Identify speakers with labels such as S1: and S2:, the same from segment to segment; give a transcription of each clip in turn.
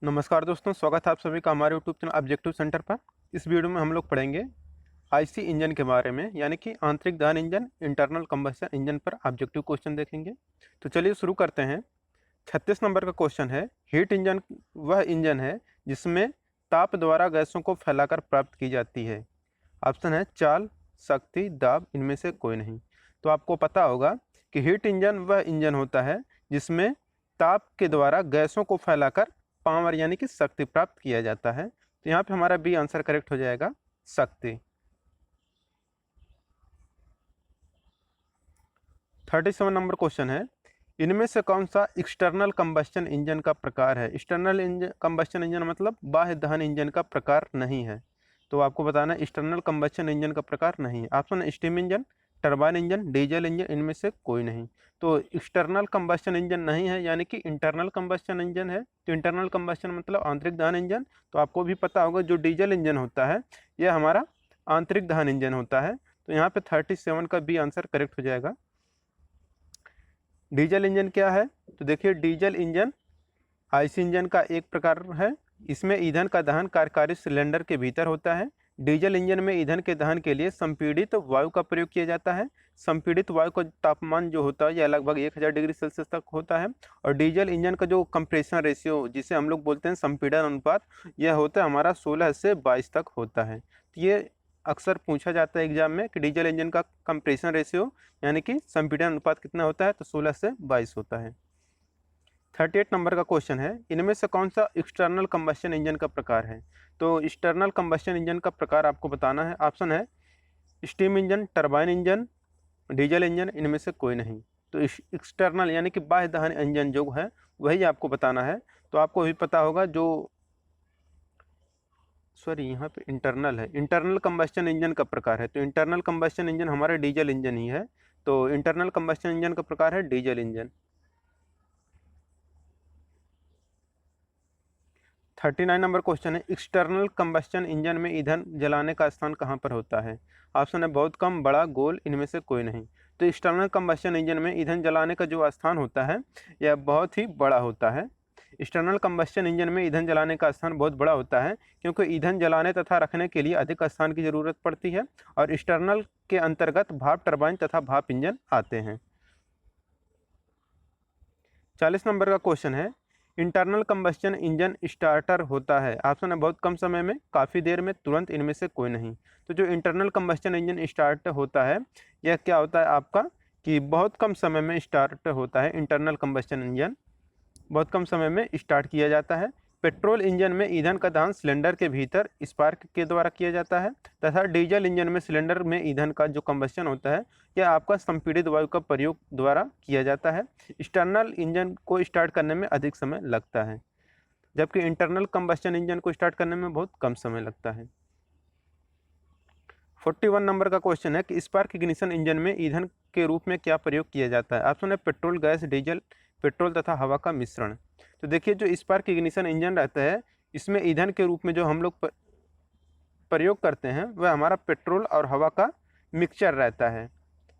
S1: नमस्कार दोस्तों, स्वागत है आप सभी का हमारे यूट्यूब चैनल ऑब्जेक्टिव सेंटर पर। इस वीडियो में हम लोग पढ़ेंगे आईसी इंजन के बारे में, यानी कि आंतरिक दहन इंजन, इंटरनल कंबस्शन इंजन पर ऑब्जेक्टिव क्वेश्चन देखेंगे। तो चलिए शुरू करते हैं। 36 नंबर का क्वेश्चन है, हीट इंजन वह इंजन है जिसमें ताप द्वारा गैसों को फैलाकर प्राप्त की जाती है। ऑप्शन है चाल, शक्ति, दाब, इनमें से कोई नहीं। तो आपको पता होगा कि हीट इंजन वह इंजन होता है जिसमें ताप के द्वारा गैसों को फैलाकर पावर यानी कि शक्ति प्राप्त किया जाता है। तो यहाँ पे हमारा बी आंसर करेक्ट हो जाएगा, शक्ति। 37 नंबर क्वेश्चन है, इनमें से कौन सा एक्सटर्नल कंबस्शन इंजन का प्रकार है। एक्सटर्नल इंजन कंबस्शन इंजन मतलब बाह्य दहन इंजन का प्रकार नहीं है। तो आपको बताना है एक्सटर्नल कंबस्शन इंजन का प्रकार नहीं है। ऑप्शन है steam engine, turbine engine, diesel engine, इनमें से कोई नहीं। तो एक्सटर्नल कंबस्शन इंजन नहीं है, यानी कि इंटरनल कंबस्शन इंजन है। तो इंटरनल कंबस्शन मतलब आंतरिक दहन इंजन। तो आपको भी पता होगा जो डीजल इंजन होता है यह हमारा आंतरिक दहन इंजन होता है। तो यहाँ पे 37 का बी आंसर करेक्ट हो जाएगा। डीजल इंजन क्या है, तो देखिए डीजल इंजन आईसी इंजन का एक प्रकार है। इसमें ईंधन का दहन कार्यकारी सिलेंडर के भीतर होता है। डीजल इंजन में ईंधन के दहन के लिए संपीड़ित वायु का प्रयोग किया जाता है। संपीड़ित वायु का तापमान जो होता है यह लगभग 1000 डिग्री सेल्सियस तक होता है। और डीजल इंजन का जो कंप्रेशन रेशियो जिसे हम लोग बोलते हैं संपीड़न अनुपात, यह होता है हमारा 16 से 22 तक होता है। तो ये अक्सर पूछा जाता है एग्जाम में कि डीजल इंजन का कंप्रेशन रेशियो यानी कि संपीड़न अनुपात कितना होता है, तो 16 से 22 होता है। 38 नंबर का क्वेश्चन है, इनमें से कौन सा एक्सटर्नल कंबस्शन इंजन का प्रकार है। तो एक्सटर्नल कंबस्शन इंजन का प्रकार आपको बताना है। ऑप्शन है steam engine, turbine engine, diesel engine, इनमें से कोई नहीं। तो एक्सटर्नल यानी कि बाह्य दहन इंजन जो है वही आपको बताना है। तो आपको भी पता होगा जो यहाँ पे इंटरनल है, इंटरनल कंबस्शन इंजन का प्रकार है। तो इंटरनल कंबस्शन इंजन हमारा डीजल इंजन ही है। तो इंटरनल कंबस्शन इंजन का प्रकार है डीजल इंजन। 39 नंबर क्वेश्चन है, एक्सटर्नल कंबस्शन इंजन में ईंधन जलाने का स्थान कहाँ पर होता है। ऑप्शन है बहुत कम, बड़ा, गोल, इनमें से कोई नहीं। तो एक्सटर्नल कंबस्शन इंजन में ईंधन जलाने का जो स्थान होता है यह बहुत ही बड़ा होता है। एक्सटर्नल कंबस्शन इंजन में ईंधन जलाने का स्थान बहुत बड़ा होता है, क्योंकि ईंधन जलाने तथा रखने के लिए अधिक स्थान की जरूरत पड़ती है। और एक्सटर्नल के अंतर्गत भाप टरबाइन तथा भाप इंजन आते हैं। 40 नंबर का क्वेश्चन है, इंटरनल कंबस्शन इंजन स्टार्टर होता है। ऑप्शन है बहुत कम समय में, काफ़ी देर में, तुरंत, इनमें से कोई नहीं। तो जो इंटरनल कंबस्शन इंजन स्टार्ट होता है यह क्या होता है आपका कि बहुत कम समय में स्टार्ट होता है। इंटरनल कंबस्शन इंजन बहुत कम समय में स्टार्ट किया जाता है। पेट्रोल इंजन में ईंधन का दहन सिलेंडर के भीतर स्पार्क के द्वारा किया जाता है, तथा डीजल इंजन में सिलेंडर में ईंधन का जो कंबस्शन होता है यह आपका संपीड़ित वायु का प्रयोग द्वारा किया जाता है। एक्सटर्नल इंजन को स्टार्ट करने में अधिक समय लगता है, जबकि इंटरनल कंबस्शन इंजन को स्टार्ट करने में बहुत कम समय लगता है। 41 नंबर का क्वेश्चन है कि स्पार्क इग्निशन इंजन में ईंधन के रूप में क्या प्रयोग किया जाता है। ऑप्शन है पेट्रोल, गैस, डीजल, पेट्रोल तथा हवा का मिश्रण। तो देखिए जो स्पार्क इग्निशन इंजन रहता है इसमें ईंधन के रूप में जो हम लोग प्रयोग करते हैं वह हमारा पेट्रोल और हवा का मिक्सचर रहता है।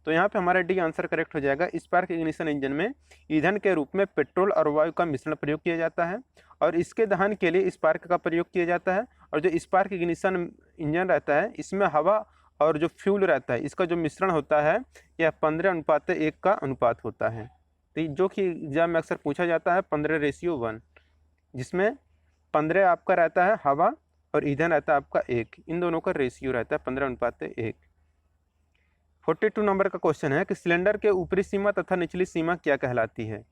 S1: तो यहाँ पे हमारा डी आंसर करेक्ट हो जाएगा। स्पार्क इग्निशन इंजन में ईंधन के रूप में पेट्रोल और वायु का मिश्रण प्रयोग किया जाता है, और इसके दहन के लिए स्पार्क का प्रयोग किया जाता है। और जो स्पार्क इग्निशन इंजन रहता है इसमें हवा और जो फ्यूल रहता है इसका जो मिश्रण होता है यह 15:1 का अनुपात होता है। तो जो कि एग्जाम में अक्सर पूछा जाता है 15:1, जिसमें 15 आपका रहता है हवा और ईंधन रहता है आपका 1। इन दोनों का रेशियो रहता है 15:1। 42 नंबर का क्वेश्चन है कि सिलेंडर के ऊपरी सीमा तथा निचली सीमा क्या कहलाती है।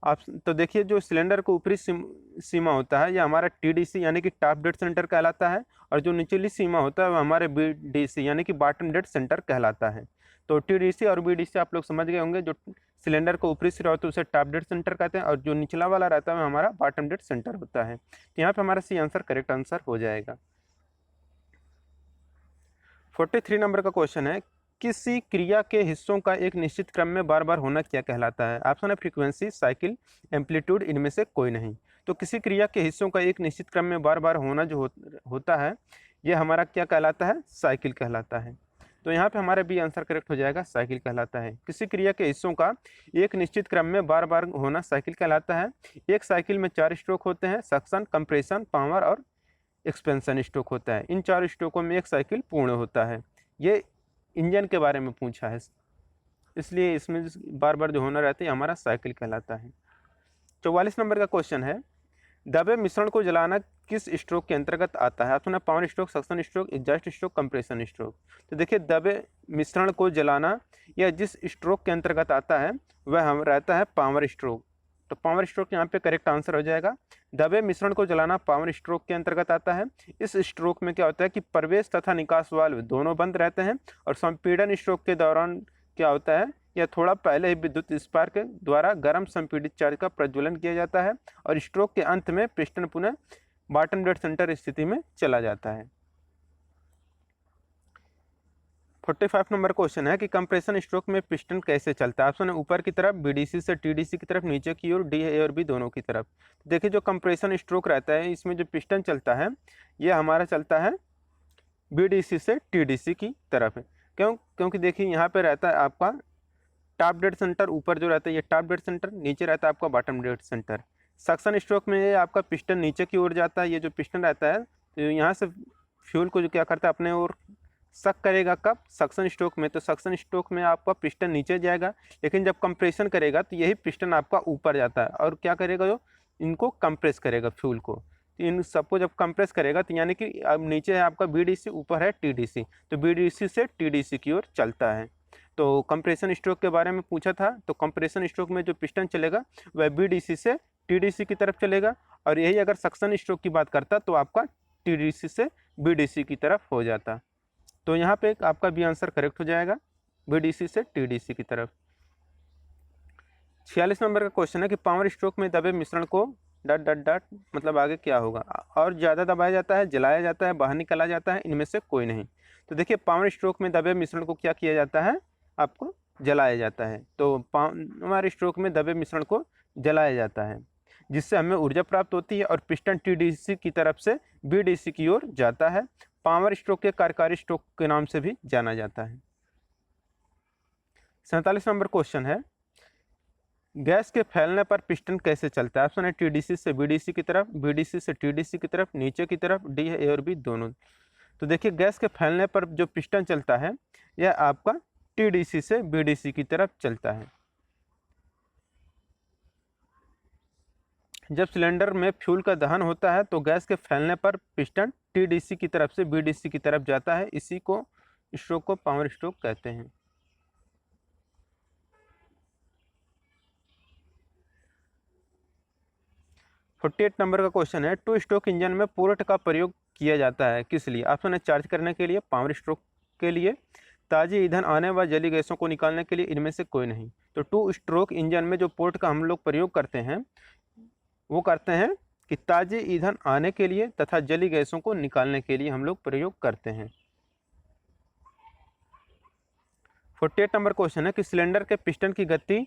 S1: आप तो देखिए जो सिलेंडर का ऊपरी सीमा होता है यह हमारा टीडीसी यानी कि टॉप डेड सेंटर कहलाता है, और जो निचली सीमा होता है वह हमारे बीडीसी यानी कि बॉटम डेड सेंटर कहलाता है। तो टीडीसी और बीडीसी आप लोग समझ गए होंगे। जो सिलेंडर का ऊपरी सिरा होता है उसे टॉप डेड सेंटर कहते हैं, और जो निचला वाला रहता है वह हमारा बॉटम डेड सेंटर होता है। तो यहाँ पर हमारा सी आंसर करेक्ट आंसर हो जाएगा। 43 नंबर का क्वेश्चन है, किसी क्रिया के हिस्सों का एक निश्चित क्रम में बार बार होना क्या कहलाता है। ऑप्शन है फ्रीक्वेंसी, साइकिल, एम्पलीट्यूड, इनमें से कोई नहीं। तो किसी क्रिया के हिस्सों का एक निश्चित क्रम में बार बार होना जो होता है यह हमारा क्या कहलाता है, साइकिल कहलाता है। तो यहाँ पे हमारा बी आंसर करेक्ट हो जाएगा, साइकिल कहलाता है। किसी क्रिया के हिस्सों का एक निश्चित क्रम में बार बार होना साइकिल कहलाता है। एक साइकिल में 4 स्ट्रोक होते हैं, सक्शन, कंप्रेशन, पावर और एक्सपेंशन स्ट्रोक होता है। इन 4 स्ट्रोकों में एक साइकिल पूर्ण होता है। ये इंजन के बारे में पूछा है, इसलिए इसमें बार बार जो होना रहता है हमारा साइकिल कहलाता है। 44 नंबर का क्वेश्चन है, दबे मिश्रण को जलाना किस स्ट्रोक के अंतर्गत आता है? ऑप्शन है power stroke, suction stroke, exhaust stroke, compression stroke. तो देखिए दबे मिश्रण को जलाना या जिस स्ट्रोक के अंतर्गत आता है वह हम रहता है पावर स्ट्रोक। तो पावर स्ट्रोक यहाँ पे करेक्ट आंसर हो जाएगा। दबे मिश्रण को जलाना पावर स्ट्रोक के अंतर्गत आता है। इस स्ट्रोक में क्या होता है कि प्रवेश तथा निकास वाल्व दोनों बंद रहते हैं और संपीड़न स्ट्रोक के दौरान क्या होता है या थोड़ा पहले ही विद्युत स्पार्क द्वारा गर्म संपीड़ित चार्ज का प्रज्वलन किया जाता है और स्ट्रोक के अंत में पिस्टन पुनः बॉटम डेड सेंटर स्थिति में चला जाता है। 45 नंबर क्वेश्चन है कि कंप्रेशन स्ट्रोक में पिस्टन कैसे चलता है? ऑप्शन है ऊपर की तरफ, बीडीसी से टीडीसी की तरफ, नीचे की ओर, डी ए और बी दोनों की तरफ। देखिए जो कंप्रेशन स्ट्रोक रहता है इसमें जो पिस्टन चलता है यह हमारा चलता है बीडीसी से टीडीसी की तरफ। क्योंकि देखिए यहाँ पे रहता है आपका टॉप डेड सेंटर, ऊपर जो रहता है ये टॉप डेड सेंटर, नीचे रहता है आपका bottom dead centre. Suction stroke में ये आपका पिस्टन नीचे की ओर जाता है। ये जो पिस्टन रहता है तो यहाँ से फ्यूल को जो क्या करता है अपने ओर सक करेगा। कब? सक्शन स्ट्रोक में। तो सक्शन स्ट्रोक में आपका पिस्टन नीचे जाएगा, लेकिन जब कंप्रेशन करेगा तो यही पिस्टन आपका ऊपर जाता है और क्या करेगा, जो इनको कंप्रेस करेगा फ्यूल को। तो इन सबको जब कंप्रेस करेगा तो यानी कि अब नीचे है आपका बीडीसी, ऊपर है टीडीसी, तो बीडीसी से टीडीसी की ओर चलता है। तो कंप्रेशन स्ट्रोक के बारे में पूछा था, तो कंप्रेशन स्ट्रोक में जो पिस्टन चलेगा वह बीडीसी से टीडीसी की तरफ चलेगा और यही अगर सक्शन स्ट्रोक की बात करता तो आपका टीडीसी से बीडीसी की तरफ हो जाता। तो यहाँ पे आपका बी आंसर करेक्ट हो जाएगा, बीडीसी से टीडीसी की तरफ। 46 नंबर का क्वेश्चन है कि पावर स्ट्रोक में दबे मिश्रण को डट डट डट मतलब आगे क्या होगा? और ज़्यादा दबाया जाता है, जलाया जाता है, बाहर निकाला जाता है, इनमें से कोई नहीं। तो देखिए पावर स्ट्रोक में दबे मिश्रण को क्या किया जाता है, आपको जलाया जाता है। तो पावर स्ट्रोक में दबे मिश्रण को जलाया जाता है जिससे हमें ऊर्जा प्राप्त होती है और पिस्टन टीडीसी की तरफ से बीडीसी की ओर जाता है। पावर स्ट्रोक के कार्यकारी स्ट्रोक के नाम से भी जाना जाता है। 47 नंबर क्वेश्चन है, गैस के फैलने पर पिस्टन कैसे चलता है? ऑप्शन है टीडीसी से बीडीसी की तरफ, बीडीसी से टीडीसी की तरफ, नीचे की तरफ, डी ए और बी दोनों। तो देखिए गैस के फैलने पर जो पिस्टन चलता है यह आपका टीडीसी से बीडीसी की तरफ चलता है। जब सिलेंडर में फ्यूल का दहन होता है तो गैस के फैलने पर पिस्टन टीडीसी की तरफ से बीडीसी की तरफ जाता है। इसी को स्ट्रोक को पावर स्ट्रोक कहते हैं। फोर्टी 48 नंबर का क्वेश्चन है, टू स्ट्रोक इंजन में पोर्ट का प्रयोग किया जाता है किस लिए? ऑप्शन है चार्ज करने के लिए, पावर स्ट्रोक के लिए, ताज़ी ईंधन आने व जली गैसों को निकालने के लिए, इनमें से कोई नहीं। तो टू स्ट्रोक इंजन में जो पोर्ट का हम लोग प्रयोग करते हैं वो करते हैं कि ताज़ी ईंधन आने के लिए तथा जली गैसों को निकालने के लिए हम लोग प्रयोग करते हैं। 48 नंबर क्वेश्चन है कि सिलेंडर के पिस्टन की गति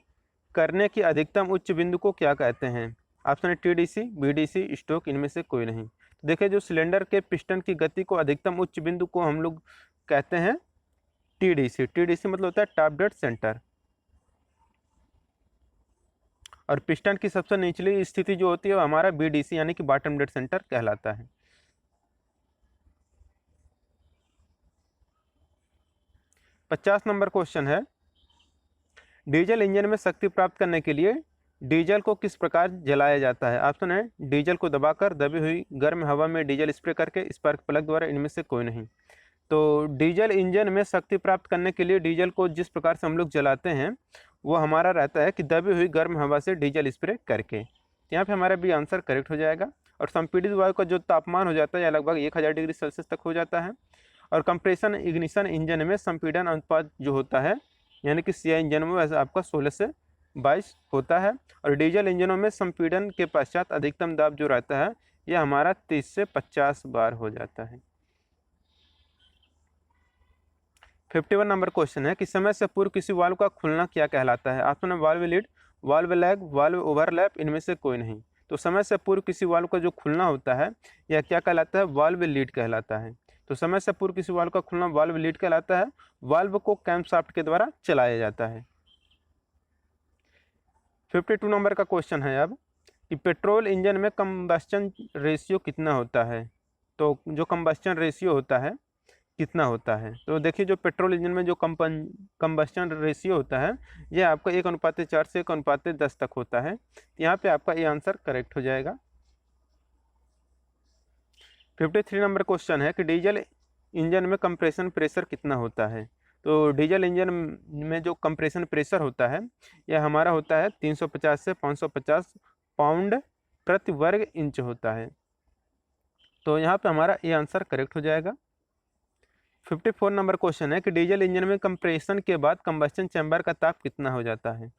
S1: करने की अधिकतम उच्च बिंदु को क्या कहते हैं? ऑप्शन है टीडीसी, बीडीसी, स्ट्रोक, इनमें से कोई नहीं। तो देखिए जो सिलेंडर के पिस्टन की गति को अधिकतम उच्च बिंदु को हम लोग कहते हैं टीडीसी। टीडीसी मतलब होता है टॉप डेड सेंटर। और पिस्टन की सबसे निचली स्थिति जो होती है वो हमारा बीडीसी यानी कि बॉटम डेड सेंटर कहलाता है। 50 नंबर क्वेश्चन है, डीजल इंजन में शक्ति प्राप्त करने के लिए डीजल को किस प्रकार जलाया जाता है? ऑप्शन है डीजल को दबाकर, दबी हुई गर्म हवा में डीजल स्प्रे करके, स्पार्क प्लग द्वारा, इनमें से कोई नहीं। तो डीजल इंजन में शक्ति प्राप्त करने के लिए डीजल को जिस प्रकार से हम लोग जलाते हैं वो हमारा रहता है कि दबी हुई गर्म हवा से डीजल स्प्रे करके। यहाँ पे हमारा भी आंसर करेक्ट हो जाएगा। और संपीड़ित वायु का जो तापमान हो जाता है लगभग 1000 डिग्री सेल्सियस तक हो जाता है। और कंप्रेशन इग्निशन इंजन में संपीड़न अनुपात जो होता है यानी कि सीआई इंजन में वैसे आपका 16 से 22 होता है। और डीजल इंजनों में संपीड़न के पश्चात अधिकतम दाब जो रहता है यह हमारा 30 से 50 बार हो जाता है। 51 नंबर क्वेश्चन है कि समय से पूर्व किसी वाल्व का खुलना क्या कहलाता है? ऑप्शन है valve lead, valve lag, valve overlap, इनमें से कोई नहीं। तो समय से पूर्व किसी वाल्व का जो खुलना होता है यह क्या कहलाता है? वाल्व लीड कहलाता है। तो समय से पूर्व किसी वाल्व का खुलना वाल्व लीड कहलाता है। वाल्व को कैमशाफ्ट के द्वारा चलाया जाता है। 52 नंबर का क्वेश्चन है अब कि पेट्रोल इंजन में कंबस्चन रेशियो कितना होता है। तो जो कंबस्चन रेशियो होता है कितना होता है, तो देखिए जो पेट्रोल इंजन में जो कंबस्चन रेशियो होता है ये आपका 1:4 से 1:10 तक होता है। यहाँ पे आपका ये आंसर करेक्ट हो जाएगा। 53 नंबर क्वेश्चन है कि डीजल इंजन में कंप्रेशन प्रेशर कितना होता है। तो डीजल इंजन में जो कंप्रेशन प्रेशर होता है यह हमारा होता है 350 से 550 पाउंड प्रति वर्ग इंच होता है। तो यहाँ पे हमारा ये आंसर करेक्ट हो जाएगा। 54 नंबर क्वेश्चन है कि डीजल इंजन में कंप्रेशन के बाद कंबस्चन चैम्बर का ताप कितना हो जाता है।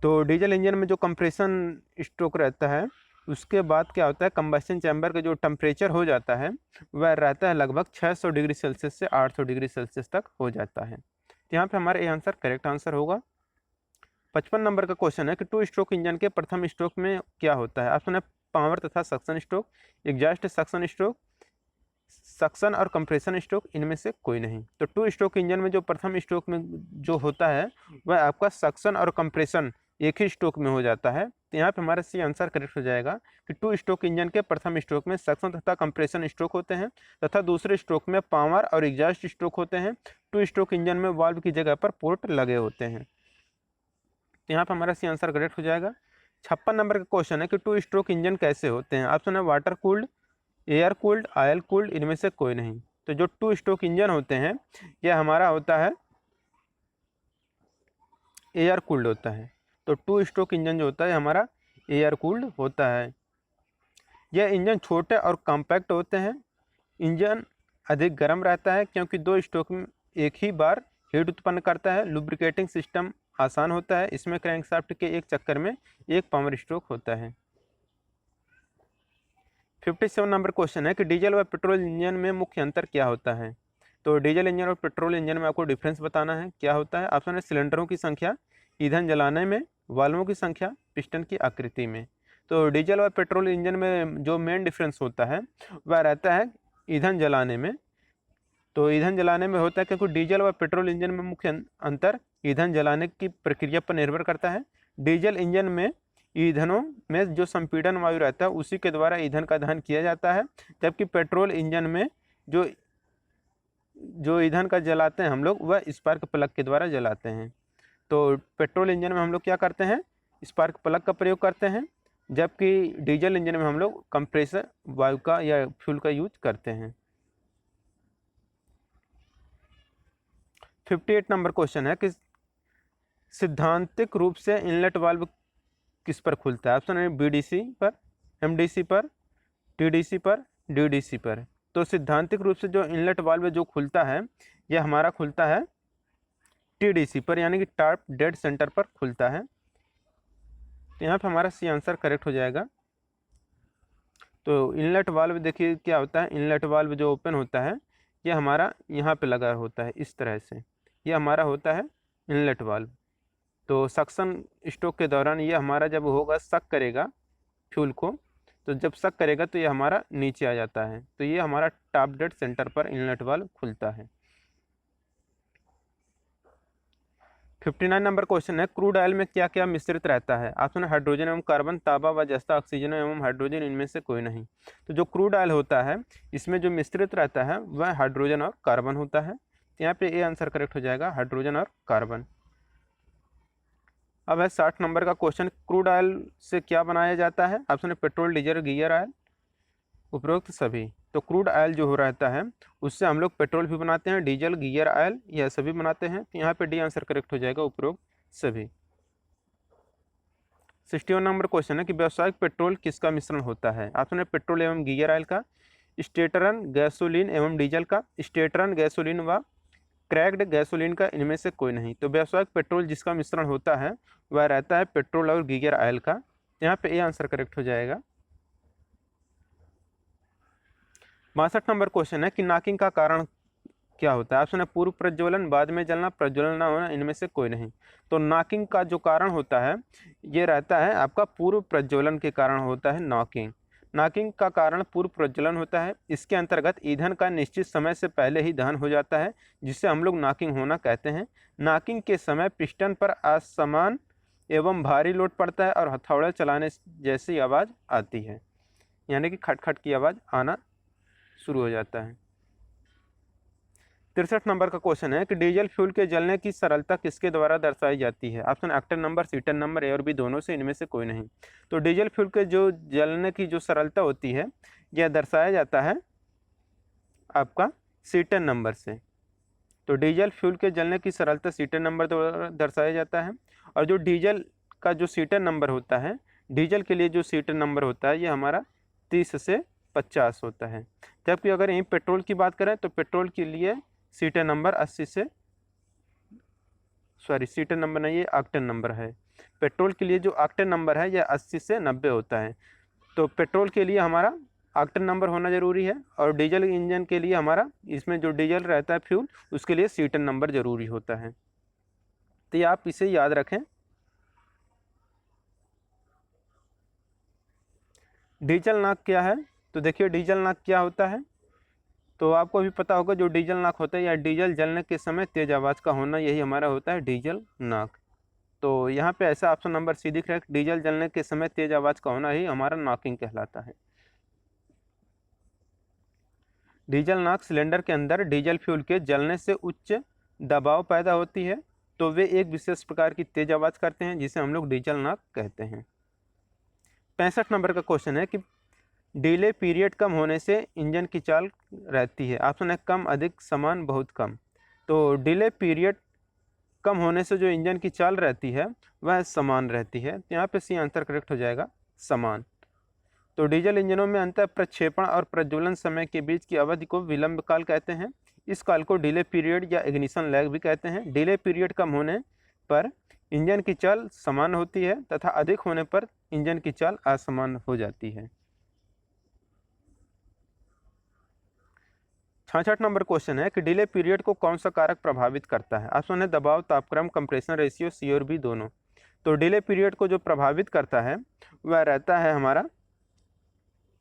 S1: तो डीजल इंजन में जो कंप्रेशन स्ट्रोक रहता है उसके बाद क्या होता है, कंबस्चन चैम्बर का जो टेम्परेचर हो जाता है वह रहता है लगभग 600 डिग्री सेल्सियस से 800 डिग्री सेल्सियस तक हो जाता है। तो यहाँ पे हमारा ये आंसर करेक्ट आंसर होगा। 55 नंबर का क्वेश्चन है कि 2 स्ट्रोक इंजन के प्रथम स्ट्रोक में क्या होता है। ऑप्शन है पावर तथा suction stroke, exhaust suction stroke, suction और कंप्रेशन स्ट्रोक, इनमें से कोई नहीं। तो 2 स्ट्रोक इंजन में जो प्रथम स्ट्रोक में जो होता है वह आपका सक्शन और कंप्रेशन एक ही स्ट्रोक में हो जाता है। तो यहाँ पे हमारा सी आंसर करेक्ट हो जाएगा कि 2 स्ट्रोक इंजन के प्रथम स्ट्रोक में सक्शन तथा कंप्रेशन स्ट्रोक होते हैं तथा दूसरे स्ट्रोक में पावर और एग्जॉस्ट स्ट्रोक होते हैं। 2 स्ट्रोक इंजन में वाल्व की जगह पर पोर्ट लगे होते हैं। तो यहाँ पर हमारा सी आंसर करेक्ट हो जाएगा। 56 नंबर का क्वेश्चन है कि 2 स्ट्रोक इंजन कैसे होते हैं। ऑप्शन है water cooled, air cooled, oil cooled, इनमें से कोई नहीं। तो जो 2 स्ट्रोक इंजन होते हैं यह हमारा होता है एयर कूल्ड होता है। तो 2 स्ट्रोक इंजन जो होता है हमारा एयर कूल्ड होता है। यह इंजन छोटे और कॉम्पैक्ट होते हैं। इंजन अधिक गर्म रहता है क्योंकि 2 स्ट्रोक में एक ही बार हीट उत्पन्न करता है। लुब्रिकेटिंग सिस्टम आसान होता है। इसमें क्रैंकशाफ्ट के एक चक्कर में एक पावर स्ट्रोक होता है। 57 नंबर क्वेश्चन है कि डीजल व पेट्रोल इंजन में मुख्य अंतर क्या होता है। तो डीजल इंजन और पेट्रोल इंजन में आपको डिफरेंस बताना है क्या होता है। ऑप्शन है सिलेंडरों की संख्या, ईंधन जलाने में, वाल्वों की संख्या, पिस्टन की आकृति में। तो डीजल और पेट्रोल इंजन में जो मेन डिफरेंस होता है वह रहता है ईंधन जलाने में। तो ईंधन जलाने में होता है क्योंकि डीजल व पेट्रोल इंजन में मुख्य अंतर ईंधन जलाने की प्रक्रिया पर निर्भर करता है। डीजल इंजन में ईंधनों में जो संपीड़न वायु रहता है उसी के द्वारा ईंधन का दहन किया जाता है, जबकि पेट्रोल इंजन में जो ईंधन का जलाते हैं हम लोग वह स्पार्क प्लग के द्वारा जलाते हैं। तो पेट्रोल इंजन में हम लोग क्या करते हैं, स्पार्क प्लग का प्रयोग करते हैं, जबकि डीजल इंजन में हम लोग कंप्रेसर वायु का या फ्यूल का यूज करते हैं। 58 नंबर क्वेश्चन है कि सिद्धांतिक रूप से इनलेट वाल्व किस पर खुलता है। ऑप्शन है बीडीसी पर, एमडीसी पर, टीडीसी पर, डीडीसी पर। तो सिद्धांतिक रूप से जो इनलेट वाल्व जो खुलता है यह हमारा खुलता है टीडीसी पर, यानी कि टॉप डेड सेंटर पर खुलता है। तो यहाँ पर हमारा सी आंसर करेक्ट हो जाएगा। तो इनलेट वाल्व देखिए क्या होता है, इनलेट वाल्व जो ओपन होता है यह हमारा यहाँ पे लगा होता है इस तरह से, यह हमारा होता है इनलेट वाल्व। तो सक्शन स्ट्रोक के दौरान ये हमारा जब होगा सक करेगा फ्यूल को, तो जब सक करेगा तो ये हमारा नीचे आ जाता है। तो ये हमारा टॉप डेड सेंटर पर इनलेट वाल्व खुलता है। 59 नंबर क्वेश्चन है क्रूड ऑयल में क्या क्या मिश्रित रहता है। ऑप्शन है हाइड्रोजन एवं कार्बन, तांबा व जस्ता, ऑक्सीजन एवं हाइड्रोजन, इनमें से कोई नहीं। तो जो क्रूड ऑयल होता है इसमें जो मिश्रित रहता है वह हाइड्रोजन और कार्बन होता है। तो यहाँ पे ये आंसर करेक्ट हो जाएगा, हाइड्रोजन और कार्बन। अब है 60 नंबर का क्वेश्चन, क्रूड ऑयल से क्या बनाया जाता है। ऑप्शन है पेट्रोल, डीजल, गियर ऑयल, उपरोक्त सभी। तो क्रूड ऑयल जो हो रहता है उससे हम लोग पेट्रोल भी बनाते हैं, डीजल, गियर ऑयल, यह सभी बनाते हैं। तो यहाँ पे डी आंसर करेक्ट हो जाएगा, उपरोक्त सभी। 61 नंबर क्वेश्चन है कि व्यावसायिक पेट्रोल किसका मिश्रण होता है। ऑप्शन है पेट्रोल एवं गियर ऑयल का, स्टेटरन, गैसोलीन एवं डीजल का, स्टेटरन, गैसोलीन व क्रैक्ड गैसोलीन का, इनमें से कोई नहीं। तो व्यावसायिक पेट्रोल जिसका मिश्रण होता है वह रहता है पेट्रोल और गियर ऑयल का। यहाँ पे ये आंसर करेक्ट हो जाएगा। 62 नंबर क्वेश्चन है कि नॉकिंग का कारण क्या होता है। ऑप्शन है पूर्व प्रज्वलन, बाद में जलना, प्रज्वलन न होना, इनमें से कोई नहीं। तो नॉकिंग का जो कारण होता है ये रहता है आपका पूर्व प्रज्वलन के कारण होता है नॉकिंग। नॉकिंग का कारण पूर्व प्रज्वलन होता है। इसके अंतर्गत ईंधन का निश्चित समय से पहले ही दहन हो जाता है, जिससे हम लोग नॉकिंग होना कहते हैं। नॉकिंग के समय पिस्टन पर असमान एवं भारी लोड पड़ता है और हथौड़ा चलाने जैसी आवाज़ आती है, यानी कि खटखट की आवाज़ आना शुरू हो जाता है। 63 नंबर का क्वेश्चन है कि डीजल फ्यूल के जलने की सरलता किसके द्वारा दर्शाई जाती है? ऑप्शन ऑक्टेन नंबर, सीटन नंबर, ए और बी दोनों से इनमें से कोई नहीं। तो डीजल फ्यूल के जो जलने की जो सरलता होती है यह दर्शाया जाता है आपका सीटन नंबर से। तो डीजल फ्यूल के जलने की सरलता सीटन नंबर द्वारा दर्शाया जाता है। और जो डीजल का जो सीटन नंबर होता है, डीजल के लिए जो सीटन नंबर होता है ये हमारा 30 से 50 होता है। जबकि अगर यहीं पेट्रोल की बात करें तो पेट्रोल के लिए सीटन नंबर 80 से सीटन नंबर नहीं, ये ऑक्टेन नंबर है। पेट्रोल के लिए जो ऑक्टेन नंबर है यह 80 से 90 होता है। तो पेट्रोल के लिए हमारा ऑक्टेन नंबर होना ज़रूरी है और डीजल इंजन के लिए हमारा इसमें जो डीजल रहता है फ्यूल उसके लिए सीटन नंबर ज़रूरी होता है। तो ये आप इसे याद रखें। डीजल नाक क्या है? तो देखिए डीजल नाक क्या होता है, तो आपको भी पता होगा जो डीजल नाक होता है या डीजल जलने के समय तेज़ आवाज़ का होना, यही हमारा होता है डीजल नाक। तो यहाँ पे ऐसा ऑप्शन नंबर सी दिख रहा है, डीजल जलने के समय तेज़ आवाज़ का होना ही हमारा नॉकिंग कहलाता है। डीजल नाक सिलेंडर के अंदर डीजल फ्यूल के जलने से उच्च दबाव पैदा होती है, तो वे एक विशेष प्रकार की तेज़ आवाज़ करते हैं जिसे हम लोग डीजल नाक कहते हैं। 65 नंबर का क्वेश्चन है कि डिले पीरियड कम होने से इंजन की चाल रहती है। ऑप्शन है कम, अधिक, समान, बहुत कम। तो डिले पीरियड कम होने से जो इंजन की चाल रहती है वह समान रहती है। तो यहाँ पे सी आंसर करेक्ट हो जाएगा, समान। तो डीजल इंजनों में अंतर प्रक्षेपण और प्रज्वलन समय के बीच की अवधि को विलंब काल कहते हैं। इस काल को डिले पीरियड या इग्निशन लैग भी कहते हैं। डिले पीरियड कम होने पर इंजन की चाल समान होती है तथा अधिक होने पर इंजन की चाल असमान हो जाती है। 66 नंबर क्वेश्चन है कि डिले पीरियड को कौन सा कारक प्रभावित करता है? ऑप्शन है दबाव, तापक्रम, कंप्रेशन रेशियो, सी और बी दोनों। तो डिले पीरियड को जो प्रभावित करता है वह रहता है हमारा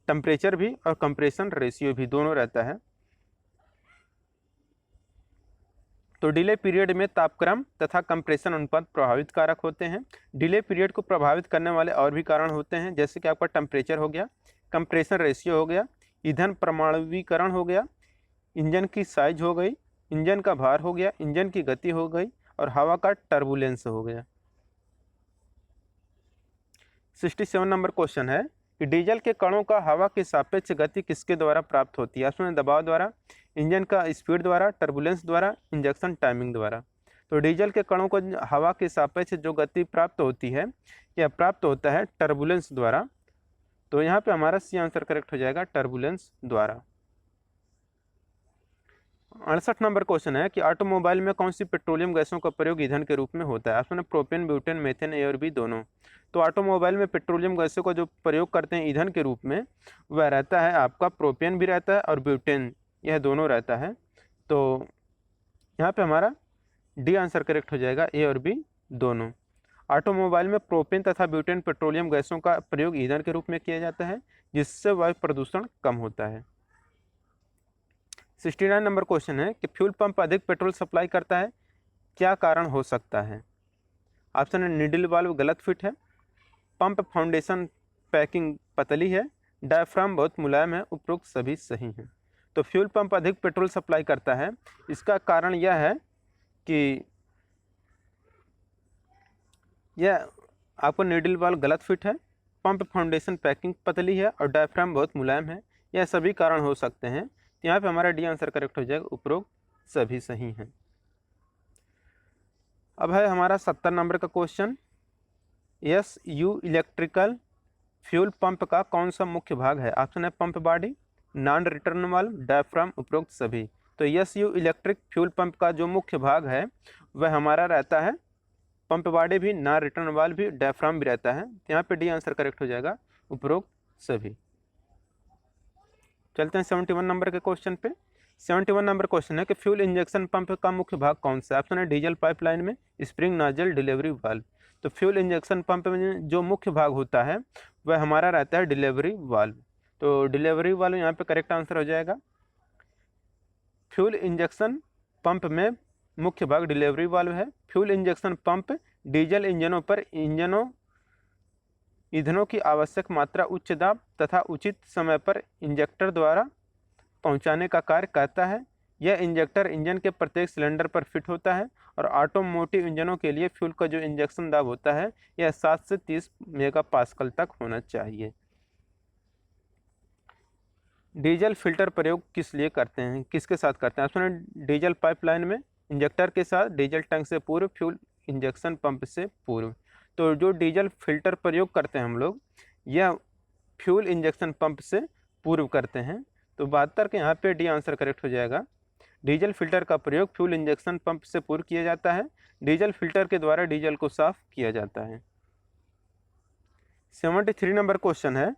S1: टेम्परेचर भी और कंप्रेशन रेशियो भी, दोनों रहता है। तो डिले पीरियड में तापक्रम तथा कंप्रेशन अनुपात प्रभावित कारक होते हैं। डिले पीरियड को प्रभावित करने वाले और भी कारण होते हैं, जैसे कि आपका टेम्परेचर हो गया, कंप्रेशन रेशियो हो गया, ईंधन परमाणुवीकरण हो गया, इंजन की साइज हो गई, इंजन का भार हो गया, इंजन की गति हो गई और हवा का टर्बुलेंस हो गया। 67 नंबर क्वेश्चन है कि डीजल के कणों का हवा के सापेक्ष गति किसके द्वारा प्राप्त होती है? ऑप्शन दबाव द्वारा, इंजन का स्पीड द्वारा, टर्बुलेंस द्वारा, इंजेक्शन टाइमिंग द्वारा। तो डीजल के कणों को हवा के सापेक्ष जो गति प्राप्त होती है यह प्राप्त होता है टर्बुलेंस द्वारा। तो यहाँ पे हमारा सी आंसर करेक्ट हो जाएगा, टर्बुलेंस द्वारा। 68 नंबर क्वेश्चन है कि ऑटोमोबाइल में कौन सी पेट्रोलियम गैसों का प्रयोग ईंधन के रूप में होता है? ऑप्शन है प्रोपेन, ब्यूटेन, मेथेन, ए और बी दोनों। तो ऑटोमोबाइल में पेट्रोलियम गैसों का जो प्रयोग करते हैं ईंधन के रूप में वह रहता है आपका प्रोपेन भी रहता है और ब्यूटेन, यह दोनों रहता है। तो यहाँ पे हमारा डी आंसर करेक्ट हो जाएगा, ए और बी दोनों। ऑटोमोबाइल में प्रोपेन तथा ब्यूटेन पेट्रोलियम गैसों का प्रयोग ईंधन के रूप में किया जाता है, जिससे वायु प्रदूषण कम होता है। 69 नंबर क्वेश्चन है कि फ्यूल पंप अधिक पेट्रोल सप्लाई करता है, क्या कारण हो सकता है? ऑप्शन है निडल वाल्व गलत फिट है, पंप फाउंडेशन पैकिंग पतली है, डायफ्राम बहुत मुलायम है, उपरोक्त सभी सही हैं। तो फ्यूल पंप अधिक पेट्रोल सप्लाई करता है, इसका कारण यह है कि यह आपको निडल वाल्व गलत फिट है, पंप फाउंडेशन पैकिंग पतली है और डायफ्राम बहुत मुलायम है, यह सभी कारण हो सकते हैं। तो यहाँ पे हमारा डी आंसर करेक्ट हो जाएगा, उपरोक्त सभी सही हैं। अब है हमारा 70 नंबर का question, SU electrical fuel pump का कौन सा मुख्य भाग है? ऑप्शन है pump body, non return valve, diaphragm, उपरोक्त सभी। तो SU इलेक्ट्रिक फ्यूल पंप का जो मुख्य भाग है वह हमारा रहता है पंप बॉडी भी, नॉन रिटर्न वाल्व भी, डायफ्राम भी रहता है। तो यहाँ पे डी आंसर करेक्ट हो जाएगा, उपरोक्त सभी। चलते हैं 71 नंबर के क्वेश्चन पे। 71 नंबर क्वेश्चन है कि फ्यूल इंजेक्शन पंप का मुख्य भाग कौन सा है? ऑप्शन है डीजल पाइपलाइन में, स्प्रिंग नोजल, डिलीवरी वाल्व। तो फ्यूल इंजेक्शन पंप में जो मुख्य भाग होता है वह हमारा रहता है डिलीवरी वाल्व। तो डिलीवरी वाल्व यहाँ पे करेक्ट आंसर हो जाएगा। फ्यूल इंजेक्शन पंप में मुख्य भाग डिलीवरी वाल्व है। फ्यूल इंजेक्शन पंप डीजल इंजनों पर ईंधनों की आवश्यक मात्रा उच्च दाब तथा उचित समय पर इंजेक्टर द्वारा पहुंचाने का कार्य करता है। यह इंजेक्टर इंजन के प्रत्येक सिलेंडर पर फिट होता है और ऑटोमोटिव इंजनों के लिए फ्यूल का जो इंजेक्शन दाब होता है यह 7 से 30 मेगापास्कल तक होना चाहिए। डीजल फिल्टर प्रयोग किस लिए करते हैं, किसके साथ करते हैं? ऑप्शन डीजल पाइपलाइन में, इंजेक्टर के साथ, डीजल टैंक से पूर्व, फ्यूल इंजेक्शन पंप से पूर्व। तो जो डीजल फिल्टर प्रयोग करते हैं हम लोग, यह फ्यूल इंजेक्शन पंप से पूर्व करते हैं। तो 72 के यहाँ पे डी आंसर करेक्ट हो जाएगा। डीजल फिल्टर का प्रयोग फ्यूल इंजेक्शन पंप से पूर्व किया जाता है। डीजल फिल्टर के द्वारा डीजल को साफ किया जाता है। 73 नंबर क्वेश्चन है,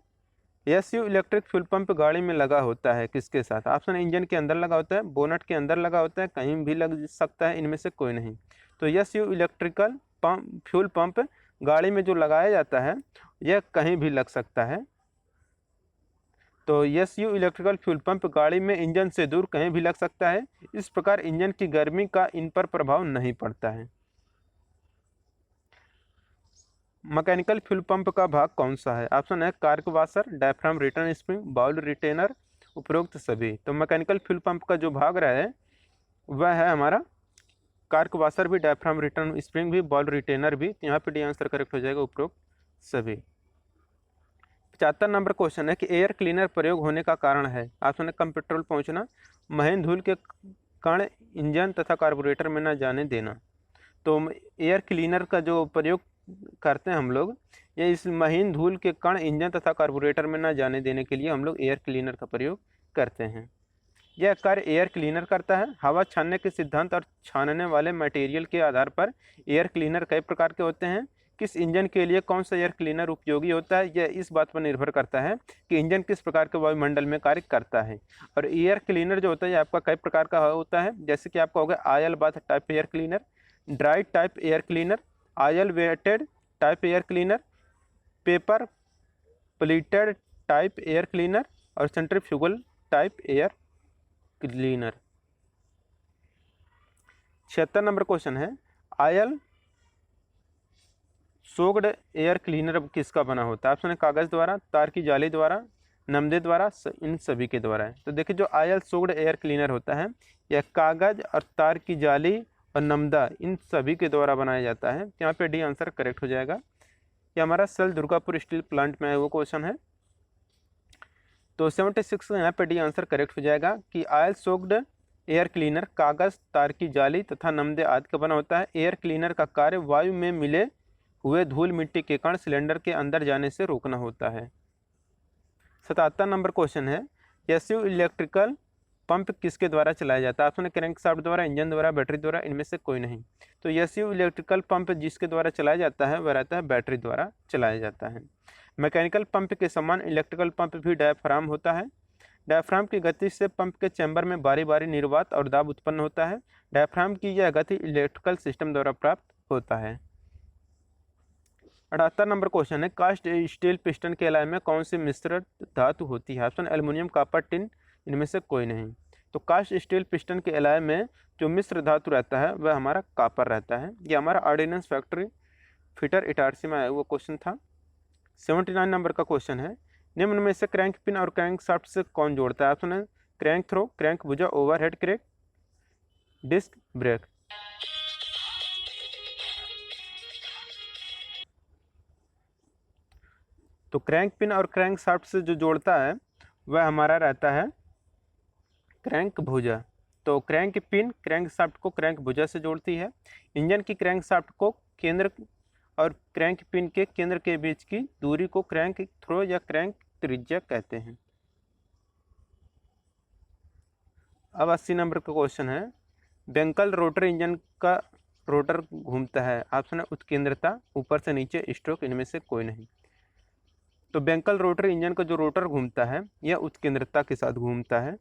S1: एसयू इलेक्ट्रिक फ्यूल पंप गाड़ी में लगा होता है किसके साथ? ऑप्शन इंजन के अंदर लगा होता है, बोनट के अंदर लगा होता है, कहीं भी लग सकता है, इनमें से कोई नहीं। तो एसयू इलेक्ट्रिकल फ्यूल पंप गाड़ी में जो लगाया जाता है यह कहीं भी लग सकता है। तो एसयू इलेक्ट्रिकल फ्यूल पंप गाड़ी में इंजन से दूर कहीं भी लग सकता है। इस प्रकार इंजन की गर्मी का इन पर प्रभाव नहीं पड़ता है। मैकेनिकल फ्यूल पंप का भाग कौन सा है? ऑप्शन है cork washer, diaphragm return spring, bowl retainer, उपरोक्त सभी। तो मैकेनिकल फ्यूल पंप का जो भाग रहा है वह है हमारा कार्क वाशर भी, डायफ्राम रिटर्न स्प्रिंग भी, बाउल रिटेनर भी। यहाँ पे डी आंसर करेक्ट हो जाएगा, उपरोक्त सभी। 75 नंबर क्वेश्चन है कि एयर क्लीनर प्रयोग होने का कारण है। ऑप्शन है कम पेट्रोल पहुँचना, महीन धूल के कण इंजन तथा कार्बोरेटर में न जाने देना। तो एयर क्लीनर का जो प्रयोग करते हैं हम लोग, ये इस महीन धूल के कण इंजन तथा कार्बोरेटर में न जाने देने के लिए हम लोग एयर क्लीनर का प्रयोग करते हैं। यह कार्य एयर क्लीनर करता है। हवा छानने के सिद्धांत और छानने वाले मटेरियल के आधार पर एयर क्लीनर कई प्रकार के होते हैं। किस इंजन के लिए कौन सा एयर क्लीनर उपयोगी होता है, यह इस बात पर निर्भर करता है कि इंजन किस प्रकार के वायुमंडल में कार्य करता है। और एयर क्लीनर जो होता है आपका कई प्रकार का होता है, जैसे कि आपका हो गया oil bath type air cleaner, dry type air cleaner, oil wetted type air cleaner, paper pleated type air cleaner और centrifugal type air cleaner. 76 number question है, ऑयल सोक्ड एयर क्लीनर किसका बना होता है? ऑप्शन है कागज द्वारा, तार की जाली द्वारा, नमदे द्वारा, इन सभी के द्वारा है। तो देखिए जो ऑयल सोक्ड एयर क्लीनर होता है यह कागज और तार की जाली और नमदा इन सभी के द्वारा बनाया जाता है। यहाँ पे डी आंसर करेक्ट हो जाएगा। ये हमारा सेल दुर्गापुर स्टील प्लांट में है वो क्वेश्चन है। तो 76 यहाँ पे डी आंसर करेक्ट हो जाएगा कि ऑयल सोक्ड एयर क्लीनर कागज, तार की जाली तथा नमदे आदि का बना होता है। एयर क्लीनर का कार्य वायु में मिले हुए धूल मिट्टी के कण सिलेंडर के अंदर जाने से रोकना होता है। 77 नंबर क्वेश्चन है, एसयू इलेक्ट्रिकल पंप किसके द्वारा चलाया जाता है? ऑप्शन है क्रैंकशाफ्ट द्वारा, इंजन द्वारा, बैटरी द्वारा, इनमें से कोई नहीं। तो एसयू इलेक्ट्रिकल पंप जिसके द्वारा चलाया जाता है वह रहता है बैटरी द्वारा चलाया जाता है। मैकेनिकल पंप के समान इलेक्ट्रिकल पंप भी डायफ्राम होता है। डायफ्राम की गति से पंप के चैम्बर में बारी बारी निर्वात और दाब उत्पन्न होता है। डायफ्राम की यह गति इलेक्ट्रिकल सिस्टम द्वारा प्राप्त होता है। 78 नंबर क्वेश्चन है, कास्ट स्टील पिस्टन के अलावा में कौन सी मिश्र धातु होती है? ऑप्शन एल्युमिनियम, कॉपर, टिन, इनमें से कोई नहीं। तो कास्ट स्टील पिस्टन के अलावा में जो मिश्र धातु रहता है वह हमारा कॉपर रहता है। ये हमारा ऑर्डिनेंस फैक्ट्री फिटर इटारसी में आया वो क्वेश्चन था। 79 नंबर का क्वेश्चन है, निम्न में से क्रैंक पिन और क्रैंक शाफ्ट से कौन जोड़ता है? ऑप्शन है क्रैंक थ्रो, क्रैंक भुजा, ओवरहेड क्रैंक, डिस्क ब्रेक। तो क्रैंक पिन और क्रैंक शाफ्ट से जो जोड़ता है वह हमारा रहता है क्रैंक भुजा। तो क्रैंक पिन क्रैंक शाफ्ट को क्रैंक भुजा से जोड़ती है। इंजन की क्रैंक शाफ्ट को केंद्र और क्रैंक पिन के केंद्र के बीच की दूरी को क्रैंक थ्रो या क्रैंक त्रिज्या कहते हैं। अब 80 नंबर का क्वेश्चन है, बेंकल रोटर इंजन का रोटर घूमता है। ऑप्शन है उत्केंद्रता, ऊपर से नीचे, स्ट्रोक, इनमें से कोई नहीं। तो बेंकल रोटर इंजन का जो रोटर घूमता है यह उत्केंद्रता के साथ घूमता है।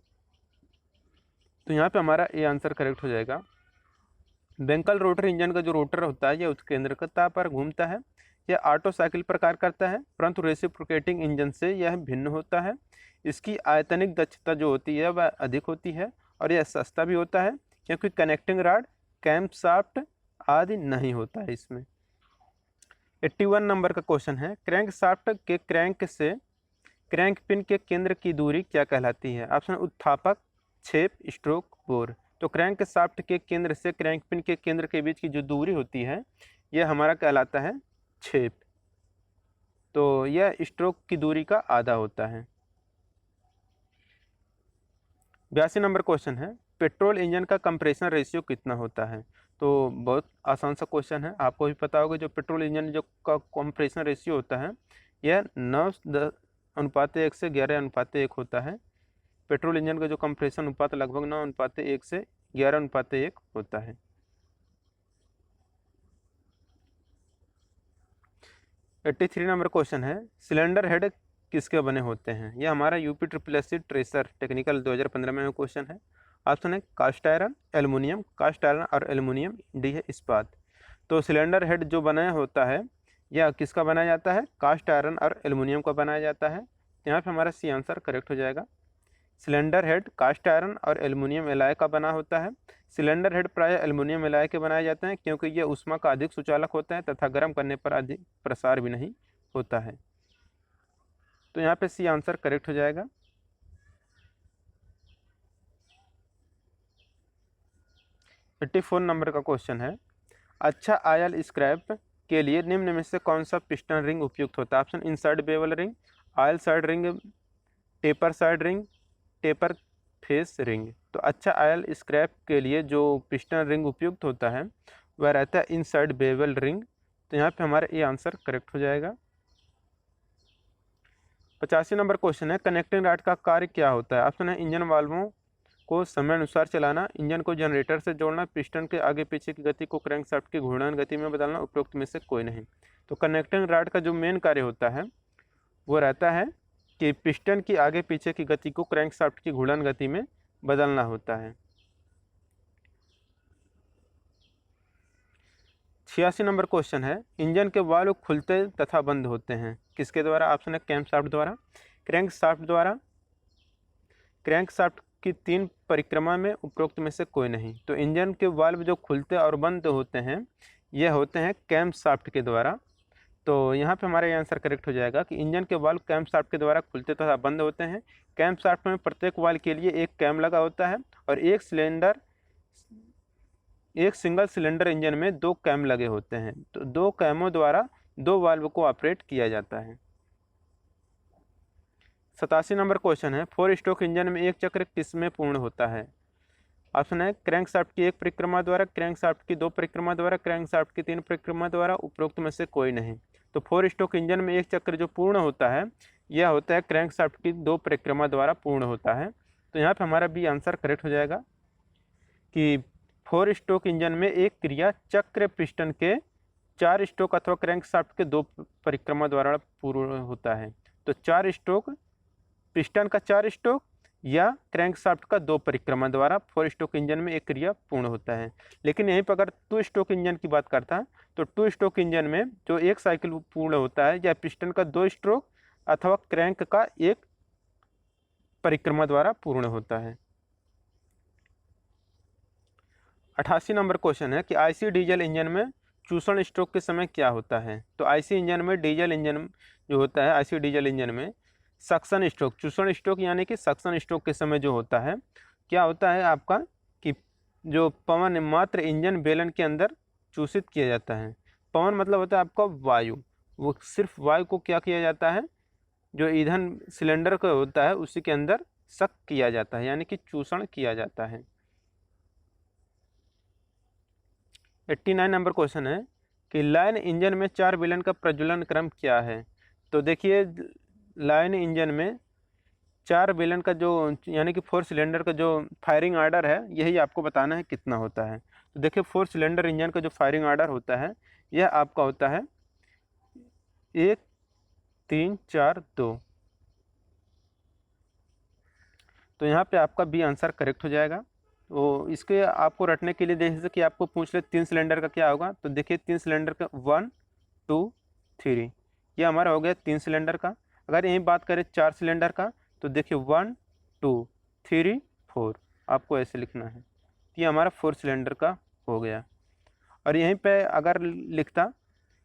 S1: तो यहाँ पे हमारा ये आंसर करेक्ट हो जाएगा। बेंकल रोटर इंजन का जो रोटर होता है यह उत्केंद्रता पर घूमता है। यह ऑटो साइकिल पर कार्य करता है, परंतु रेसिप्रोकेटिंग इंजन से यह भिन्न होता है। इसकी आयतनिक दक्षता जो होती है वह अधिक होती है और यह सस्ता भी होता है, क्योंकि कनेक्टिंग रॉड, कैम्पशाफ्ट आदि नहीं होता है इसमें। 81 नंबर का क्वेश्चन है, क्रैंकशाफ्ट के क्रैंक से क्रैंक पिन के केंद्र की दूरी क्या कहलाती है? ऑप्शन उत्थापक, छेप, स्ट्रोक, बोर। तो क्रैंक शाफ्ट के केंद्र से क्रैंक पिन के केंद्र के बीच की जो दूरी होती है यह हमारा कहलाता है छेप। तो यह स्ट्रोक की दूरी का आधा होता है। 82 नंबर क्वेश्चन है, पेट्रोल इंजन का कंप्रेशन रेशियो कितना होता है? तो बहुत आसान सा क्वेश्चन है, आपको भी पता होगा। जो पेट्रोल इंजन जो का कंप्रेशन रेशियो होता है यह 9:1 से 11:1 होता है। पेट्रोल इंजन का जो कंप्रेशन अनुपात लगभग 9:1 से 11:1 होता है। 83 नंबर क्वेश्चन है, सिलेंडर हेड किसके बने होते हैं? यह हमारा UPSSC ट्रेसर टेक्निकल 2015 में क्वेश्चन है। ऑप्शन है cast iron, aluminium, cast iron और एल्युमिनियम, डी है इस्पात। तो सिलेंडर हेड जो बनाया होता है यह किसका बनाया जाता है? कास्ट आयरन और एल्युमिनियम का बनाया जाता है। यहाँ पे हमारा सी आंसर करेक्ट हो जाएगा। सिलेंडर हेड कास्ट आयरन और एल्युमिनियम एलॉय का बना होता है। सिलेंडर हेड प्रायः एल्युमिनियम एलॉय के बनाए जाते हैं, क्योंकि यह ऊष्मा का अधिक सुचालक होता है तथा गर्म करने पर अधिक प्रसार भी नहीं होता है। तो यहाँ पे सी आंसर करेक्ट हो जाएगा। एट्टी 84 नंबर का क्वेश्चन है, अच्छा आयल स्क्रैप के लिए निम्न में से कौन सा पिस्टन रिंग उपयुक्त होता है? Option inside bevel ring, oil side ring, taper side ring, taper face ring. तो अच्छा आयल स्क्रैप के लिए जो पिस्टन रिंग उपयुक्त होता है वह रहता है इनसाइड बेवल रिंग। तो यहाँ पे हमारा ये आंसर करेक्ट हो जाएगा। 85 नंबर क्वेश्चन है, कनेक्टिंग रॉड का कार्य क्या होता है? ऑप्शन है इंजन वाल्वों को समय अनुसार चलाना, इंजन को जनरेटर से जोड़ना, पिस्टन के आगे पीछे की गति को क्रैंकशाफ्ट की घूर्णन गति में बदलना, उपरोक्त में से कोई नहीं। तो कनेक्टिंग रॉड का जो मेन कार्य होता है वो रहता है कि पिस्टन की आगे पीछे की गति को क्रैंकशाफ्ट की घूर्णन गति में बदलना होता है। 86 नंबर क्वेश्चन है, इंजन के वाल्व खुलते तथा बंद होते हैं किसके द्वारा? ऑप्शन है कैम्पशाफ्ट द्वारा, क्रैंकशाफ्ट द्वारा, क्रैंकशाफ्ट की 3 परिक्रमा में, उपरोक्त में से कोई नहीं। तो इंजन के वाल्व जो खुलते और बंद होते हैं यह होते हैं कैम्पशाफ्ट के द्वारा। तो यहाँ पे हमारा आंसर करेक्ट हो जाएगा कि इंजन के वाल्व कैम्पशाफ्ट के द्वारा खुलते तथा बंद होते हैं। कैम्पशाफ्ट में प्रत्येक वाल्व के लिए एक कैम लगा होता है और एक सिंगल सिलेंडर इंजन में 2 कैम लगे होते हैं। तो 2 कैमों द्वारा 2 वाल्व को ऑपरेट किया जाता है। 87 नंबर क्वेश्चन है, 4 स्ट्रोक इंजन में एक चक्र किस में पूर्ण होता है? ऑप्शन है क्रैंकशाफ्ट की 1 परिक्रमा द्वारा, क्रैंकशाफ्ट की 2 परिक्रमा द्वारा, क्रैंकशाफ्ट की 3 परिक्रमा द्वारा, उपरोक्त में से कोई नहीं। तो 4 स्ट्रोक इंजन में एक चक्र जो पूर्ण होता है यह होता है क्रैंकशाफ्ट की 2 परिक्रमा द्वारा पूर्ण होता है। तो यहाँ पे हमारा बी आंसर करेक्ट हो जाएगा कि 4 स्ट्रोक इंजन में एक क्रिया चक्र पिस्टन के 4 स्ट्रोक अथवा क्रैंकशाफ्ट के 2 परिक्रमा द्वारा पूर्ण होता है। तो 4 स्ट्रोक पिस्टन का 4 स्ट्रोक या क्रैंकशाफ्ट का 2 परिक्रमा द्वारा 4 स्ट्रोक इंजन में एक क्रिया पूर्ण होता है। लेकिन यहीं पर अगर 2 स्ट्रोक इंजन की बात करता है तो 2 स्ट्रोक इंजन में जो एक साइकिल पूर्ण होता है या पिस्टन का 2 स्ट्रोक अथवा क्रैंक का 1 परिक्रमा द्वारा पूर्ण होता है। 88 नंबर क्वेश्चन है कि आईसी डीजल इंजन में चूषण स्ट्रोक के समय क्या होता है? तो आईसी इंजन में डीजल इंजन जो होता है, आईसी डीजल इंजन में सक्शन स्ट्रोक, चूषण स्ट्रोक यानी कि सक्शन स्ट्रोक के समय जो होता है क्या होता है आपका कि जो पवन मात्र इंजन बेलन के अंदर चूषित किया जाता है। पवन मतलब होता है आपका वायु, वो सिर्फ वायु को क्या किया जाता है, जो ईंधन सिलेंडर का होता है उसी के अंदर सक किया जाता है, यानी कि चूषण किया जाता है। 89 नंबर क्वेश्चन है कि लाइन इंजन में 4 बेलन का प्रज्वलन क्रम क्या है? तो देखिए लाइन इंजन में 4 बेलन का जो यानी कि 4 सिलेंडर का जो फायरिंग आर्डर है यही आपको बताना है कितना होता है। तो देखिए 4 सिलेंडर इंजन का जो फायरिंग आर्डर होता है यह आपका होता है 1 3 4 2। तो यहाँ पे आपका बी आंसर करेक्ट हो जाएगा। तो इसके आपको रटने के लिए जैसे कि आपको पूछ ले 3 सिलेंडर का क्या होगा, तो देखिए 3 सिलेंडर का 1 2 3। ये हमारा हो गया 3 सिलेंडर का। अगर यहीं बात करें 4 सिलेंडर का तो देखिए 1 2 3 4, आपको ऐसे लिखना है। ये हमारा 4 सिलेंडर का हो गया। और यहीं पे अगर लिखता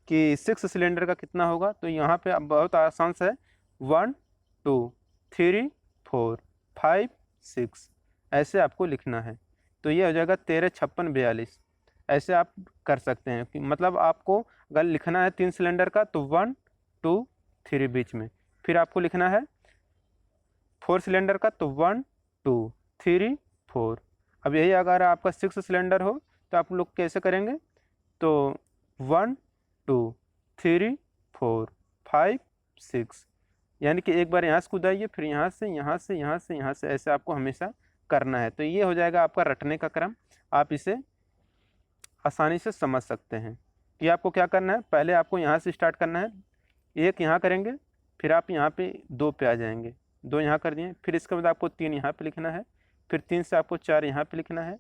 S1: कि 6 सिलेंडर का कितना होगा तो यहाँ पे अब बहुत आसान सा है, 1 2 3 4 5 6, ऐसे आपको लिखना है। तो ये हो जाएगा 13 56 42। ऐसे आप कर सकते हैं कि मतलब आपको अगर लिखना है 3 सिलेंडर का तो 1 2 3 बीच में, फिर आपको लिखना है 4 सिलेंडर का तो 1 2 3 4। अब यही अगर आपका 6 सिलेंडर हो तो आप लोग कैसे करेंगे, तो 1 2 3 4 5 6, यानी कि एक बार यहाँ से कूदाइए, फिर यहाँ से यहाँ से यहाँ से यहाँ से, ऐसे आपको हमेशा करना है। तो ये हो जाएगा आपका रटने का क्रम। आप इसे आसानी से समझ सकते हैं कि आपको क्या करना है। पहले आपको यहाँ से स्टार्ट करना है, एक यहाँ करेंगे, फिर आप यहाँ पे 2 पे आ जाएंगे, 2 यहाँ कर दिए, फिर इसके बाद आपको 3 यहाँ पे लिखना है, फिर 3 से आपको 4 यहाँ पे लिखना है,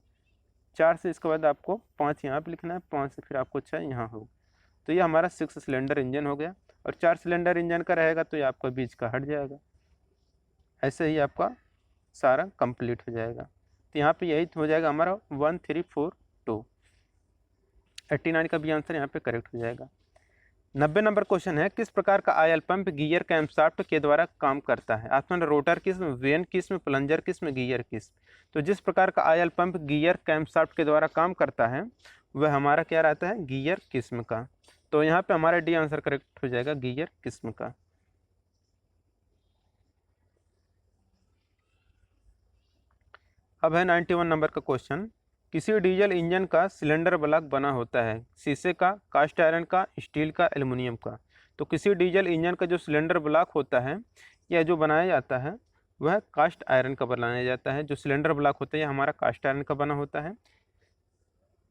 S1: 4 से इसके बाद आपको 5 यहाँ पे लिखना है, 5 से फिर आपको 6 यहाँ हो। तो ये हमारा 6 सिलेंडर इंजन हो गया। और 4 सिलेंडर इंजन का रहेगा तो ये आपका बीच का हट जाएगा। ऐसे ही आपका सारा कंप्लीट हो जाएगा। तो यहाँ पे यही हो जाएगा हमारा 1 3 4 2। 89 का भी आंसर यहाँ पे करेक्ट हो जाएगा। 90 नंबर क्वेश्चन है, किस प्रकार का आयल पंप गियर कैम्पशाफ्ट के द्वारा काम करता है। ऑप्शन रोटर किस्म, वेन किस्म, प्लंजर किस्म, गियर किस्म। तो जिस प्रकार का आयल पंप गियर कैम्पशाफ्ट के द्वारा काम करता है वह हमारा क्या रहता है, गियर किस्म का। तो यहाँ पे हमारा डी आंसर करेक्ट हो जाएगा, गियर किस्म का। अब है 91 नंबर का क्वेश्चन, किसी डीजल इंजन का सिलेंडर ब्लॉक बना होता है शीशे का, कास्ट आयरन का, स्टील का, एल्युमिनियम का। तो किसी डीजल इंजन का जो सिलेंडर ब्लॉक होता है या जो बनाया जाता है वह कास्ट आयरन का बनाया जाता है। जो सिलेंडर ब्लॉक होता है यह हमारा कास्ट आयरन का बना होता है।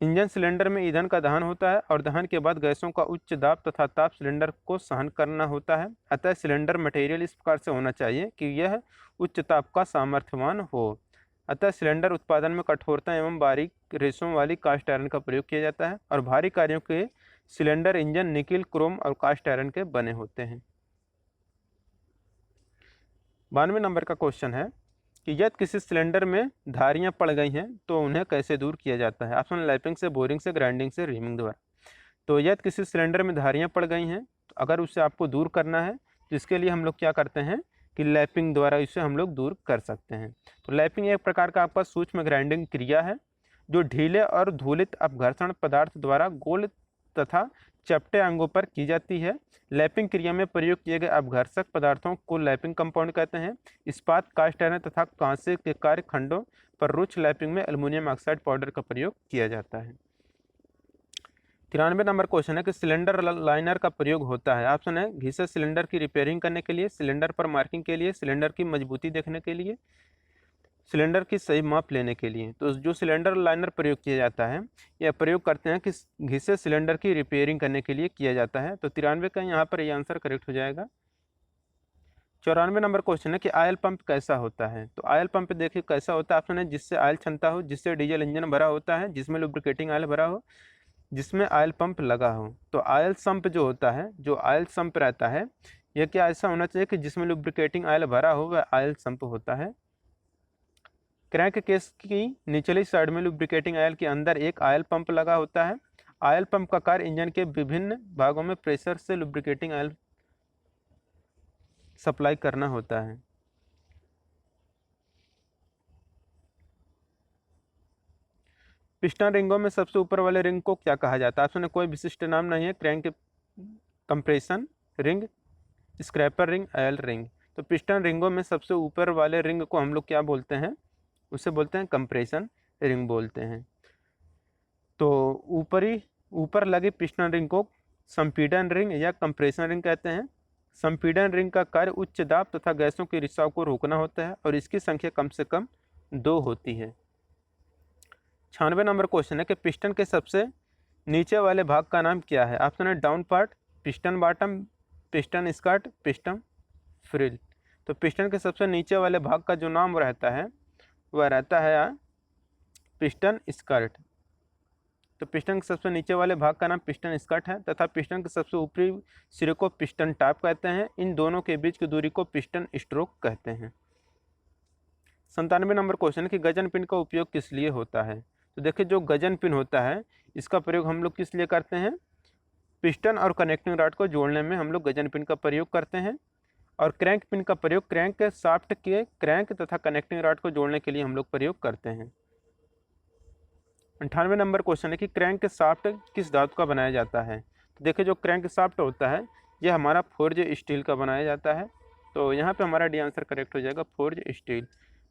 S1: इंजन सिलेंडर में ईंधन का दहन होता है और दहन के बाद गैसों का उच्च दाब तथा ताप सिलेंडर को सहन करना होता है। अतः सिलेंडर मटेरियल इस प्रकार से होना चाहिए कि यह उच्च ताप का सामर्थ्यवान हो। अतः सिलेंडर उत्पादन में कठोरता एवं बारीक रेशों वाली कास्ट आयरन का प्रयोग किया जाता है और भारी कार्यों के सिलेंडर इंजन निकिल, क्रोम और कास्ट आयरन के बने होते हैं। 92 नंबर का क्वेश्चन है कि यदि किसी सिलेंडर में धारियां पड़ गई हैं तो उन्हें कैसे दूर किया जाता है। ऑप्शन लैपिंग से, बोरिंग से, ग्राइंडिंग से, रीमिंग द्वारा। तो यदि किसी सिलेंडर में धारियां पड़ गई हैं तो अगर उसे आपको दूर करना है तो इसके लिए हम लोग क्या करते हैं कि लैपिंग द्वारा इसे हम लोग दूर कर सकते हैं। तो लैपिंग एक प्रकार का आपका सूक्ष्म ग्राइंडिंग क्रिया है जो ढीले और धूलित अपघर्षण पदार्थ द्वारा गोल तथा चपटे अंगों पर की जाती है। लैपिंग क्रिया में प्रयोग किए गए अपघर्षक पदार्थों को लैपिंग कंपाउंड कहते हैं। इस्पात, कास्ट आयरन तथा कांसे के कार्य खंडों पर रुच्च लैपिंग में एल्युमिनियम ऑक्साइड पाउडर का प्रयोग किया जाता है। 93 नंबर क्वेश्चन है कि सिलेंडर लाइनर का प्रयोग होता है। ऑप्शन है घिसे सिलेंडर की रिपेयरिंग करने के लिए, सिलेंडर पर मार्किंग के लिए, सिलेंडर की मजबूती देखने के लिए, सिलेंडर की सही माप लेने के लिए। तो जो सिलेंडर लाइनर प्रयोग किया जाता है यह प्रयोग करते हैं कि घिसे सिलेंडर की रिपेयरिंग करने के लिए किया जाता है। तो 93 का यहाँ पर यह आंसर करेक्ट हो जाएगा। 94 नंबर क्वेश्चन है कि आयल पंप कैसा होता है। तो आयल पंप देखिए कैसा होता है। ऑप्शन है जिससे आयल क्षमता हो, जिससे डीजल इंजन भरा होता है, जिसमें लुब्रिकेटिंग आयल भरा हो, जिसमें आयल पंप लगा हो। तो आयल संप जो होता है, जो आयल संप रहता है यह क्या ऐसा होना चाहिए कि जिसमें लुब्रिकेटिंग आयल भरा हो वह आयल संप होता है। क्रैंक केस की निचली साइड में लुब्रिकेटिंग आयल के अंदर एक आयल पंप लगा होता है। आयल पंप का कार्य इंजन के विभिन्न भागों में प्रेशर से लुब्रिकेटिंग आयल सप्लाई करना होता है। पिस्टन रिंगों में सबसे ऊपर वाले रिंग को क्या कहा जाता है। ऑप्शन कोई विशिष्ट नाम नहीं है। Crank compression ring, scraper ring, oil ring. तो पिस्टन रिंगों में सबसे ऊपर वाले रिंग को हम लोग क्या बोलते हैं, उसे बोलते हैं कंप्रेशन रिंग बोलते हैं। तो ऊपर लगे पिस्टन रिंग को संपीड़न रिंग या कंप्रेशन रिंग कहते हैं। संपीड़न रिंग का कार्य उच्च दाब तथा गैसों के रिसाव को रोकना होता है और इसकी संख्या कम से कम 2 होती है। 96 नंबर क्वेश्चन है कि पिस्टन के सबसे नीचे वाले भाग का नाम क्या है। ऑप्शन है down part, piston bottom, piston skirt, piston frill. तो पिस्टन के सबसे नीचे वाले भाग का जो नाम रहता है वह रहता है पिस्टन स्कर्ट। तो पिस्टन के सबसे नीचे वाले भाग का नाम पिस्टन स्कर्ट है तथा पिस्टन के सबसे ऊपरी सिरे को पिस्टन टॉप कहते हैं। इन दोनों के बीच की दूरी को पिस्टन स्ट्रोक कहते हैं। 97 नंबर क्वेश्चन है कि गजन पिन का उपयोग किस लिए होता है। तो देखिए जो गजन पिन होता है इसका प्रयोग हम लोग किस लिए करते हैं, पिस्टन और कनेक्टिंग रॉड को जोड़ने में हम लोग गजन पिन का प्रयोग करते हैं। और क्रैंक पिन का प्रयोग क्रैंक के शाफ्ट के क्रैंक तथा कनेक्टिंग रॉड को जोड़ने के लिए हम लोग प्रयोग करते हैं। 98 नंबर क्वेश्चन है कि क्रैंक के शाफ्ट किस धातु का बनाया जाता है। तो देखिए जो क्रैंक शाफ्ट होता है यह हमारा फोर्ज स्टील का बनाया जाता है। तो यहाँ पे हमारा डी आंसर करेक्ट हो जाएगा, फोर्ज स्टील।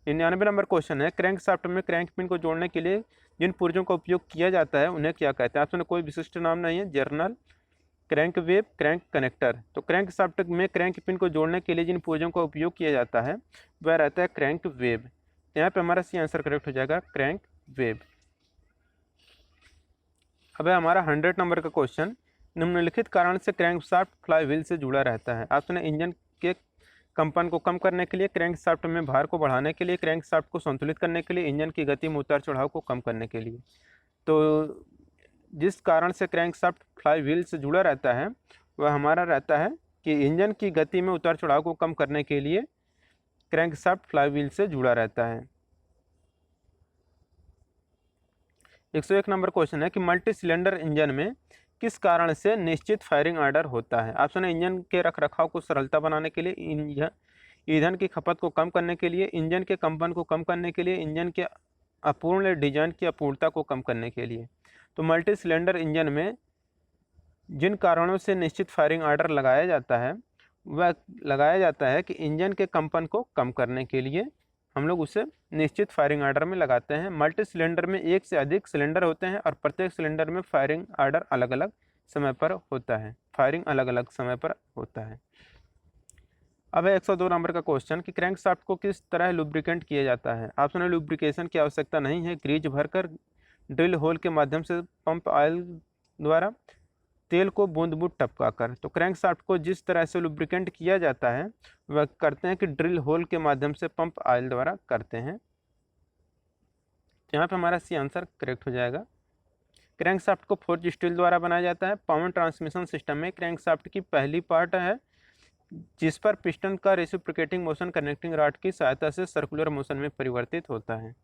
S1: 99 नंबर क्वेश्चन है क्रैंक शाफ्ट में क्रैंक पिन को जोड़ने के लिए जिन पुर्जों का उपयोग किया जाता है उन्हें क्या कहते हैं। आपसे कोई विशिष्ट नाम नहीं है, journal, crank web, crank connector. तो क्रैंक शाफ्ट में क्रैंक पिन को जोड़ने के लिए जिन पुर्जों का उपयोग किया जाता है वह रहता है क्रैंक वेब। यहाँ पे हमारा सी आंसर करेक्ट हो जाएगा, क्रैंक वेब। अब है हमारा 100 नंबर का क्वेश्चन, निम्नलिखित कारण से क्रैंक शाफ्ट फ्लाई व्हील से जुड़ा रहता है। आपने इंजन के कंपन को कम करने के लिए, क्रैंक शाफ्ट में भार को बढ़ाने के लिए, क्रैंक शाफ्ट को संतुलित करने के लिए, इंजन की गति में उतार चढ़ाव को कम करने के लिए। तो जिस कारण से क्रैंक शाफ्ट फ्लाई व्हील से जुड़ा रहता है वह हमारा रहता है कि इंजन की गति में उतार चढ़ाव को कम करने के लिए क्रैंक शाफ्ट फ्लाई व्हील से जुड़ा रहता है। 101 नंबर क्वेश्चन है कि मल्टी सिलेंडर इंजन में किस कारण से निश्चित फायरिंग ऑर्डर होता है। ऑप्शन है इंजन के रखरखाव को सरलता बनाने के लिए, ईंधन की खपत को कम करने के लिए, इंजन के कंपन को कम करने के लिए, इंजन के अपूर्ण डिजाइन की अपूर्णता को कम करने के लिए। तो मल्टी सिलेंडर इंजन में जिन कारणों से निश्चित फायरिंग ऑर्डर लगाया जाता है वह लगाया जाता है कि इंजन के कंपन को कम करने के लिए हम लोग उसे निश्चित फायरिंग ऑर्डर में लगाते हैं। मल्टी सिलेंडर में एक से अधिक सिलेंडर होते हैं और प्रत्येक सिलेंडर में फायरिंग ऑर्डर अलग अलग समय पर होता है, फायरिंग अलग अलग समय पर होता है। अब है 102 नंबर का क्वेश्चन कि क्रैंक शाफ्ट को किस तरह लुब्रिकेंट किया जाता है। ऑप्शन है लुब्रिकेशन की आवश्यकता नहीं है, ग्रीज भरकर, ड्रिल होल के माध्यम से, पंप ऑयल द्वारा, तेल को बूंद बूंद टपकाकर। तो क्रैंक शाफ्ट को जिस तरह से लुब्रिकेंट किया जाता है वह करते हैं कि ड्रिल होल के माध्यम से, पंप ऑयल द्वारा करते हैं। यहाँ पे हमारा सी आंसर करेक्ट हो जाएगा। क्रैंक शाफ्ट को फोर्ज स्टील द्वारा बनाया जाता है। पावर ट्रांसमिशन सिस्टम में क्रैंक शाफ्ट की पहली पार्ट है जिस पर पिस्टन का रेसिप्रोकेटिंग मोशन कनेक्टिंग रॉड की सहायता से सर्कुलर मोशन में परिवर्तित होता है।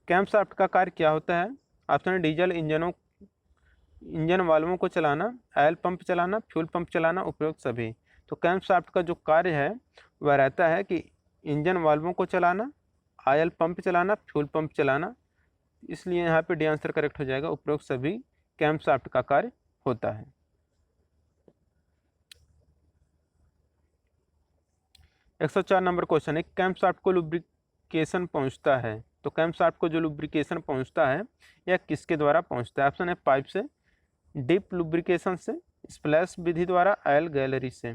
S1: कैम शाफ्ट का कार्य क्या होता है। ऑप्शन डीजल इंजन वाल्वों को चलाना, ऑयल पंप चलाना, फ्यूल पंप चलाना, उपयुक्त सभी। तो कैम शाफ्ट का जो कार्य है वह रहता है कि इंजन वाल्वों को चलाना, ऑयल पंप चलाना, फ्यूल पंप चलाना। इसलिए यहाँ पे डी आंसर करेक्ट हो जाएगा, उपयुक्त सभी कैम शाफ्ट का कार्य होता है। 104 नंबर क्वेश्चन है कैम शाफ्ट को लुब्रिकेशन पहुँचता है। तो कैम शाफ्ट को जो लुब्रिकेशन पहुँचता है यह किसके द्वारा पहुँचता है। ऑप्शन है पाइप से, डीप लुब्रिकेशन से, स्प्लैश विधि द्वारा, ऑयल गैलरी से।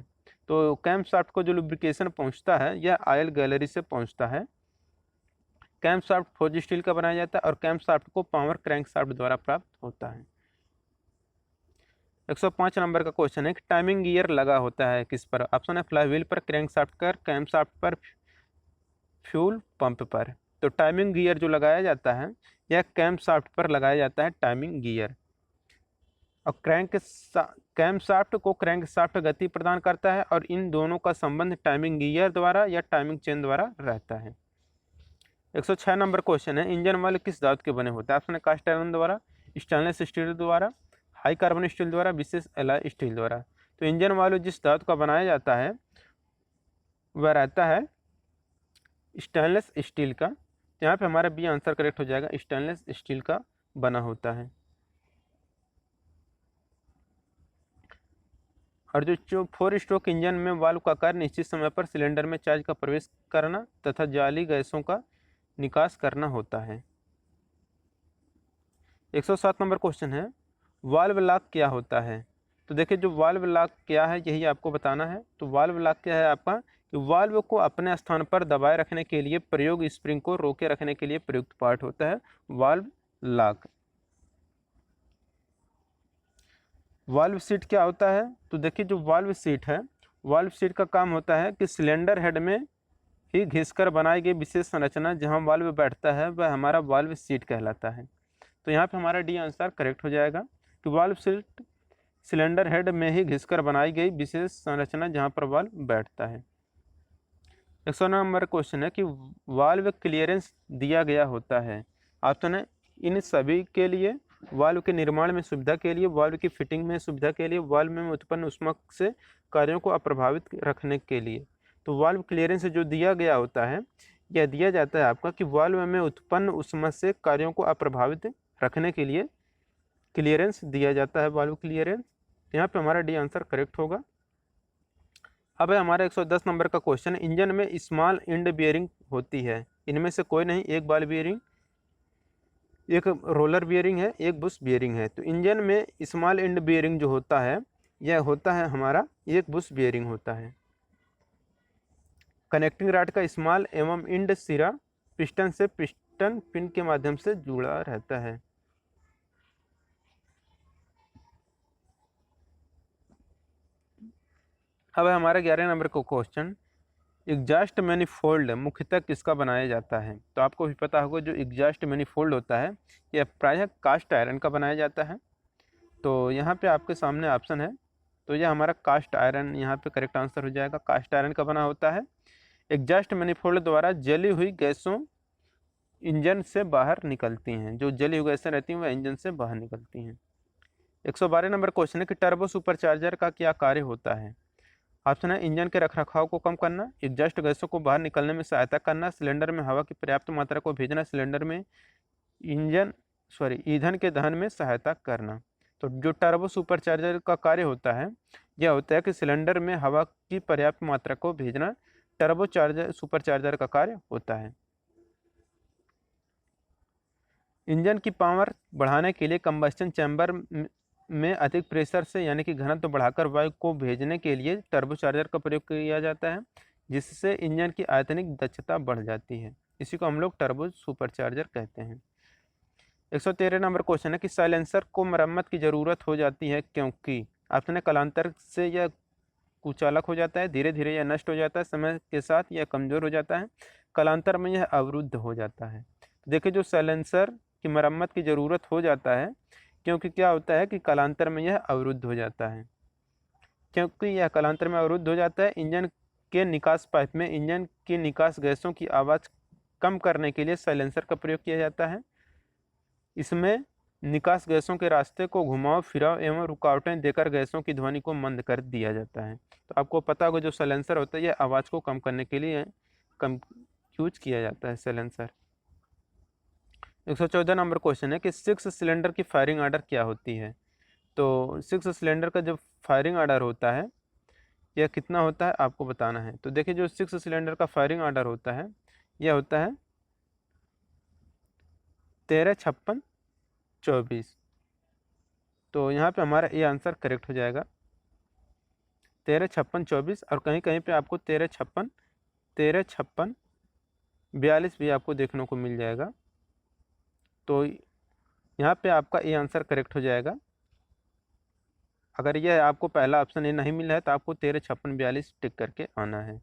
S1: तो कैम शाफ्ट को जो लुब्रिकेशन पहुंचता है यह ऑयल गैलरी से पहुंचता है। कैम शाफ्ट फोर्ज स्टील का बनाया जाता है और कैम शाफ्ट को पावर क्रैंक शाफ्ट द्वारा प्राप्त होता है। 105 नंबर का क्वेश्चन है कि टाइमिंग गियर लगा होता है किस पर। ऑप्शन है फ्लाई व्हील पर, क्रैंक शाफ्ट पर, कैम शाफ्ट पर, फ्यूल पंप पर। तो टाइमिंग गियर जो लगाया जाता है यह कैम शाफ्ट पर लगाया जाता है, टाइमिंग गियर। और कैम शाफ्ट को क्रैंक शाफ्ट गति प्रदान करता है और इन दोनों का संबंध टाइमिंग गियर द्वारा या टाइमिंग चेन द्वारा रहता है। 106 नंबर क्वेश्चन है इंजन वाल्व किस धातु के बने होते हैं। आपने कास्ट आयरन द्वारा, स्टेनलेस स्टील द्वारा, हाई कार्बन स्टील द्वारा, विशेष एलॉय स्टील द्वारा। तो इंजन वाल्व जिस धातु का बनाया जाता है वह रहता है स्टेनलेस स्टील का। यहाँ पे हमारा बी आंसर करेक्ट हो जाएगा, स्टेनलेस स्टील का बना होता है। और जो 4 स्ट्रोक इंजन में वाल्व का कार्य निश्चित समय पर सिलेंडर में चार्ज का प्रवेश करना तथा जाली गैसों का निकास करना होता है। 107 नंबर क्वेश्चन है वाल्व लॉक क्या होता है। तो देखिए जो वाल्व लॉक क्या है यही आपको बताना है। तो वाल्व लॉक क्या है आपका कि वाल्व को अपने स्थान पर दबाए रखने के लिए प्रयोग स्प्रिंग को रोके रखने के लिए प्रयुक्त पार्ट होता है वाल्व लॉक। वाल्व सीट क्या होता है। तो देखिए जो वाल्व सीट है, वाल्व सीट का काम होता है कि सिलेंडर हेड में ही घिसकर बनाई गई विशेष संरचना जहां वाल्व बैठता है वह हमारा वाल्व सीट कहलाता है। तो यहाँ पे हमारा डी आंसर करेक्ट हो जाएगा कि वाल्व सीट सिलेंडर हेड में ही घिसकर बनाई गई विशेष संरचना जहाँ पर वाल्व बैठता है। 109 नंबर क्वेश्चन है कि वाल्व क्लियरेंस दिया गया होता है। ऑप्शन है इन सभी के लिए, वाल्व के निर्माण में सुविधा के लिए, वाल्व की फिटिंग में सुविधा के लिए, वाल्व में उत्पन्न ऊष्मा से कार्यों को अप्रभावित रखने के लिए। तो वाल्व क्लियरेंस जो दिया गया होता है यह दिया जाता है आपका कि वाल्व में उत्पन्न ऊष्मा से कार्यों को अप्रभावित रखने के लिए क्लियरेंस दिया जाता है, वाल्व क्लियरेंस। यहाँ पे हमारा डी आंसर करेक्ट होगा। अब है हमारा 110 नंबर का क्वेश्चन, इंजन में स्मॉल एंड बियरिंग होती है, इनमें से कोई नहीं, एक बॉल बियरिंग, एक रोलर बियरिंग है, एक बुश बियरिंग है। तो इंजन में स्मॉल एंड बियरिंग जो होता है यह होता है हमारा एक बुश बियरिंग होता है। कनेक्टिंग रॉड का स्मॉल एवं एंड सिरा पिस्टन से पिस्टन पिन के माध्यम से जुड़ा रहता है। अब है हमारा 11 नंबर का क्वेश्चन, एग्जॉस्ट मैनिफोल्ड मुख्यतः किसका बनाया जाता है। तो आपको भी पता होगा जो एग्जॉस्ट मैनिफोल्ड होता है यह प्रायः कास्ट आयरन का बनाया जाता है। तो यहाँ पे आपके सामने ऑप्शन है, तो यह हमारा कास्ट आयरन यहाँ पे करेक्ट आंसर हो जाएगा। कास्ट आयरन का बना होता है। एग्जॉस्ट मैनिफोल्ड द्वारा जली हुई गैसों इंजन से बाहर निकलती हैं, जो जली हुई गैसें रहती हैं वह इंजन से बाहर निकलती हैं। 112 नंबर क्वेश्चन है कि टर्बो सुपरचार्जर का क्या कार्य होता है। ऑप्शन है इंजन के रखरखाव को कम करना, एग्जॉस्ट गैसों को बाहर निकलने में सहायता करना, सिलेंडर में हवा की पर्याप्त मात्रा को भेजना, सिलेंडर में ईंधन के दहन में सहायता करना। तो जो टर्बो सुपरचार्जर का कार्य होता है यह होता है कि सिलेंडर में हवा की पर्याप्त मात्रा को भेजना टर्बो सुपरचार्जर का कार्य होता है। इंजन की पावर बढ़ाने के लिए कंबस्टन चैम्बर में अधिक प्रेशर से यानी कि घनत्व बढ़ाकर वायु को भेजने के लिए टर्बोचार्जर का प्रयोग किया जाता है, जिससे इंजन की आयतनिक दक्षता बढ़ जाती है। इसी को हम लोग टर्बो सुपरचार्जर कहते हैं। 113 नंबर क्वेश्चन है कि साइलेंसर को मरम्मत की ज़रूरत हो जाती है क्योंकि। आपने कालांतर से यह कुचालक हो जाता है, धीरे धीरे यह नष्ट हो जाता है, समय के साथ यह कमज़ोर हो जाता है, कालांतर में यह अवरुद्ध हो जाता है। देखिए जो साइलेंसर की मरम्मत की ज़रूरत हो जाता है क्योंकि क्या होता है कि कालांतर में यह अवरुद्ध हो जाता है। क्योंकि यह कालांतर में अवरुद्ध हो जाता है, इंजन के निकास पाइप में इंजन की निकास गैसों की आवाज़ कम करने के लिए साइलेंसर का प्रयोग किया जाता है। इसमें निकास गैसों के रास्ते को घुमाव फिराव एवं रुकावटें देकर गैसों की ध्वनि को मंद कर दिया जाता है। तो आपको पता होगा जो साइलेंसर होता है यह आवाज़ को कम करने के लिए कम यूज किया जाता है साइलेंसर। 114 नंबर क्वेश्चन है कि 6 सिलेंडर की फायरिंग आर्डर क्या होती है। तो 6 सिलेंडर का जो फायरिंग आर्डर होता है यह कितना होता है आपको बताना है। तो देखिए जो 6 सिलेंडर का फायरिंग आर्डर होता है यह होता है 13, 56, 24। तो यहाँ पे हमारा ये आंसर करेक्ट हो जाएगा 13, 56, 24 और कहीं कहीं पे आपको 13, 56, 42 भी आपको देखने को मिल जाएगा। तो यहाँ पे आपका ये आंसर करेक्ट हो जाएगा। अगर यह आपको पहला ऑप्शन ये नहीं मिला है तो आपको 13, 56, 42 टिक करके आना है।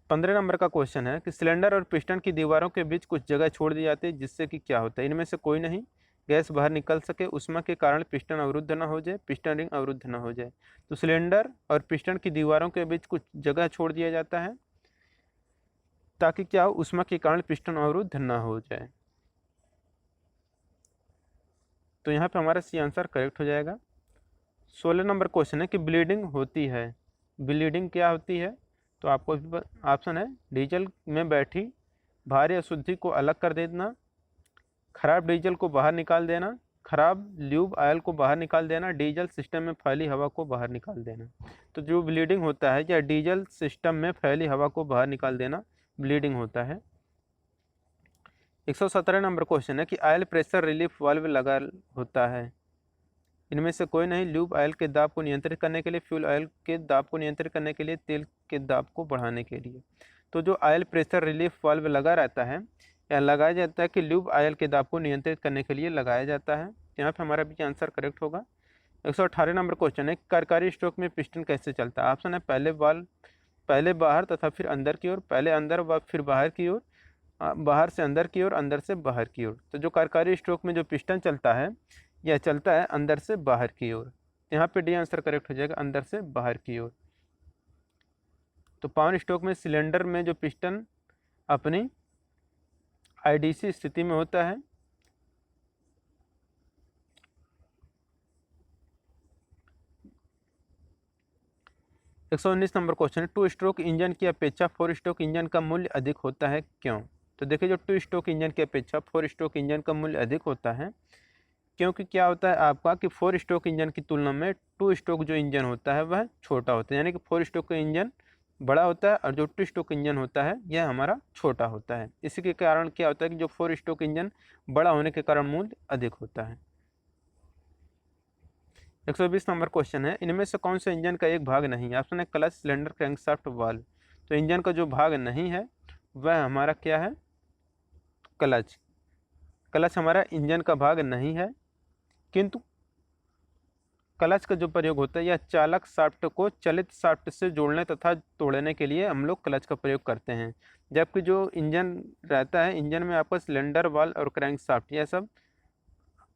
S1: पंद्रह नंबर का क्वेश्चन है कि सिलेंडर और पिस्टन की दीवारों के बीच कुछ जगह छोड़ दी जाती है जिससे कि क्या होता है। इनमें से कोई नहीं, गैस बाहर निकल सके, उष्मा के कारण पिस्टन अवरुद्ध न हो जाए, पिस्टन रिंग अवरुद्ध न हो जाए। तो सिलेंडर और पिस्टन की दीवारों के बीच कुछ जगह छोड़ दिया जाता है ताकि क्या हो, उष्मा के कारण पिस्टन अवरुद्ध न हो जाए। तो यहाँ पे हमारा सी आंसर करेक्ट हो जाएगा। 16 नंबर क्वेश्चन है कि ब्लीडिंग होती है, ब्लीडिंग क्या होती है। तो आपको ऑप्शन है डीजल में बैठी भारी अशुद्धि को अलग कर देना, खराब डीजल को बाहर निकाल देना, खराब ल्यूब ऑयल को बाहर निकाल देना, डीजल सिस्टम में फैली हवा को बाहर निकाल देना। तो जो ब्लीडिंग होता है या डीजल सिस्टम में फैली हवा को बाहर निकाल देना ब्लीडिंग होता है। 117 नंबर क्वेश्चन है कि ऑयल प्रेशर रिलीफ वाल्व लगा होता है। इनमें से कोई नहीं, ल्यूब ऑयल के दाब को नियंत्रित करने के लिए, फ्यूल ऑयल के दाब को नियंत्रित करने के लिए, तेल के दाब को बढ़ाने के लिए। तो जो ऑयल प्रेशर रिलीफ वाल्व लगा रहता है या लगाया जाता है कि ल्यूब ऑयल के दाब को नियंत्रित करने के लिए लगाया जाता है। यहाँ पे हमारा भी आंसर करेक्ट होगा। 118 नंबर क्वेश्चन है कार्यकारी स्ट्रोक में पिस्टन कैसे चलता है। ऑप्शन है पहले वाल्व पहले बाहर तथा फिर अंदर की ओर, पहले अंदर व फिर बाहर की ओर, बाहर से अंदर की ओर, अंदर से बाहर की ओर। तो जो कार्यकारी स्ट्रोक में जो पिस्टन चलता है यह चलता है अंदर से बाहर की ओर। यहाँ पे डी आंसर करेक्ट हो जाएगा, अंदर से बाहर की ओर। तो पावर स्ट्रोक में सिलेंडर में जो पिस्टन अपनी आईडीसी स्थिति में होता है। एक 119 नंबर क्वेश्चन है, टू स्ट्रोक इंजन की अपेक्षा फोर स्ट्रोक इंजन का मूल्य अधिक होता है, क्यों? तो देखिए, जो टू स्ट्रोक इंजन की अपेक्षा फोर स्ट्रोक इंजन का मूल्य अधिक होता है क्योंकि क्या होता है आपका कि फोर स्ट्रोक इंजन की तुलना में टू स्ट्रोक जो इंजन होता है वह छोटा होता है, यानी कि फोर स्ट्रोक का इंजन बड़ा होता है और जो टू स्ट्रोक इंजन होता है यह हमारा छोटा होता है। इसी के कारण क्या होता है कि जो फोर स्ट्रोक इंजन बड़ा होने के कारण मूल्य अधिक होता है। 120 नंबर क्वेश्चन है, इनमें से कौन से इंजन का एक भाग नहीं है? ऑप्शन है क्लच, सिलेंडर, क्रैंकशाफ्ट, वाल्व। तो इंजन का जो भाग नहीं है वह हमारा क्या है? क्लच। क्लच हमारा इंजन का भाग नहीं है, किंतु क्लच का जो प्रयोग होता है यह चालक शाफ्ट को चलित शाफ्ट से जोड़ने तथा तोड़ने के लिए हम लोग क्लच का प्रयोग करते हैं। जबकि जो इंजन रहता है, इंजन में आपका सिलेंडर, वाल्व और क्रैंक शाफ्ट यह सब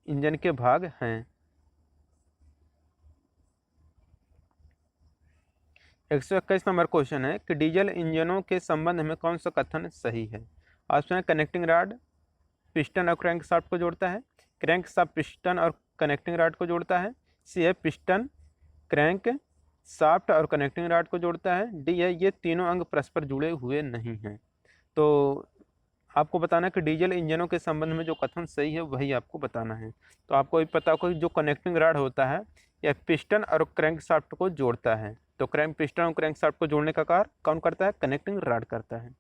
S1: इंजन के भाग हैं। 121 नंबर क्वेश्चन है कि डीजल इंजनों के संबंध में कौन सा कथन सही है? ऑप्शन है कनेक्टिंग रॉड पिस्टन और क्रैंक शाफ्ट को जोड़ता है, क्रैंक शाफ्ट पिस्टन और कनेक्टिंग रॉड को जोड़ता है, सी है पिस्टन क्रैंक शाफ्ट और कनेक्टिंग रॉड को जोड़ता है, डी है ये तीनों अंग परस्पर जुड़े हुए नहीं हैं। तो आपको बताना है कि डीजल इंजनों के संबंध में जो कथन सही है वही आपको बताना है। तो आपको भी पता होगा कि जो कनेक्टिंग रॉड होता है यह पिस्टन और क्रैंक शाफ्ट को जोड़ता है। तो क्रैंक पिस्टन और क्रैंक शाफ्ट को जोड़ने का कार्य कौन करता है? कनेक्टिंग रॉड करता है।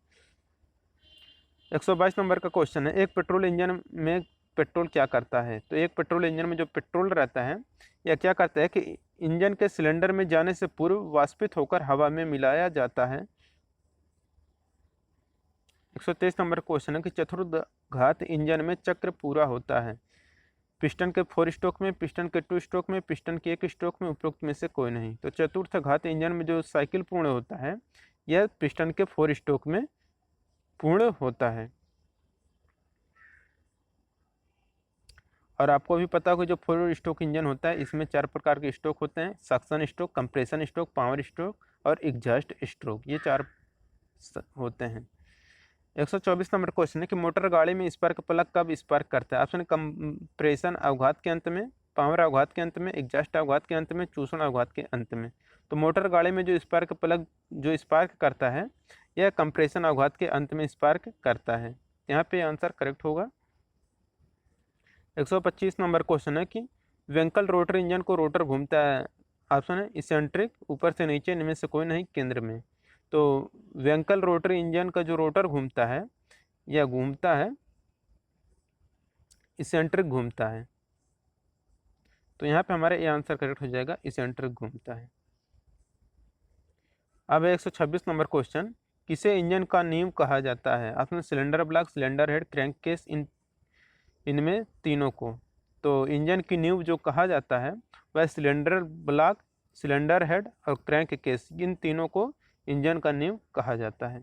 S1: 122 नंबर का क्वेश्चन है, एक पेट्रोल इंजन में पेट्रोल क्या करता है? तो एक पेट्रोल इंजन में जो पेट्रोल रहता है यह क्या करता है कि इंजन के सिलेंडर में जाने से पूर्व वाष्पित होकर हवा में मिलाया जाता है। 123 नंबर क्वेश्चन है कि चतुर्घात इंजन में चक्र पूरा होता है। पिस्टन के 4 स्ट्रोक में, पिस्टन के 2 स्ट्रोक में, पिस्टन के 1 स्ट्रोक में, उपरोक्त में से कोई नहीं। तो चतुर्थ घात इंजन में जो साइकिल पूर्ण होता है यह पिस्टन के 4 स्ट्रोक में पूर्ण होता है। और आपको भी पता होगा जो 4 स्ट्रोक इंजन होता है इसमें 4 प्रकार के स्ट्रोक होते हैं, suction stroke, compression stroke, power stroke और एग्जॉस्ट स्ट्रोक, ये 4 होते हैं। 124 नंबर क्वेश्चन है कि मोटर गाड़ी में स्पार्क प्लग कब स्पार्क करता है? ऑप्शन कंप्रेशन अवघात के अंत में, पावर अवघात के अंत में, एग्जॉस्ट अवघात के अंत में, चूषण अवघात के अंत में। तो मोटर गाड़ी में जो स्पार्क प्लग जो स्पार्क करता है यह कंप्रेशन अवघात के अंत में स्पार्क करता है। यहाँ पे आंसर करेक्ट होगा। 125 नंबर क्वेश्चन है कि वेंकल रोटर इंजन को रोटर घूमता है। ऑप्शन है इसेंट्रिक, ऊपर से नीचे, इनमें से कोई नहीं, केंद्र में। तो वेंकल रोटर इंजन का जो रोटर घूमता है यह घूमता है इसेंट्रिक घूमता है। तो यहाँ पे हमारा ये आंसर करेक्ट हो जाएगा, इसेंट्रिक घूमता है। अब 126 नंबर क्वेश्चन, किसे इंजन का नींव कहा जाता है? Option cylinder block, cylinder head, crank case, इनमें तीनों को। तो इंजन की नींव जो कहा जाता है वह सिलेंडर ब्लॉक, सिलेंडर हेड और क्रैंक केस, इन तीनों को इंजन का नींव कहा जाता है।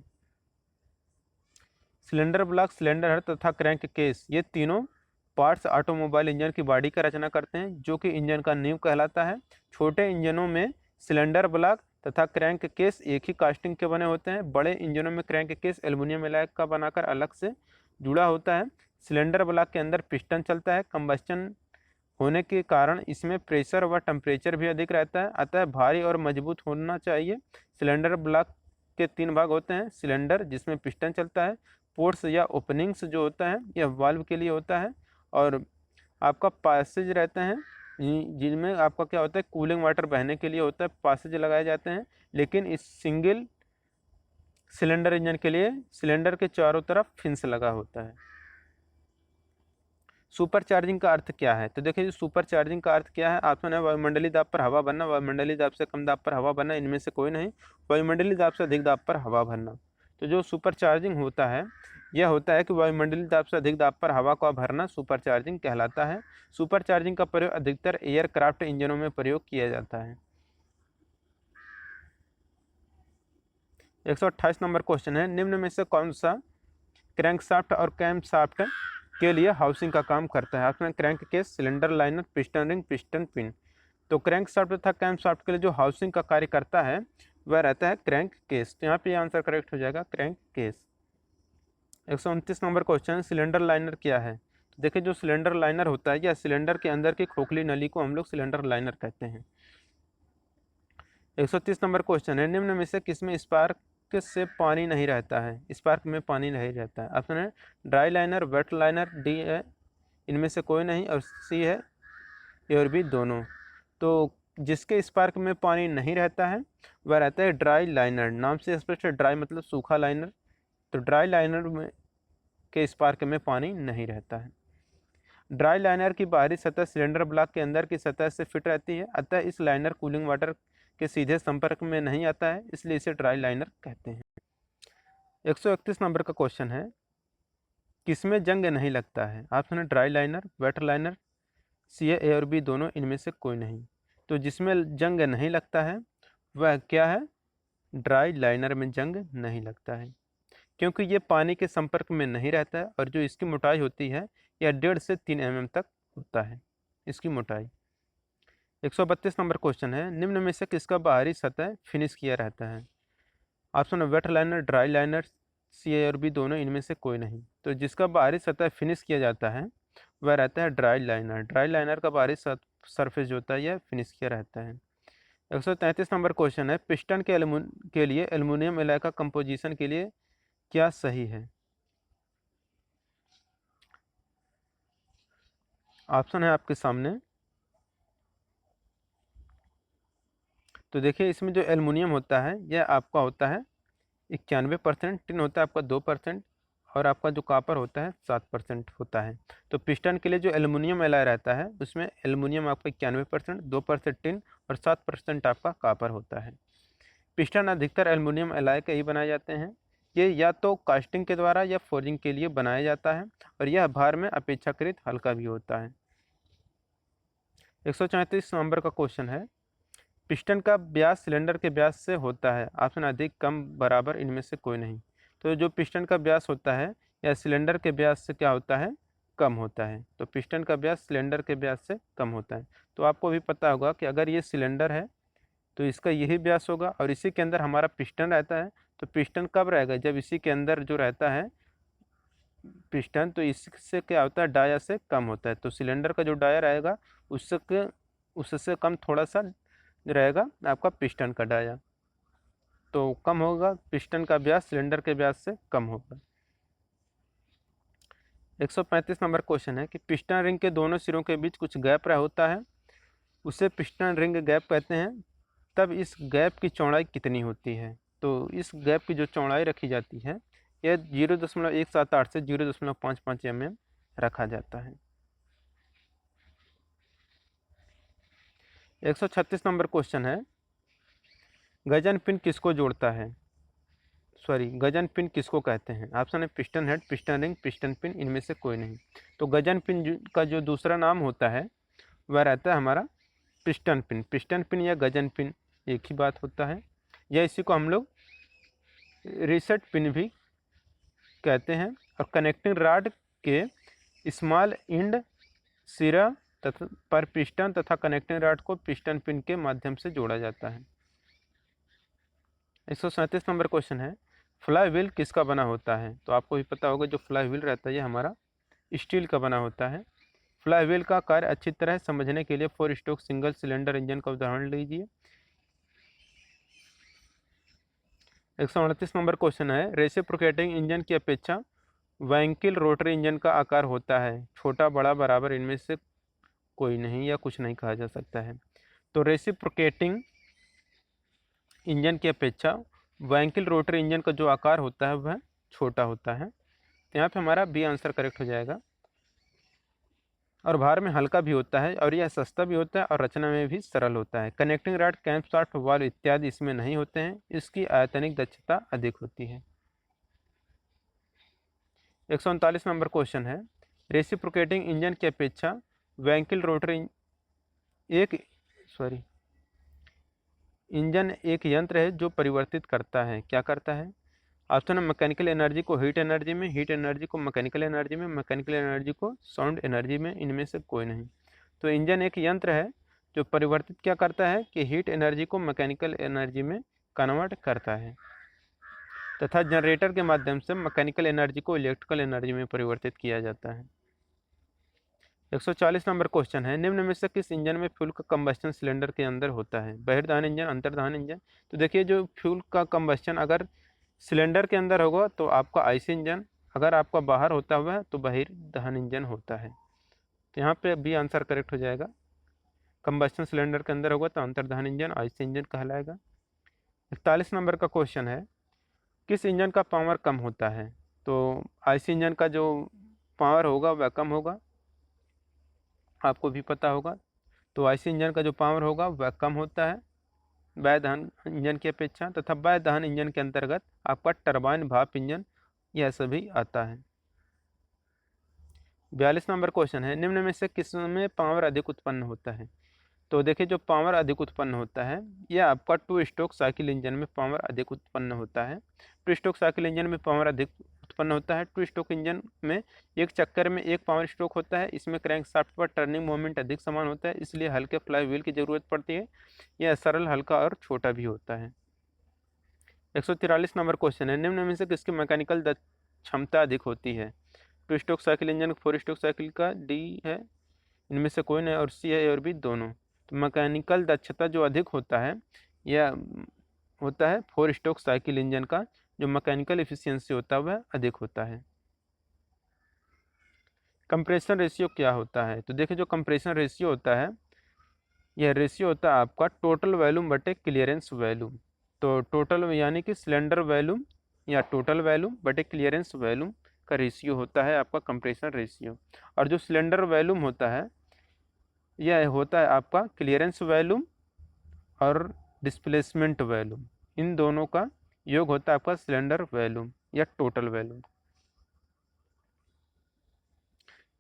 S1: सिलेंडर ब्लॉक, सिलेंडर हेड तथा क्रैंक केस ये तीनों पार्ट्स ऑटोमोबाइल इंजन की बॉडी का रचना करते हैं जो कि इंजन का नींव कहलाता है। छोटे इंजनों में सिलेंडर ब्लॉक तथा क्रैंक केस एक ही कास्टिंग के बने होते हैं। बड़े इंजनों में क्रैंक केस एल्युमिनियम एलॉय का बनाकर अलग से जुड़ा होता है। सिलेंडर ब्लॉक के अंदर पिस्टन चलता है। कंबस्टन होने के कारण इसमें प्रेशर व टेम्परेचर भी अधिक रहता है, अतः भारी और मजबूत होना चाहिए। सिलेंडर ब्लॉक के 3 भाग होते हैं, सिलेंडर जिसमें पिस्टन चलता है, पोर्ट्स या ओपनिंग्स जो होता है यह वाल्व के लिए होता है, और आपका पासेज रहते हैं जिनमें आपका क्या होता है कूलिंग वाटर बहने के लिए होता है, पासेज लगाए जाते हैं। लेकिन इस सिंगल सिलेंडर इंजन के लिए सिलेंडर के चारों तरफ फिन्स लगा होता है। सुपर चार्जिंग का अर्थ क्या है? तो देखिए सुपर चार्जिंग का अर्थ क्या है? ऑप्शन है वायुमंडलीय दाब पर हवा भरना, वायुमंडलीय दाब से कम दाब पर हवा भरना, इनमें से कोई नहीं, वायुमंडलीय दाब से अधिक दाब पर हवा भरना। तो जो सुपर चार्जिंग होता है यह होता है कि वायुमंडलीय दाब से अधिक दाब पर हवा का भरना सुपर चार्जिंग कहलाता है। सुपर चार्जिंग का प्रयोग अधिकतर एयरक्राफ्ट इंजनों में प्रयोग किया जाता है। 128 नंबर क्वेश्चन है, निम्न में से कौन सा क्रैंकशाफ्ट और कैमशाफ्ट के लिए हाउसिंग का काम करता है? आपने crank case, cylinder liner, piston ring, piston pin. तो क्रैंकशाफ्ट तथा कैमशाफ्ट के लिए जो हाउसिंग का कार्य करता है वह रहता है क्रैंक केस। तो यहाँ पे आंसर करेक्ट हो जाएगा crank case. 129 number question, cylinder liner क्या है? तो देखिए जो सिलेंडर लाइनर होता है या सिलेंडर के अंदर की खोखली नली को हम लोग सिलेंडर लाइनर कहते हैं। 130 नंबर क्वेश्चन है, निम्न में से किसमें स्पार्क से पानी नहीं रहता है? स्पार्क में पानी नहीं रहता है। ऑप्शन है dry liner, wet liner, D है इनमें से कोई नहीं, और सी है ए और बी दोनों। तो जिसके स्पार्क में पानी नहीं रहता है वह रहता है ड्राई लाइनर। नाम से स्पष्ट है, ड्राई मतलब सूखा लाइनर। तो ड्राई लाइनर में के स्पार्क में पानी नहीं रहता है। ड्राई लाइनर की बाहरी सतह सिलेंडर ब्लॉक के अंदर की सतह से फिट रहती है, अतः इस लाइनर कूलिंग वाटर के सीधे संपर्क में नहीं आता है, इसलिए इसे ड्राई लाइनर कहते हैं। 131 नंबर का क्वेश्चन है, किसमें जंग नहीं लगता है? ऑप्शन है ड्राई लाइनर, वेट लाइनर, सी है ए और बी दोनों, इनमें से कोई नहीं। तो जिसमें जंग नहीं लगता है वह क्या है? ड्राई लाइनर में जंग नहीं लगता है, क्योंकि ये पानी के संपर्क में नहीं रहता है और जो इसकी मोटाई होती है यह 1.5 से 3 mm तक होता है इसकी मोटाई। 132 नंबर क्वेश्चन है, निम्न में से किसका बाहरी सतह फिनिश किया रहता है? ऑप्शन है वेट लाइनर, ड्राई लाइनर, सी ए और बी दोनों, इनमें से कोई नहीं। तो जिसका बाहरी सतह फिनिश किया जाता है वह रहता है ड्राई लाइनर। ड्राई लाइनर का बाहरी सरफेस जो होता है यह फिनिश किया रहता है। 133 नंबर क्वेश्चन है, पिस्टन के लिए एल्युमिनियम एलॉय का कंपोजिशन के लिए क्या सही है? ऑप्शन है आपके सामने। तो देखिए इसमें जो एल्युमिनियम होता है यह आपका होता है 91%, टिन होता है आपका 2%, और आपका जो कॉपर होता है 7% होता है। तो पिस्टन के लिए जो एल्युमिनियम एलॉय रहता है उसमें एल्युमिनियम आपका 91%, 2% टिन और 7% आपका कॉपर होता है। पिस्टन अधिकतर एल्युमिनियम एलॉय के ही बनाए जाते हैं। ये या तो कास्टिंग के द्वारा या फोर्जिंग के लिए बनाया जाता है, और यह भार में अपेक्षाकृत हल्का भी होता है। 134 नंबर का क्वेश्चन है, पिस्टन का व्यास सिलेंडर के व्यास से होता है? ऑप्शन अधिक, कम, बराबर, इनमें से कोई नहीं। तो जो पिस्टन का व्यास होता है या सिलेंडर के व्यास से क्या होता है? कम होता है। तो पिस्टन का व्यास सिलेंडर के व्यास से कम होता है। तो आपको भी पता होगा कि अगर ये सिलेंडर है तो इसका यही व्यास होगा, और इसी के अंदर हमारा पिस्टन रहता है। तो पिस्टन कब रहेगा? जब इसी के अंदर जो रहता है पिस्टन, तो इससे क्या होता है? डाया से कम होता है। तो सिलेंडर का जो डाया रहेगा उससे कम थोड़ा सा रहेगा आपका पिस्टन का डाया, तो कम होगा पिस्टन का व्यास सिलेंडर के व्यास से कम होगा। 135 नंबर क्वेश्चन है कि पिस्टन रिंग के दोनों सिरों के बीच कुछ गैप रहा होता है, उसे पिस्टन रिंग गैप कहते हैं। तब इस गैप की चौड़ाई कितनी होती है? तो इस गैप की जो चौड़ाई रखी जाती है यह 0.178 से 0.55 mm रखा जाता है। 136 नंबर क्वेश्चन है, गजन पिन किसको जोड़ता है? गजन पिन किसको कहते हैं? ऑप्शन है piston head, piston ring, piston pin, इनमें से कोई नहीं। तो गजन पिन का जो दूसरा नाम होता है वह रहता है हमारा पिस्टन पिन। पिस्टन पिन या गजन पिन एक ही बात होता है, या इसी को हम लोग रीसेट पिन भी कहते हैं। और कनेक्टिंग रॉड के स्मॉल एंड सिरा तथा पर पिस्टन तथा कनेक्टिंग रॉड को पिस्टन पिन के माध्यम से जोड़ा जाता है। 137 नंबर क्वेश्चन है, फ्लाई व्हील किसका बना होता है? तो आपको भी पता होगा जो फ्लाई व्हील रहता है ये हमारा स्टील का बना होता है। फ्लाई व्हील का कार्य अच्छी तरह समझने के लिए 4 स्ट्रोक सिंगल सिलेंडर इंजन का उदाहरण लीजिए। 138 नंबर क्वेश्चन है, रेसिप्रोकेटिंग इंजन की अपेक्षा वैंकिल रोटरी इंजन का आकार होता है छोटा, बड़ा, बराबर, इनमें से कोई नहीं या कुछ नहीं कहा जा सकता है। तो रेसिप्रोकेटिंग इंजन की अपेक्षा वैंकिल रोटरी इंजन का जो आकार होता है वह छोटा होता है। तो यहाँ पे हमारा बी आंसर करेक्ट हो जाएगा। और भार में हल्का भी होता है, और यह सस्ता भी होता है, और रचना में भी सरल होता है। कनेक्टिंग रॉड, कैम्पशाफ्ट, वाल्व इत्यादि इसमें नहीं होते हैं, इसकी आयतनिक दक्षता अधिक होती है। 139 नंबर क्वेश्चन है, रेसिप्रोकेटिंग इंजन की अपेक्षा वैंकिल रोटरी एक इंजन एक यंत्र है जो परिवर्तित करता है, क्या करता है? ऑप्शन है मैकेनिकल एनर्जी को हीट एनर्जी में, हीट एनर्जी को मैकेनिकल एनर्जी में, मैकेनिकल एनर्जी को साउंड एनर्जी में, इनमें से कोई नहीं। तो इंजन एक यंत्र है जो परिवर्तित क्या करता है कि हीट एनर्जी को मैकेनिकल एनर्जी में कन्वर्ट करता है तथा जनरेटर के माध्यम से मैकेनिकल एनर्जी को इलेक्ट्रिकल एनर्जी में परिवर्तित किया जाता है। 140 नंबर क्वेश्चन है, निम्न में से किस इंजन में फ्यूल का कंबस्शन सिलेंडर के अंदर होता है? बहिर्दहन इंजन, अंतर्दहन इंजन। तो देखिए जो फ्यूल का कंबस्शन अगर सिलेंडर के अंदर होगा तो आपका आईसी इंजन, अगर आपका बाहर होता हुआ है तो बहिर्दहन इंजन होता है। तो यहाँ पे भी आंसर करेक्ट हो जाएगा। कंबस्शन सिलेंडर के अंदर होगा तो अंतर्दहन इंजन आईसी इंजन कहलाएगा। 41 नंबर का क्वेश्चन है, किस इंजन का पावर कम होता है? तो आईसी इंजन का जो पावर होगा वह कम होगा, आपको भी पता होगा। तो आईसी इंजन का जो पावर होगा वह कम होता है वायु दहन इंजन की अपेक्षा, तथा वायु दहन इंजन के अंतर्गत आपका टरबाइन भाप इंजन यह सभी आता है। 42 नंबर क्वेश्चन है, निम्न में से किस में पावर अधिक उत्पन्न होता है? तो देखिए जो पावर अधिक उत्पन्न होता है यह आपका टू स्ट्रोक साइकिल इंजन में पावर अधिक उत्पन्न होता है। टू स्ट्रोक साइकिल इंजन में पावर अधिक उत्पन्न होता है। टू स्ट्रोक इंजन में एक चक्कर में एक पावर स्ट्रोक होता है। इसमें क्रैंकशाफ्ट पर टर्निंग मोमेंट अधिक समान होता है, इसलिए हल्के फ्लाई व्हील की जरूरत पड़ती है। यह सरल, हल्का और छोटा भी होता है। 143 नंबर क्वेश्चन है, निम्न में से किसकी मैकेनिकल क्षमता अधिक होती है? Two stroke cycle engine, four stroke cycle का डी है, इनमें से कोई नहीं, और सी है और बी दोनों। तो मैकेनिकल दक्षता जो अधिक होता है यह होता है फोर स्ट्रोक साइकिल इंजन का, जो मैकेनिकल एफिशिएंसी होता है वह अधिक होता है। कंप्रेशन रेशियो क्या होता है? तो देखिए जो कंप्रेशन रेशियो होता है यह रेशियो होता है आपका टोटल वॉल्यूम बटे क्लियरेंस वॉल्यूम। तो टोटल यानी कि सिलेंडर वॉल्यूम या टोटल वॉल्यूम बटे क्लियरेंस वॉल्यूम का रेशियो होता है आपका कंप्रेशन रेशियो। और जो सिलेंडर वॉल्यूम होता है यह होता है आपका क्लियरेंस वॉल्यूम और डिस्प्लेसमेंट वॉल्यूम, इन दोनों का योग होता है आपका सिलेंडर वॉल्यूम या टोटल वॉल्यूम।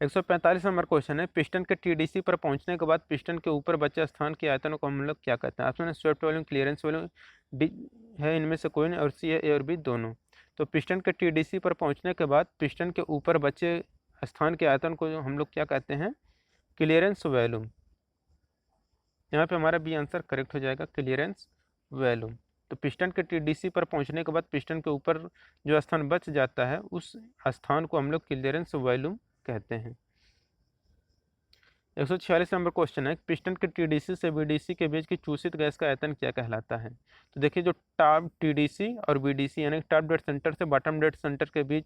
S1: 145 नंबर क्वेश्चन है, पिस्टन के टीडीसी पर पहुंचने के बाद पिस्टन के ऊपर बचे स्थान के आयतन को हम लोग क्या कहते हैं? ऑप्शन है swept volume, clearance volume, D है इनमें से कोई नहीं, और सी है ए और बी दोनों। तो पिस्टन के टीडीसी पर पहुंचने के बाद पिस्टन के ऊपर बचे स्थान के आयतन को हम लोग क्या कहते हैं? Clearance volume. यहाँ पे हमारा बी आंसर करेक्ट हो जाएगा, क्लियरेंस वॉल्यूम। तो पिस्टन के टीडीसी पर पहुंचने के बाद पिस्टन के ऊपर जो स्थान बच जाता है उस स्थान को हम लोग क्लियरेंस वॉल्यूम कहते हैं। 146 नंबर क्वेश्चन है, पिस्टन के टीडीसी से बीडीसी के बीच की चूसित गैस का आयतन क्या कहलाता है? तो देखिए जो टॉप टीडीसी और बीडीसी यानी टॉप डेड सेंटर से बॉटम डेड सेंटर के बीच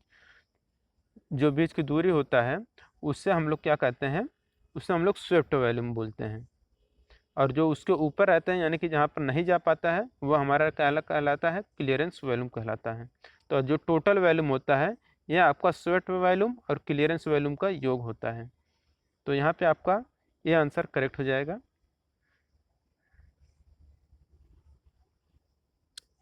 S1: जो बीच की दूरी होता है उससे हम लोग क्या कहते हैं? उससे हम लोग स्वेप्ट वॉल्यूम बोलते हैं। और जो उसके ऊपर रहते हैं यानी कि जहाँ पर नहीं जा पाता है वह हमारा कहलाता है क्लियरेंस वॉल्यूम कहलाता है। तो जो टोटल वॉल्यूम होता है यह आपका स्वेप्ट वॉल्यूम और क्लियरेंस वॉल्यूम का योग होता है। तो यहाँ पे आपका ये आंसर करेक्ट हो जाएगा।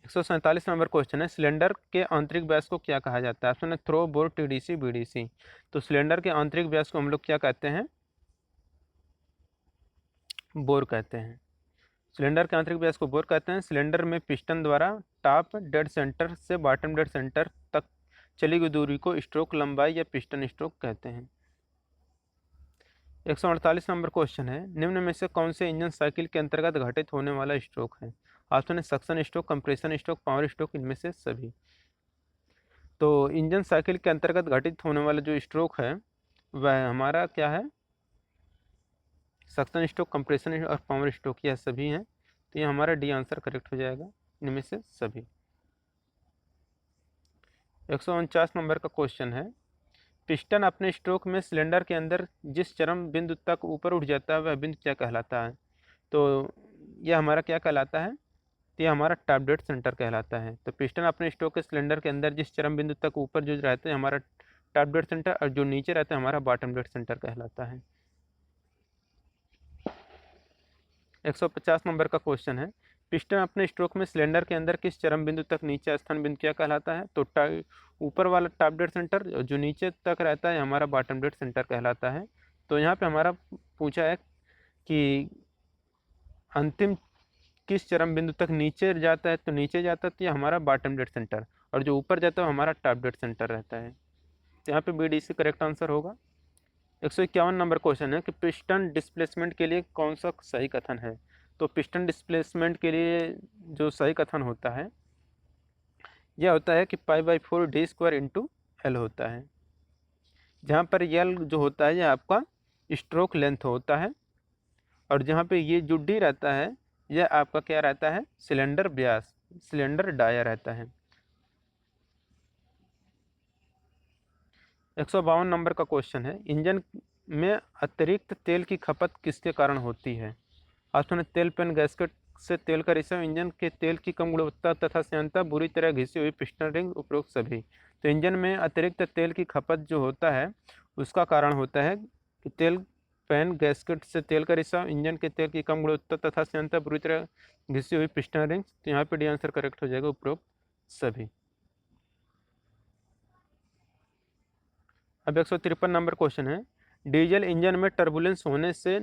S1: 147 नंबर क्वेश्चन है, सिलेंडर के आंतरिक व्यास को क्या कहा जाता है? ऑप्शन है थ्रो, बोर, टीडीसी, बीडीसी। तो सिलेंडर के आंतरिक व्यास को हम लोग क्या कहते हैं? बोर कहते हैं। सिलेंडर के आंतरिक व्यास को बोर कहते हैं। सिलेंडर में पिस्टन द्वारा टॉप डेड सेंटर से बॉटम डेड सेंटर तक चली गई दूरी को स्ट्रोक लंबाई या पिस्टन स्ट्रोक कहते हैं। 148 नंबर क्वेश्चन है, निम्न में से कौन से इंजन साइकिल के अंतर्गत घटित होने वाला स्ट्रोक है? ऑप्शन है suction stroke, compression stroke, power stroke, इनमें से सभी। तो इंजन साइकिल के अंतर्गत घटित होने वाला जो स्ट्रोक है वह हमारा क्या है? सक्शन स्ट्रोक, कंप्रेशन और पावर स्ट्रोक, यह सभी हैं। तो ये हमारा डी आंसर करेक्ट हो जाएगा, इनमें से सभी। 149 नंबर का क्वेश्चन है, पिस्टन अपने स्ट्रोक में सिलेंडर के अंदर जिस चरम बिंदु तक ऊपर उठ जाता है वह बिंदु क्या कहलाता है? तो यह हमारा क्या कहलाता है? तो यह हमारा टॉप डेड सेंटर कहलाता है। तो पिस्टन अपने स्ट्रोक के सिलेंडर के अंदर जिस चरम बिंदु तक ऊपर जो रहते हैं हमारा टॉप डेड सेंटर, और जो नीचे रहता है हमारा बॉटम डेड सेंटर कहलाता है। 150 नंबर का क्वेश्चन है, पिस्टन अपने स्ट्रोक में सिलेंडर के अंदर किस चरम बिंदु तक नीचे स्थान बिंदु क्या कहलाता है? तो ऊपर वाला टॉप डेड सेंटर, जो नीचे तक रहता है हमारा बॉटम डेड सेंटर कहलाता है। तो यहाँ पे हमारा पूछा है कि अंतिम किस चरम बिंदु तक नीचे जाता है, तो नीचे जाता है तो ये हमारा बॉटम डेड सेंटर, और जो ऊपर जाता है वो हमारा टॉप डेड सेंटर रहता है। तो यहाँ पे B D C correct answer होगा। 151 नंबर क्वेश्चन है कि पिस्टन डिस्प्लेसमेंट के लिए कौन सा सही कथन है। तो पिस्टन डिस्प्लेसमेंट के लिए जो सही कथन होता है यह होता है कि π/4 d² इंटू एल होता है, जहाँ पर एल जो होता है यह आपका स्ट्रोक लेंथ होता है, और जहाँ पे ये जो डी रहता है यह आपका क्या रहता है, सिलेंडर व्यास, सिलेंडर डाया रहता है। 152 नंबर का क्वेश्चन है, इंजन में अतिरिक्त तेल की खपत किसके कारण होती है। ऑप्शन है तेल पेन गैस्केट से तेल का रिसाव, इंजन के तेल की कम गुणवत्ता तथा संयंत्रता, बुरी तरह घिसी हुई पिस्टन रिंग, उपरोक्त सभी। तो इंजन में अतिरिक्त तेल की खपत जो होता है उसका कारण होता है कि तेल पेन गैस्केट से तेल का रिसाव, इंजन के तेल की कम गुणवत्ता तथा संयंत्रता, बुरी तरह घिसी हुई पिस्टन रिंग। तो यहाँ पे डी आंसर करेक्ट हो जाएगा, उपरोक्त सभी। अब 153 नंबर क्वेश्चन है, डीजल इंजन में टर्बुलेंस होने से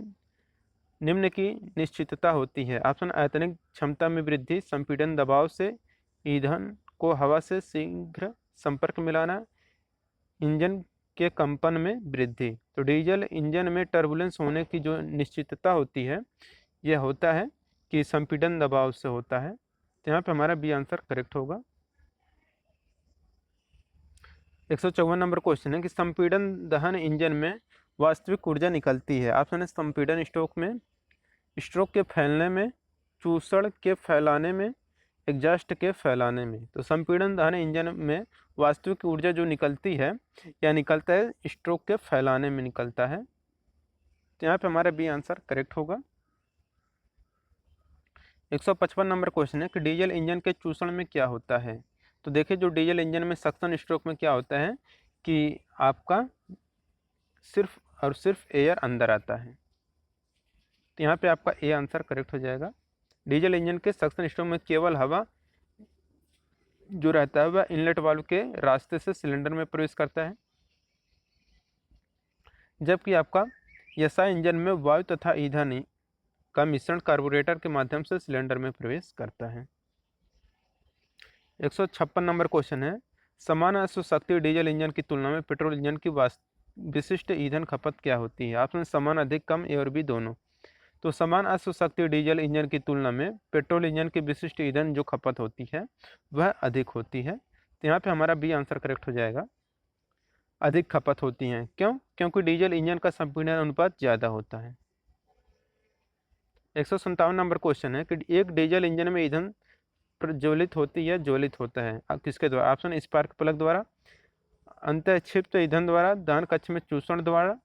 S1: निम्न की निश्चितता होती है। ऑप्शन आयतनिक क्षमता में वृद्धि, संपीड़न दबाव से ईंधन को हवा से शीघ्र संपर्क मिलाना, इंजन के कंपन में वृद्धि। तो डीजल इंजन में टर्बुलेंस होने की जो निश्चितता होती है यह होता है कि संपीड़न दबाव से होता है। तो यहाँ पे हमारा बी आंसर करेक्ट होगा। 154 नंबर क्वेश्चन है कि संपीड़न दहन इंजन में वास्तविक ऊर्जा निकलती है। ऑप्शन है संपीड़न स्ट्रोक में, स्ट्रोक के फैलने में, चूसड़ के फैलाने में, एग्जॉस्ट के फैलाने में। तो संपीड़न दहन इंजन में वास्तविक ऊर्जा जो निकलती है या निकलता है स्ट्रोक के फैलाने में निकलता है। तो यहाँ पे हमारा बी आंसर करेक्ट होगा। 155 नंबर क्वेश्चन है कि डीजल इंजन के चूसण में क्या होता है। तो देखिए जो डीजल इंजन में सक्शन स्ट्रोक में क्या होता है कि आपका सिर्फ और सिर्फ एयर अंदर आता है। तो यहाँ पे आपका ए आंसर करेक्ट हो जाएगा। डीजल इंजन के सक्शन स्ट्रोक में केवल हवा जो रहता है वह इनलेट वाल्व के रास्ते से सिलेंडर में प्रवेश करता है, जबकि आपका एसआई इंजन में वायु तथा ईंधन का मिश्रण कार्बोरेटर के माध्यम से सिलेंडर में प्रवेश करता है। 156 नंबर क्वेश्चन है, समान अश्वशक्ति डीजल इंजन की तुलना में पेट्रोल इंजन की विशिष्ट ईंधन खपत क्या होती है। ऑप्शन समान, अधिक, कम, ए और बी दोनों। तो समान अश्वशक्ति डीजल इंजन की तुलना में पेट्रोल इंजन की विशिष्ट ईंधन जो खपत होती है वह अधिक होती है। तो यहाँ पे हमारा बी आंसर करेक्ट हो जाएगा, अधिक खपत होती हैं। क्यों? क्योंकि डीजल इंजन का संपीड़न अनुपात ज़्यादा होता है। 157 नंबर क्वेश्चन है कि एक डीजल इंजन में ईंधन प्रज्वलित होती है, ज्वलित होता है किसके द्वारा। ऑप्शन स्पार्क प्लग द्वारा, अंतःक्षिप्त ईंधन द्वारा, दहन कक्ष में चूषण द्वारा,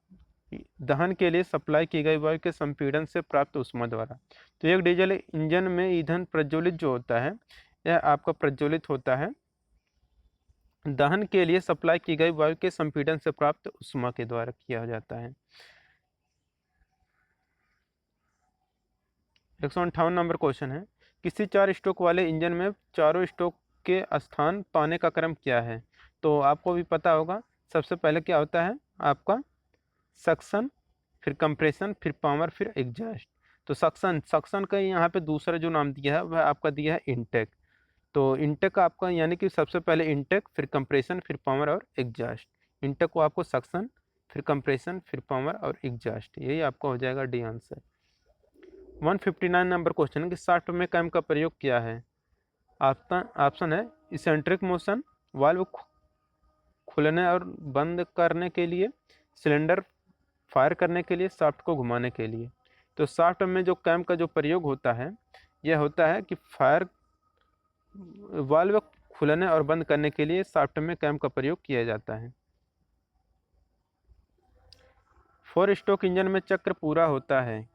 S1: दहन के लिए सप्लाई की गई वायु के संपीड़न से प्राप्त ऊष्मा द्वारा। तो एक डीजल इंजन में ईंधन प्रज्वलित जो होता है यह आपका प्रज्वलित होता है दहन के लिए सप्लाई की गई वायु के संपीड़न से प्राप्त ऊष्मा के द्वारा किया जाता है। 158 नंबर क्वेश्चन है, किसी 4 स्ट्रोक वाले इंजन में चारों स्ट्रोक के स्थान पाने का क्रम क्या है। तो आपको भी पता होगा, सबसे पहले क्या होता है आपका सक्शन, फिर कंप्रेशन, फिर पावर, फिर एग्जॉस्ट। तो सक्शन का यहाँ पे दूसरा जो नाम दिया है वह आपका दिया है इनटेक। तो इनटेक आपका यानी कि सबसे पहले इनटेक, फिर कंप्रेशन, फिर पावर और एग्जॉस्ट। इनटेक को आपको सक्शन, फिर कंप्रेशन, फिर पावर और एग्जॉस्ट, यही आपका हो जाएगा डी आंसर। 159 नंबर क्वेश्चन है कि शाफ्ट में कैम का प्रयोग क्या है। ऑप्शन है इसेंट्रिक मोशन, वाल्व खुलने और बंद करने के लिए, सिलेंडर फायर करने के लिए, शाफ्ट को घुमाने के लिए। तो शाफ्ट में जो कैम का जो प्रयोग होता है यह होता है कि फायर वाल्व खुलने और बंद करने के लिए शाफ्ट में कैम का प्रयोग किया जाता है। 4 स्ट्रोक इंजन में चक्र पूरा होता है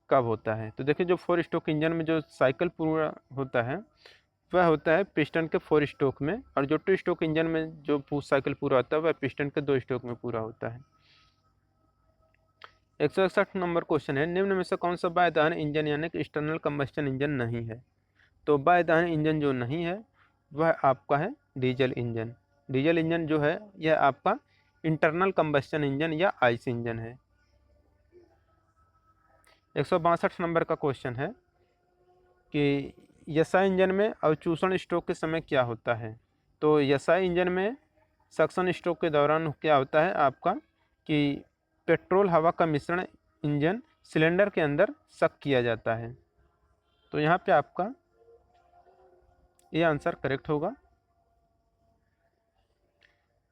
S1: कब होता है। तो देखिए जो 4 स्ट्रोक इंजन में जो साइकिल पूरा होता है वह होता है पिस्टन के 4 स्ट्रोक में, और जो 2 स्ट्रोक इंजन में जो साइकिल पूरा होता है वह पिस्टन के 2 स्ट्रोक में पूरा होता है। 161 नंबर क्वेश्चन है, निम्न में से कौन सा बाह्य दहन इंजन यानी कि एक्सटर्नल कंबस्टन इंजन नहीं है। तो बाह्य दहन इंजन जो नहीं है वह आपका है डीजल इंजन। डीजल इंजन जो है यह आपका इंटरनल कंबस्टन इंजन या आईसी इंजन है। 162 नंबर का क्वेश्चन है, कि एसआई इंजन में अवचूषण स्ट्रोक के समय क्या होता है। तो एसआई इंजन में सक्शन स्ट्रोक के दौरान क्या होता है आपका कि पेट्रोल हवा का मिश्रण इंजन सिलेंडर के अंदर सक किया जाता है। तो यहाँ पे आपका ये आंसर करेक्ट होगा।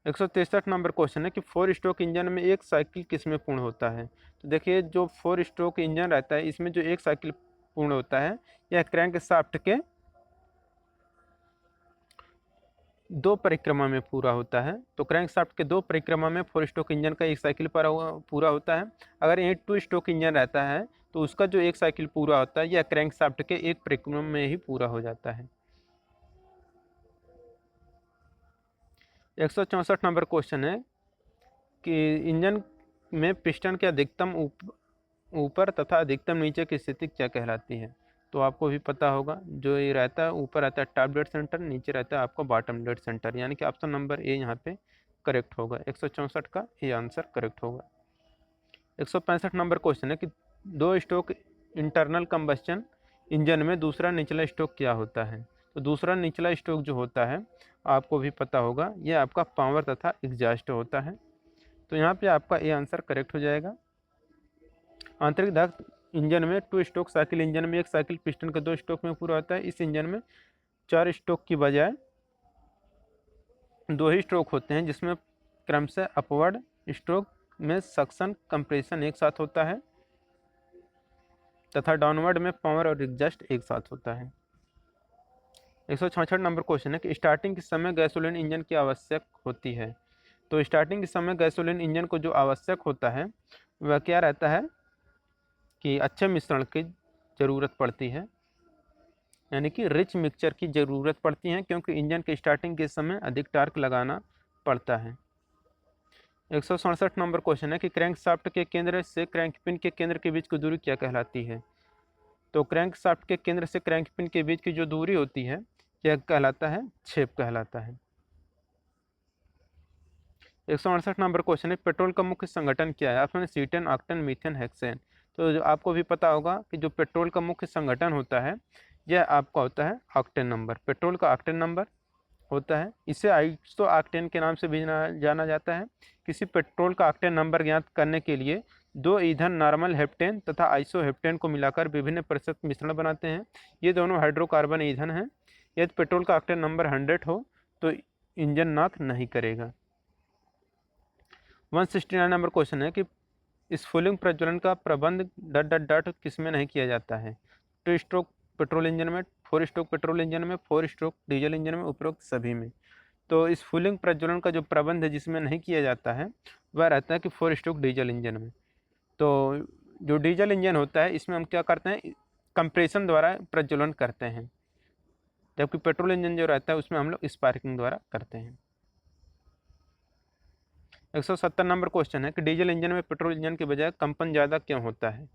S1: 163 नंबर क्वेश्चन है कि 4 स्ट्रोक इंजन में एक साइकिल किस में पूर्ण होता है। तो देखिए जो 4 स्ट्रोक इंजन रहता है इसमें जो एक साइकिल पूर्ण होता है यह क्रैंक शाफ्ट के 2 परिक्रमा में पूरा होता है। तो क्रैंक शाफ्ट के 2 परिक्रमा में 4 स्ट्रोक इंजन का एक साइकिल पूरा होता है। अगर ये 2 स्ट्रोक इंजन रहता है तो उसका जो एक साइकिल पूरा होता है यह क्रैंक शाफ्ट के एक परिक्रमा में ही पूरा हो जाता है। 164 नंबर क्वेश्चन है कि इंजन में पिस्टन के अधिकतम ऊपर तथा अधिकतम नीचे की स्थिति क्या कहलाती है। तो आपको भी पता होगा जो ये रहता है ऊपर रहता है टॉप डेड सेंटर, नीचे रहता है आपका बॉटम डेड सेंटर, यानी कि ऑप्शन नंबर ए यहाँ पे करेक्ट होगा। 164 का ये आंसर करेक्ट होगा। 165 नंबर क्वेश्चन है कि 2 स्ट्रोक इंटरनल कंबस्चन इंजन में दूसरा निचला स्ट्रोक क्या होता है। तो दूसरा निचला स्ट्रोक जो होता है आपको भी पता होगा यह आपका पावर तथा एग्जॉस्ट होता है। तो यहाँ पे आपका ये आंसर करेक्ट हो जाएगा। आंतरिक दाग इंजन में 2 स्ट्रोक साइकिल इंजन में एक साइकिल पिस्टन के 2 स्ट्रोक में पूरा होता है। इस इंजन में 4 स्ट्रोक की बजाय 2 ही स्ट्रोक होते हैं, जिसमें क्रमशः अपवर्ड स्ट्रोक में सक्शन कंप्रेशन एक साथ होता है तथा डाउनवर्ड में पावर और एग्जॉस्ट एक साथ होता है। 166 नंबर क्वेश्चन है कि स्टार्टिंग के समय गैसोलीन इंजन की आवश्यक होती है। तो स्टार्टिंग के समय गैसोलीन इंजन को जो आवश्यक होता है वह क्या रहता है कि अच्छे मिश्रण की ज़रूरत पड़ती है, यानी कि रिच मिक्सचर की ज़रूरत पड़ती है, क्योंकि इंजन के स्टार्टिंग के समय अधिक टार्क लगाना पड़ता है। 167 नंबर क्वेश्चन है कि क्रैंक शाफ्ट के केंद्र से क्रैंक पिन के केंद्र के बीच की दूरी क्या कहलाती है। तो क्रैंक शाफ्ट के केंद्र से क्रैंक पिन के बीच की जो दूरी होती है यह कहलाता है छेप कहलाता है। 168 नंबर क्वेश्चन है पेट्रोल का मुख्य संगठन क्या है। Option cetane, octane, methane, hexane. तो जो आपको भी पता होगा कि जो पेट्रोल का मुख्य संगठन होता है यह आपका होता है ऑक्टेन नंबर। पेट्रोल का ऑक्टेन नंबर होता है, इसे आइसो ऑक्टेन के नाम से भी जाना जाता है। किसी पेट्रोल का ऑक्टेन नंबर ज्ञात करने के लिए 2 ईंधन नॉर्मल हेप्टेन तथा आइसो हेप्टेन को मिलाकर विभिन्न प्रतिशत मिश्रण बनाते हैं। ये दोनों हाइड्रोकार्बन ईंधन हैं। यदि पेट्रोल का ऑक्टेन नंबर 100 हो तो इंजन नॉक नहीं करेगा। 169 नंबर क्वेश्चन है कि स्फुलिंग प्रज्वलन का प्रबंध डट डट डट किसमें नहीं किया जाता है। 2 स्ट्रोक पेट्रोल इंजन में, 4 स्ट्रोक पेट्रोल इंजन में, 4 स्ट्रोक डीजल इंजन में, उपरोक्त सभी में। तो इस स्फुलिंग प्रज्वलन का जो प्रबंध है जिसमें नहीं किया जाता है वह रहता है कि 4 स्ट्रोक डीजल इंजन में। तो जो डीजल इंजन होता है इसमें हम क्या करते हैं कंप्रेशन द्वारा प्रज्वलन करते हैं, जबकि पेट्रोल इंजन जो रहता है उसमें हम लोग स्पार्किंग द्वारा करते हैं। 170 नंबर क्वेश्चन है कि डीजल इंजन में पेट्रोल इंजन के बजाय कंपन ज़्यादा क्यों होता है।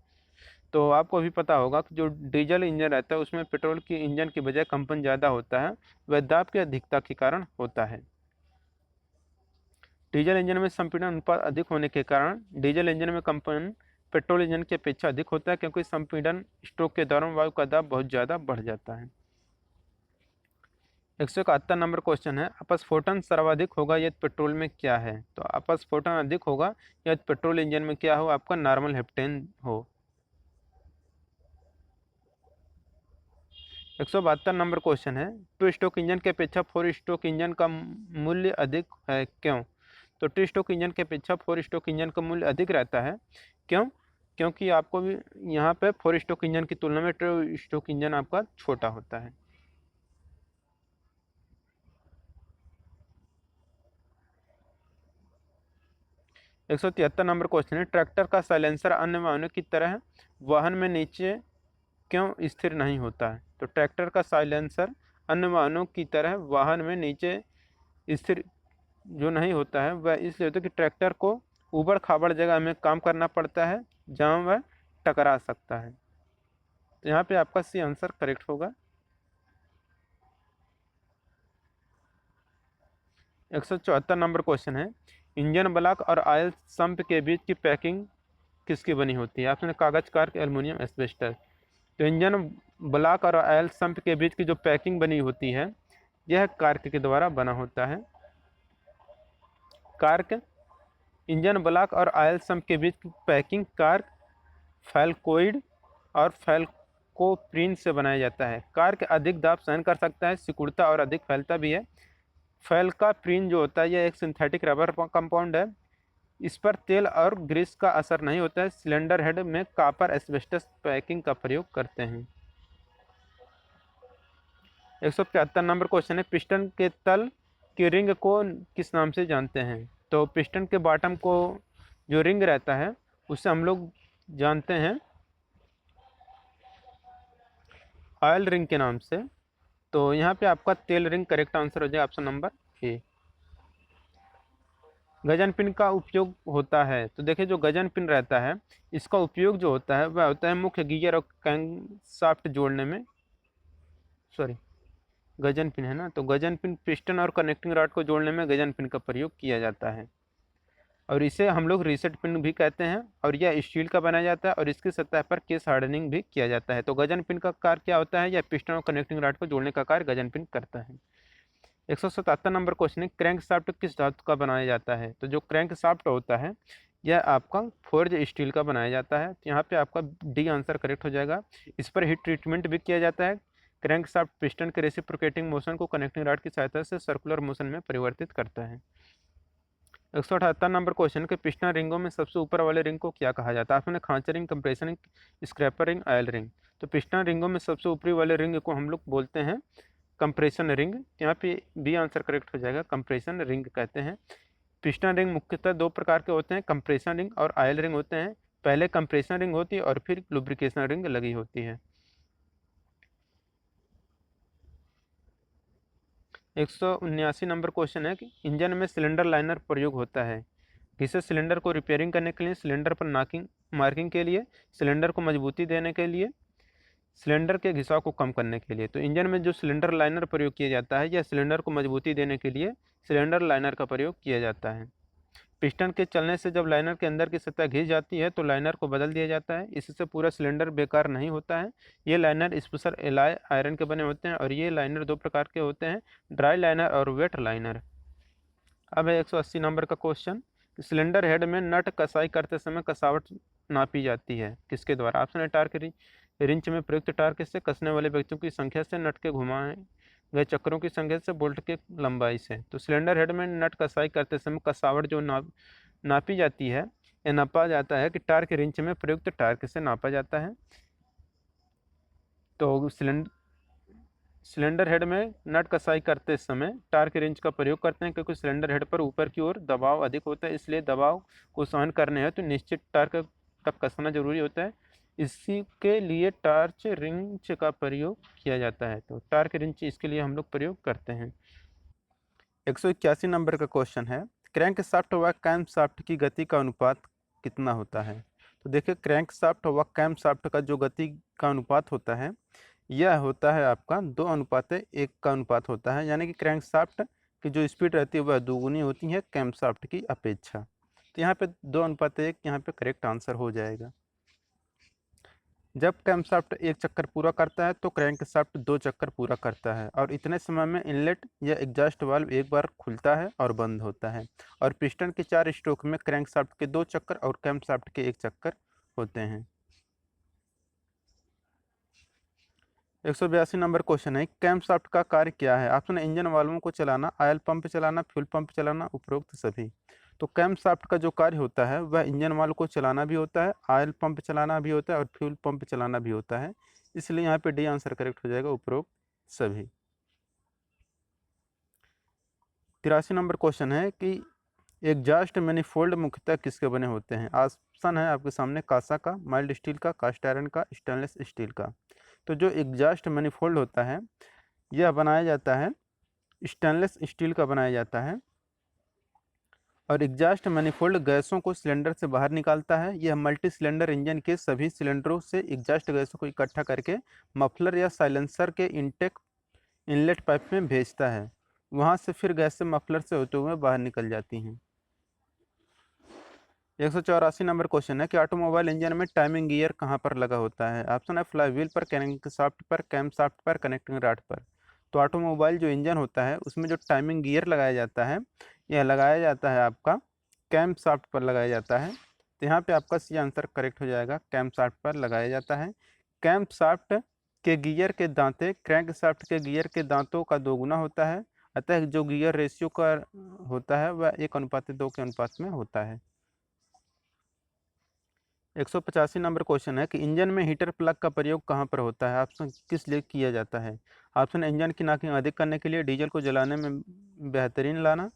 S1: तो आपको भी पता होगा कि जो डीजल इंजन रहता है उसमें पेट्रोल की इंजन के बजाय कंपन ज़्यादा होता है, वह दाब की अधिकता के कारण होता है। डीजल इंजन में संपीड़न अनुपात अधिक होने के कारण डीजल इंजन में कंपन पेट्रोल इंजन की अपेक्षा अधिक होता है, क्योंकि संपीड़न स्ट्रोक के दौरान वायु का दाब बहुत ज़्यादा बढ़ जाता है। 171 नंबर क्वेश्चन है अपस्फोटन सर्वाधिक होगा यदि पेट्रोल में क्या है। तो अपस्फोटन अधिक होगा यदि पेट्रोल इंजन में क्या हो, आपका नॉर्मल हेप्टेन हो। 172 नंबर क्वेश्चन है 2 स्ट्रोक इंजन की अपेक्षा 4 स्ट्रोक इंजन का मूल्य अधिक है क्यों। तो 2 स्ट्रोक इंजन की अपेक्षा 4 स्ट्रोक इंजन का मूल्य अधिक रहता है, क्यों? क्योंकि आपको भी यहाँ पे 4 स्ट्रोक इंजन की तुलना में 2 स्ट्रोक इंजन आपका छोटा होता है। 173 नंबर क्वेश्चन है ट्रैक्टर का साइलेंसर अन्य वाहनों की तरह वाहन में नीचे क्यों स्थिर नहीं होता है। तो ट्रैक्टर का साइलेंसर अन्य वाहनों की तरह वाहन में नीचे स्थिर जो नहीं होता है वह इसलिए होता है कि ट्रैक्टर को ऊबड़ खाबड़ जगह में काम करना पड़ता है जहाँ वह टकरा सकता है। तो यहाँ पे आपका सी आंसर करेक्ट होगा। 174 नंबर क्वेश्चन है इंजन ब्लॉक और ऑयल सम्प के बीच की पैकिंग किसकी बनी होती है। आपने कागज, कार्क, एल्युमिनियम, एस्बेस्टस। तो इंजन ब्लॉक और ऑयल सम्प के बीच की जो पैकिंग बनी होती है यह कार्क के द्वारा बना होता है। कार्क इंजन ब्लॉक और ऑयल सम्प के बीच की पैकिंग कार्क फैल्कोइड और फैल्कोप्रीन से बनाया जाता है। कार्क अधिक दाब सहन कर सकता है, सिकुड़ता और अधिक फैलता भी है। फैल्कोप्रीन जो होता है यह एक सिंथेटिक रबर कंपाउंड है, इस पर तेल और ग्रीस का असर नहीं होता है। सिलेंडर हेड में कॉपर एस्बेस्टस पैकिंग का प्रयोग करते हैं। 175 नंबर क्वेश्चन है, पिस्टन के तल की रिंग को किस नाम से जानते हैं? तो पिस्टन के बॉटम को जो रिंग रहता है उससे हम लोग जानते हैं ऑयल रिंग के नाम से। तो यहाँ पे आपका तेल रिंग करेक्ट आंसर हो जाएगा, option number A. Gajan pin का उपयोग होता है, तो देखिए जो गजन पिन रहता है इसका उपयोग जो होता है वह होता है मुख्य गियर और क्रैंकशाफ्ट जोड़ने में। सॉरी, गजन पिन है ना, तो गजन पिन पिस्टन और कनेक्टिंग रॉड को जोड़ने में गजन पिन का प्रयोग किया जाता है और इसे हम लोग रीसेट पिन भी कहते हैं। और यह स्टील का बनाया जाता है और इसकी सतह पर केस हार्डनिंग भी किया जाता है। तो गजन पिन का कार्य क्या होता है? यह पिस्टन और कनेक्टिंग रॉड को जोड़ने का कार्य गजन पिन करता है। 177 नंबर क्वेश्चन है, क्रैंक शाफ्ट किस धातु का बनाया जाता है? तो जो क्रैंक शाफ्ट होता है यह आपका फोर्ज स्टील का बनाया जाता है। तो यहाँ पे आपका डी आंसर करेक्ट हो जाएगा। इस पर हीट ट्रीटमेंट भी किया जाता है। क्रैंक शाफ्ट पिस्टन के रेसिप्रोकेटिंग मोशन को कनेक्टिंग रॉड की सहायता से सर्कुलर मोशन में परिवर्तित करता है। 178 नंबर क्वेश्चन के पिस्टन रिंगों में सबसे ऊपर वाले रिंग को क्या कहा जाता है? आपने खांचा ring, compression ring, scraper ring, oil ring. तो पिस्टन रिंगों में सबसे ऊपरी वाले रिंग को हम लोग बोलते हैं कंप्रेशन रिंग। यहाँ पे बी आंसर करेक्ट हो जाएगा, कंप्रेशन रिंग कहते हैं। पिस्टन रिंग मुख्यतः दो प्रकार के होते हैं, कंप्रेशन रिंग और ऑयल रिंग होते हैं। पहले कंप्रेशन रिंग होती है और फिर लुब्रिकेशन रिंग लगी होती है। 179 नंबर क्वेश्चन है कि इंजन में सिलेंडर लाइनर प्रयोग होता है किसे? सिलेंडर को रिपेयरिंग करने के लिए, सिलेंडर पर मार्किंग के लिए, सिलेंडर को मजबूती देने के लिए, सिलेंडर के घिसाव को कम करने के लिए। तो इंजन में जो सिलेंडर लाइनर प्रयोग किया जाता है यह सिलेंडर को मजबूती देने के लिए सिलेंडर लाइनर का प्रयोग किया जाता है। पिस्टन के चलने से जब लाइनर के अंदर की सतह घिस जाती है तो लाइनर को बदल दिया जाता है, इससे पूरा सिलेंडर बेकार नहीं होता है। ये लाइनर स्पेशल एलॉय आयरन के बने होते हैं और ये लाइनर दो प्रकार के होते हैं, ड्राई लाइनर और वेट लाइनर। अब है 180 नंबर का क्वेश्चन, सिलेंडर हेड में नट कसाई करते समय कसावट नापी जाती है किसके द्वारा? ऑप्शन है टार्क रिंच में प्रयुक्त टार्क से, कसने वाले व्यक्तियों की संख्या से, नट के घुमाए गए चक्रों की संख्या से, बोल्ट के लंबाई से। तो सिलेंडर हेड में नट कसाई करते समय कसावट जो नापी जाती है या नापा जाता है कि टार्क रिंच में प्रयुक्त टार्क से नापा जाता है। तो सिलेंडर हेड में नट कसाई करते समय टार्क रिंच का प्रयोग करते हैं क्योंकि सिलेंडर हेड पर ऊपर की ओर दबाव अधिक होता है, इसलिए दबाव को सहन करने हैं तो निश्चित टार्क तक कसना जरूरी होता है। इसी के लिए टार्च रिंच का प्रयोग किया जाता है। तो टार्क रिंच इसके लिए हम लोग प्रयोग करते हैं। 181 नंबर का क्वेश्चन है, क्रैंक शाफ्ट व कैम शाफ्ट की गति का अनुपात कितना होता है? तो देखिए क्रैंक शाफ्ट व कैम शाफ्ट का जो गति का अनुपात होता है यह होता है आपका 2:1 का अनुपात होता है, यानी कि क्रैंक शाफ्ट की जो स्पीड रहती है वह दोगुनी होती है कैम शाफ्ट की अपेक्षा। तो यहाँ पे 2:1 यहाँ पे करेक्ट आंसर हो जाएगा। जब कैम शाफ्ट एक चक्कर पूरा करता है तो क्रैंक शाफ्ट 2 चक्कर पूरा करता है और इतने समय में इनलेट या एग्जॉस्ट वाल्व एक बार खुलता है और बंद होता है। और पिस्टन के 4 स्ट्रोक में क्रैंक शाफ्ट के 2 चक्कर और कैम शाफ्ट के 1 चक्कर होते हैं। 182 नंबर क्वेश्चन है, कैम शाफ्ट का कार्य क्या है? ऑप्शन है इंजन वाल्वों को चलाना, ऑयल पंप चलाना, फ्यूल पंप चलाना, उपरोक्त सभी। तो कैम शाफ्ट का जो कार्य होता है वह इंजन वाल्व को चलाना भी होता है, ऑयल पंप चलाना भी होता है और फ्यूल पंप चलाना भी होता है, इसलिए यहाँ पे डी आंसर करेक्ट हो जाएगा, उपरोक्त सभी। 83 नंबर क्वेश्चन है कि एग्जॉस्ट मैनिफोल्ड मुख्यतः किसके बने होते हैं? ऑप्शन है आपके सामने कांसा का, माइल्ड स्टील का, कास्ट आयरन का, स्टेनलेस स्टील का। तो जो एग्जॉस्ट मैनिफोल्ड होता है यह बनाया जाता है स्टेनलेस स्टील का बनाया जाता है और एग्जॉस्ट मैनिफोल्ड गैसों को सिलेंडर से बाहर निकालता है। यह मल्टी सिलेंडर इंजन के सभी सिलेंडरों से एग्जॉस्ट गैसों को इकट्ठा करके मफलर या साइलेंसर के इनलेट पाइप में भेजता है, वहां से फिर गैसें मफलर से होते हुए बाहर निकल जाती हैं। 184 नंबर क्वेश्चन है कि ऑटोमोबाइल इंजन में टाइमिंग गियर कहाँ पर लगा होता है। ऑप्शन है फ्लाई व्हील पर, क्रैंकशाफ्ट पर, कैमशाफ्ट पर, कनेक्टिंग रॉड पर। तो ऑटोमोबाइल जो इंजन होता है उसमें जो टाइमिंग गियर लगाया जाता है, यह लगाया जाता है आपका कैमशाफ्ट पर लगाया जाता है। तो यहाँ पे आपका सी आंसर करेक्ट हो जाएगा, कैमशाफ्ट पर लगाया जाता है। कैमशाफ्ट के गियर के दांते क्रैंकशाफ्ट के गियर के दांतों का दोगुना होता है, अतः जो गियर रेशियो का होता है वह 1:2 के अनुपात में होता है। 185 नंबर क्वेश्चन है कि इंजन में हीटर प्लग का प्रयोग कहाँ पर होता है। ऑप्शन किस लिए किया जाता है। ऑप्शन इंजन की नॉकिंग अधिक करने के लिए, डीजल को जलाने में बेहतरीन लाना,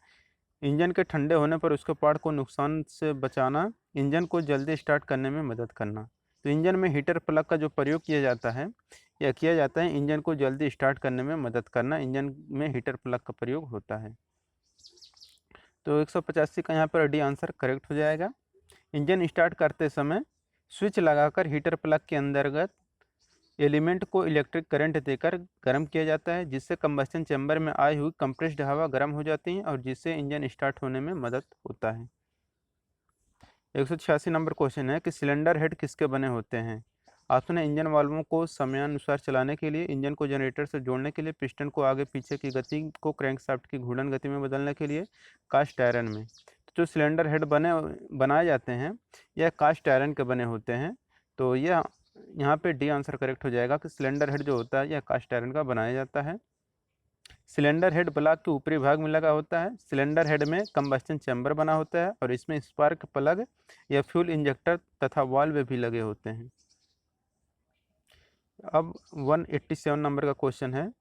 S1: इंजन के ठंडे होने पर उसके पार्ट को नुकसान से बचाना, इंजन को जल्दी स्टार्ट करने में मदद करना। तो इंजन में हीटर प्लग का जो प्रयोग किया जाता है, यह किया जाता है इंजन को जल्दी स्टार्ट करने में मदद करना, इंजन में हीटर प्लग का प्रयोग होता है। तो 185 का यहाँ पर डी आंसर करेक्ट हो जाएगा। इंजन स्टार्ट करते समय स्विच लगाकर हीटर प्लग के अंतर्गत एलिमेंट को इलेक्ट्रिक करंट देकर गर्म किया जाता है, जिससे कंबस्शन चैम्बर में आई हुई कंप्रेस्ड हवा गर्म हो जाती है और जिससे इंजन स्टार्ट होने में मदद होता है। 186 नंबर क्वेश्चन है कि सिलेंडर हेड किसके बने होते हैं। ऑप्शन है इंजन वाल्वों को समयानुसार चलाने के लिए, इंजन को जनरेटर से जोड़ने के लिए, पिस्टन को आगे पीछे की गति को क्रैंकशाफ्ट की घूर्णन गति में बदलने के लिए, कास्ट आयरन में। तो जो सिलेंडर हेड बनाए जाते हैं यह कास्ट आयरन के बने होते हैं। तो यह यहाँ पे डी आंसर करेक्ट हो जाएगा कि सिलेंडर हेड जो होता है यह कास्ट आयरन का बनाया जाता है। सिलेंडर हेड ब्लॉक के ऊपरी भाग में लगा होता है। सिलेंडर हेड में कंबस्शन चैम्बर बना होता है और इसमें स्पार्क प्लग या फ्यूल इंजेक्टर तथा वाल्व भी लगे होते हैं। अब 187 नंबर का क्वेश्चन है,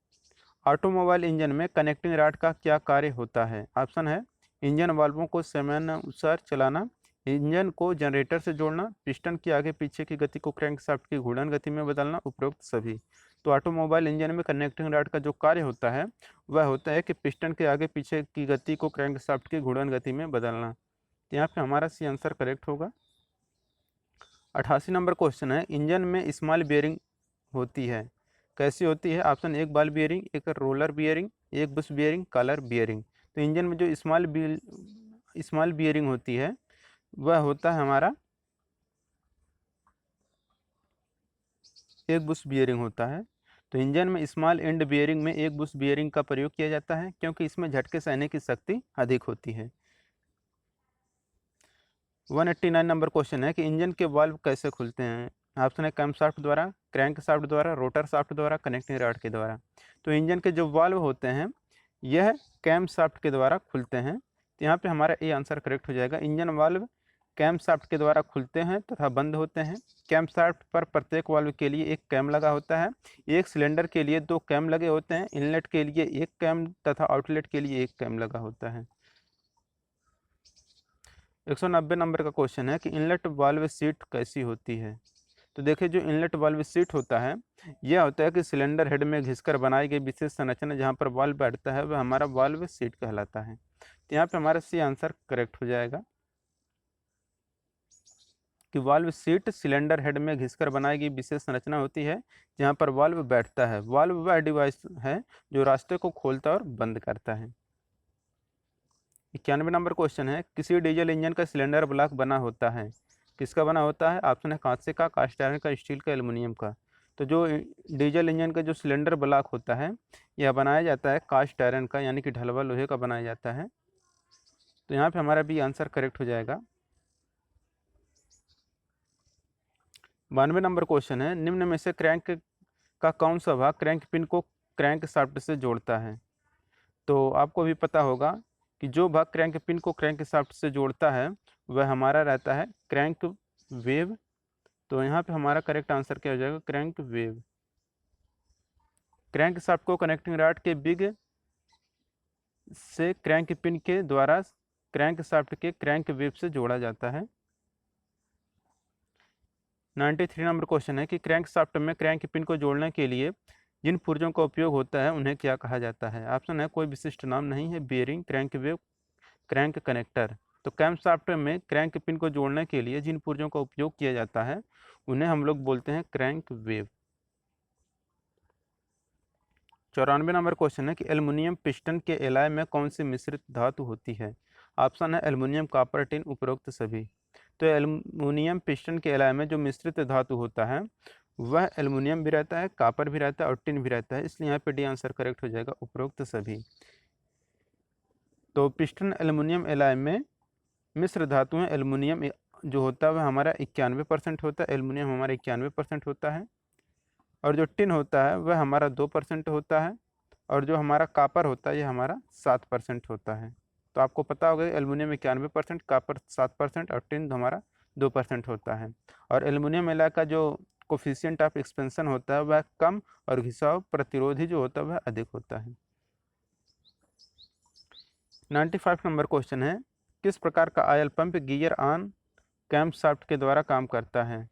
S1: ऑटोमोबाइल इंजन में कनेक्टिंग रॉड का क्या कार्य होता है। ऑप्शन है इंजन वाल्वों को समयानुसार चलाना, इंजन को जनरेटर से जोड़ना, पिस्टन की आगे पीछे की गति को क्रैंकशाफ्ट की घूर्णन गति में बदलना, उपरोक्त सभी। तो ऑटोमोबाइल इंजन में कनेक्टिंग रॉड का जो कार्य होता है वह होता है कि पिस्टन के आगे पीछे की गति को क्रैंकशाफ्ट की घूर्णन गति में बदलना। तो यहाँ पे हमारा सी आंसर करेक्ट होगा। 88 नंबर क्वेश्चन है, इंजन में स्मॉल बियरिंग होती है, कैसी होती है। ऑप्शन एक बॉल बियरिंग, एक रोलर बियरिंग, एक बुश बियरिंग, कॉलर बियरिंग। तो इंजन में जो स्मॉल बियरिंग होती है वह होता है हमारा एक बुश बियरिंग होता है। तो इंजन में स्मॉल एंड बियरिंग में एक बुश बियरिंग का प्रयोग किया जाता है क्योंकि इसमें झटके सहने की शक्ति अधिक होती है। 189 नंबर क्वेश्चन है कि इंजन के वाल्व कैसे खुलते हैं। ऑप्शन है कैमशाफ्ट द्वारा, क्रैंकशाफ्ट द्वारा, रोटर शाफ्ट द्वारा, कनेक्टिंग रॉड के द्वारा। तो इंजन के जो वाल्व होते हैं यह कैमशाफ्ट के द्वारा खुलते हैं। तो यहाँ पे हमारा ए आंसर करेक्ट हो जाएगा। इंजन वाल्व कैमशाफ्ट के द्वारा खुलते हैं तथा बंद होते हैं। कैमशाफ्ट पर प्रत्येक वाल्व के लिए एक कैम लगा होता है। एक सिलेंडर के लिए 2 कैम लगे होते हैं। इनलेट के लिए एक कैम तथा आउटलेट के लिए एक कैम लगा होता है। 190 नंबर का क्वेश्चन है कि इनलेट वाल्व सीट कैसी होती है। तो देखिए जो इनलेट वाल्व सीट होता है यह होता है कि सिलेंडर हेड में घिसकर बनाई गई विशेष संरचना जहाँ पर वाल्व बैठता है वह हमारा वाल्व सीट कहलाता है। तो यहाँ पे हमारा सी आंसर करेक्ट हो जाएगा कि वाल्व सीट सिलेंडर हेड में घिसकर बनाई गई विशेष संरचना होती है जहाँ पर वाल्व बैठता है। वाल्व वह डिवाइस है जो रास्ते को खोलता और बंद करता है। 91 नंबर क्वेश्चन है, किसी डीजल इंजन का सिलेंडर ब्लॉक बना होता है, किसका बना होता है। ऑप्शन है कांसे का, कास्ट आयरन का, स्टील का, एल्युमिनियम का। तो जो डीजल इंजन का जो सिलेंडर ब्लॉक होता है यह बनाया जाता है कास्ट आयरन का, यानी कि ढलवा लोहे का बनाया जाता है। तो यहाँ पे हमारा भी आंसर करेक्ट हो जाएगा। 92 नंबर क्वेश्चन है, निम्न में से क्रैंक का कौन सा भाग क्रैंक पिन को क्रैंक शाफ्ट से जोड़ता है। तो आपको भी पता होगा कि जो भाग क्रैंक पिन को क्रैंक शाफ्ट से जोड़ता है वह हमारा रहता है क्रैंक वेव। तो यहाँ पे हमारा करेक्ट आंसर क्या हो जाएगा, क्रैंक वेव। क्रैंक शाफ्ट को कनेक्टिंग रॉड के बिग से क्रैंक पिन के द्वारा क्रैंक शाफ्ट के क्रैंक वेव से जोड़ा जाता है। 93 नंबर क्वेश्चन है कि क्रैंक शाफ्ट में क्रैंक पिन को जोड़ने के लिए जिन पुर्जों का उपयोग होता है उन्हें क्या कहा जाता है। ऑप्शन है कोई विशिष्ट नाम नहीं है, bearing, crank wave, crank connector. तो क्रैंक शाफ्ट में क्रैंक पिन को जोड़ने के लिए जिन पुर्जों का उपयोग किया जाता है उन्हें हम लोग बोलते हैं क्रैंक वेव। 94 नंबर क्वेश्चन है कि एल्युमिनियम पिस्टन के एलॉय में कौन सी मिश्रित धातु होती है। ऑप्शन है एल्युमिनियम, कॉपर, टिन, उपरोक्त सभी। तो एल्युमिनियम पिस्टन के एलॉय में जो मिश्रित धातु होता है वह एल्युमिनियम भी रहता है, कॉपर भी रहता है और टिन भी रहता है, इसलिए यहाँ पे डी आंसर करेक्ट हो जाएगा उपरोक्त सभी। तो पिस्टन एल्युमिनियम एलॉय में मिश्र धातुएं एल्युमिनियम जो होता है वह हमारा 91% होता है, एल्युमिनियम हमारा 91% होता है, और जो टिन होता है वह हमारा 2% होता है, और जो हमारा कॉपर होता है ये हमारा 7% होता है। तो आपको पता होगा एल्युमिनियम 91%, कॉपर 7% और टिन हमारा 2% होता है। और एल्युमिनियम एलॉय का जो कोफिशिएंट ऑफ एक्सपेंशन होता है वह कम और घिसाव प्रतिरोधी जो होता है वह अधिक होता है। 95 नंबर क्वेश्चन है, किस प्रकार का ऑयल पंप गियर ऑन कैम्पशाफ्ट के द्वारा काम करता है?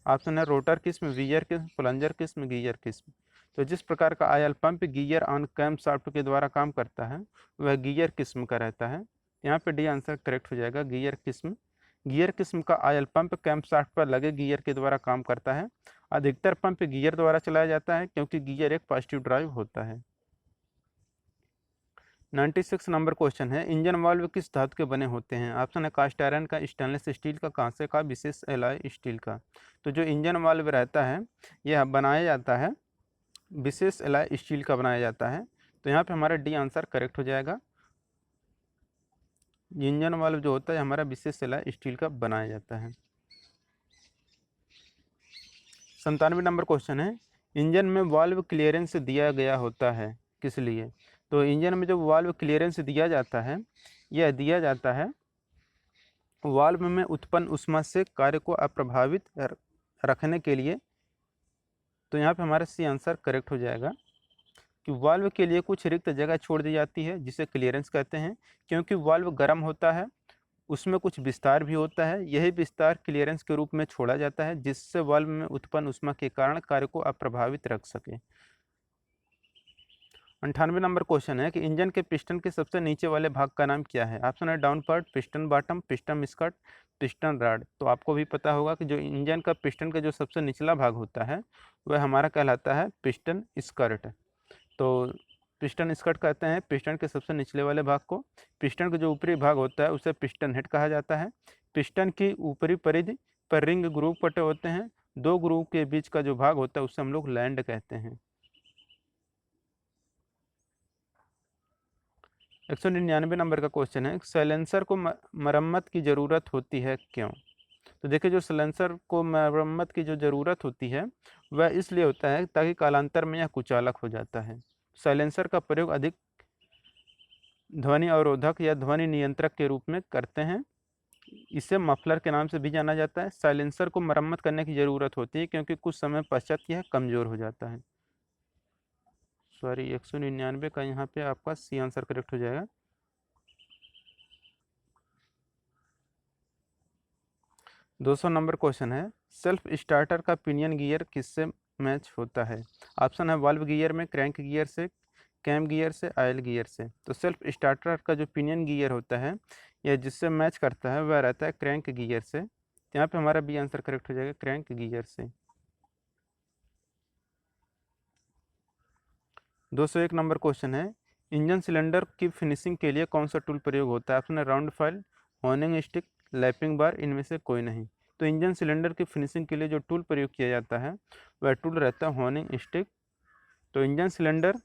S1: ऑप्शन है रोटर किस्म, वीयर किस्म, प्लंजर किस्म, गियर किस्म। तो जिस प्रकार का ऑयल पंप गियर ऑन कैम्पशाफ्ट के द्वारा काम करता है वह गियर किस्म का रहता है। यहाँ पे डी आंसर करेक्ट हो जाएगा, गियर किस्म। गियर किस्म का ऑयल पंप कैम्पशाफ्ट पर लगे गियर के द्वारा काम करता है। अधिकतर पंप गियर द्वारा चलाया जाता है क्योंकि गियर एक पॉजिटिव ड्राइव होता है। 96 नंबर क्वेश्चन है, इंजन वाल्व किस धातु के बने होते हैं? ऑप्शन है कास्ट आयरन का, स्टेनलेस स्टील का, कांसे का, विशेष एलॉय स्टील का। तो जो इंजन वाल्व रहता है यह बनाया जाता है विशेष एलॉय स्टील का बनाया जाता है। तो यहाँ पे हमारा डी आंसर करेक्ट हो जाएगा, इंजन वाल्व जो होता है हमारा विशेष एलॉय स्टील का बनाया जाता है। 97 नंबर क्वेश्चन है, इंजन में वाल्व क्लियरेंस दिया गया होता है किस लिए? तो इंजन में जो वाल्व क्लियरेंस दिया जाता है यह दिया जाता है वाल्व में उत्पन्न ऊष्मा से कार्य को अप्रभावित रखने के लिए। तो यहाँ पे हमारा सी आंसर करेक्ट हो जाएगा कि वाल्व के लिए कुछ रिक्त जगह छोड़ दी जाती है जिसे क्लियरेंस कहते हैं, क्योंकि वाल्व गर्म होता है उसमें कुछ विस्तार भी होता है, यही विस्तार क्लियरेंस के रूप में छोड़ा जाता है जिससे वाल्व में उत्पन्न ऊष्मा के कारण कार्य को अप्रभावित रख सके। 98 नंबर क्वेश्चन है कि इंजन के पिस्टन के सबसे नीचे वाले भाग का नाम क्या है? ऑप्शन है down part, piston bottom, piston skirt, piston rod. तो आपको भी पता होगा कि जो इंजन का पिस्टन का जो सबसे निचला भाग होता है वह हमारा कहलाता है पिस्टन स्कर्ट। तो पिस्टन स्कर्ट कहते हैं पिस्टन के सबसे निचले वाले भाग को। पिस्टन का जो ऊपरी भाग होता है उसे पिस्टन हेड कहा जाता है। पिस्टन की ऊपरी परिधि पर रिंग ग्रूव पटे होते हैं, दो ग्रूव के बीच का जो भाग होता है उसे हम लोग लैंड कहते हैं। 199 नंबर का क्वेश्चन है, साइलेंसर को मरम्मत की ज़रूरत होती है क्यों? तो देखिए जो साइलेंसर को मरम्मत की जो ज़रूरत होती है वह इसलिए होता है ताकि कालांतर में यह कुचालक हो जाता है। साइलेंसर का प्रयोग अधिक ध्वनि अवरोधक या ध्वनि नियंत्रक के रूप में करते हैं, इसे मफलर के नाम से भी जाना जाता है। साइलेंसर को मरम्मत करने की ज़रूरत होती है क्योंकि कुछ समय पश्चात यह कमज़ोर हो जाता है। सॉरी 199 का यहाँ पे आपका सी आंसर करेक्ट हो जाएगा। 200 नंबर क्वेश्चन है, सेल्फ स्टार्टर का पिनियन गियर किससे मैच होता है? ऑप्शन है वाल्व गियर में, क्रैंक गियर से, कैम गियर से, आयल गियर से। तो सेल्फ स्टार्टर का जो पिनियन गियर होता है यह जिससे मैच करता है वह रहता है क्रैंक गियर से। तो यहाँ पे हमारा बी आंसर करेक्ट हो जाएगा क्रैंक गियर से। 201 नंबर क्वेश्चन है, इंजन सिलेंडर की फिनिशिंग के लिए कौन सा टूल प्रयोग होता है? ऑप्शन है round file, honing stick, lapping bar, इनमें से कोई नहीं। तो इंजन सिलेंडर की फिनिशिंग के लिए जो टूल प्रयोग किया जाता है वह टूल रहता है हॉर्निंग स्टिक। तो engine cylinder,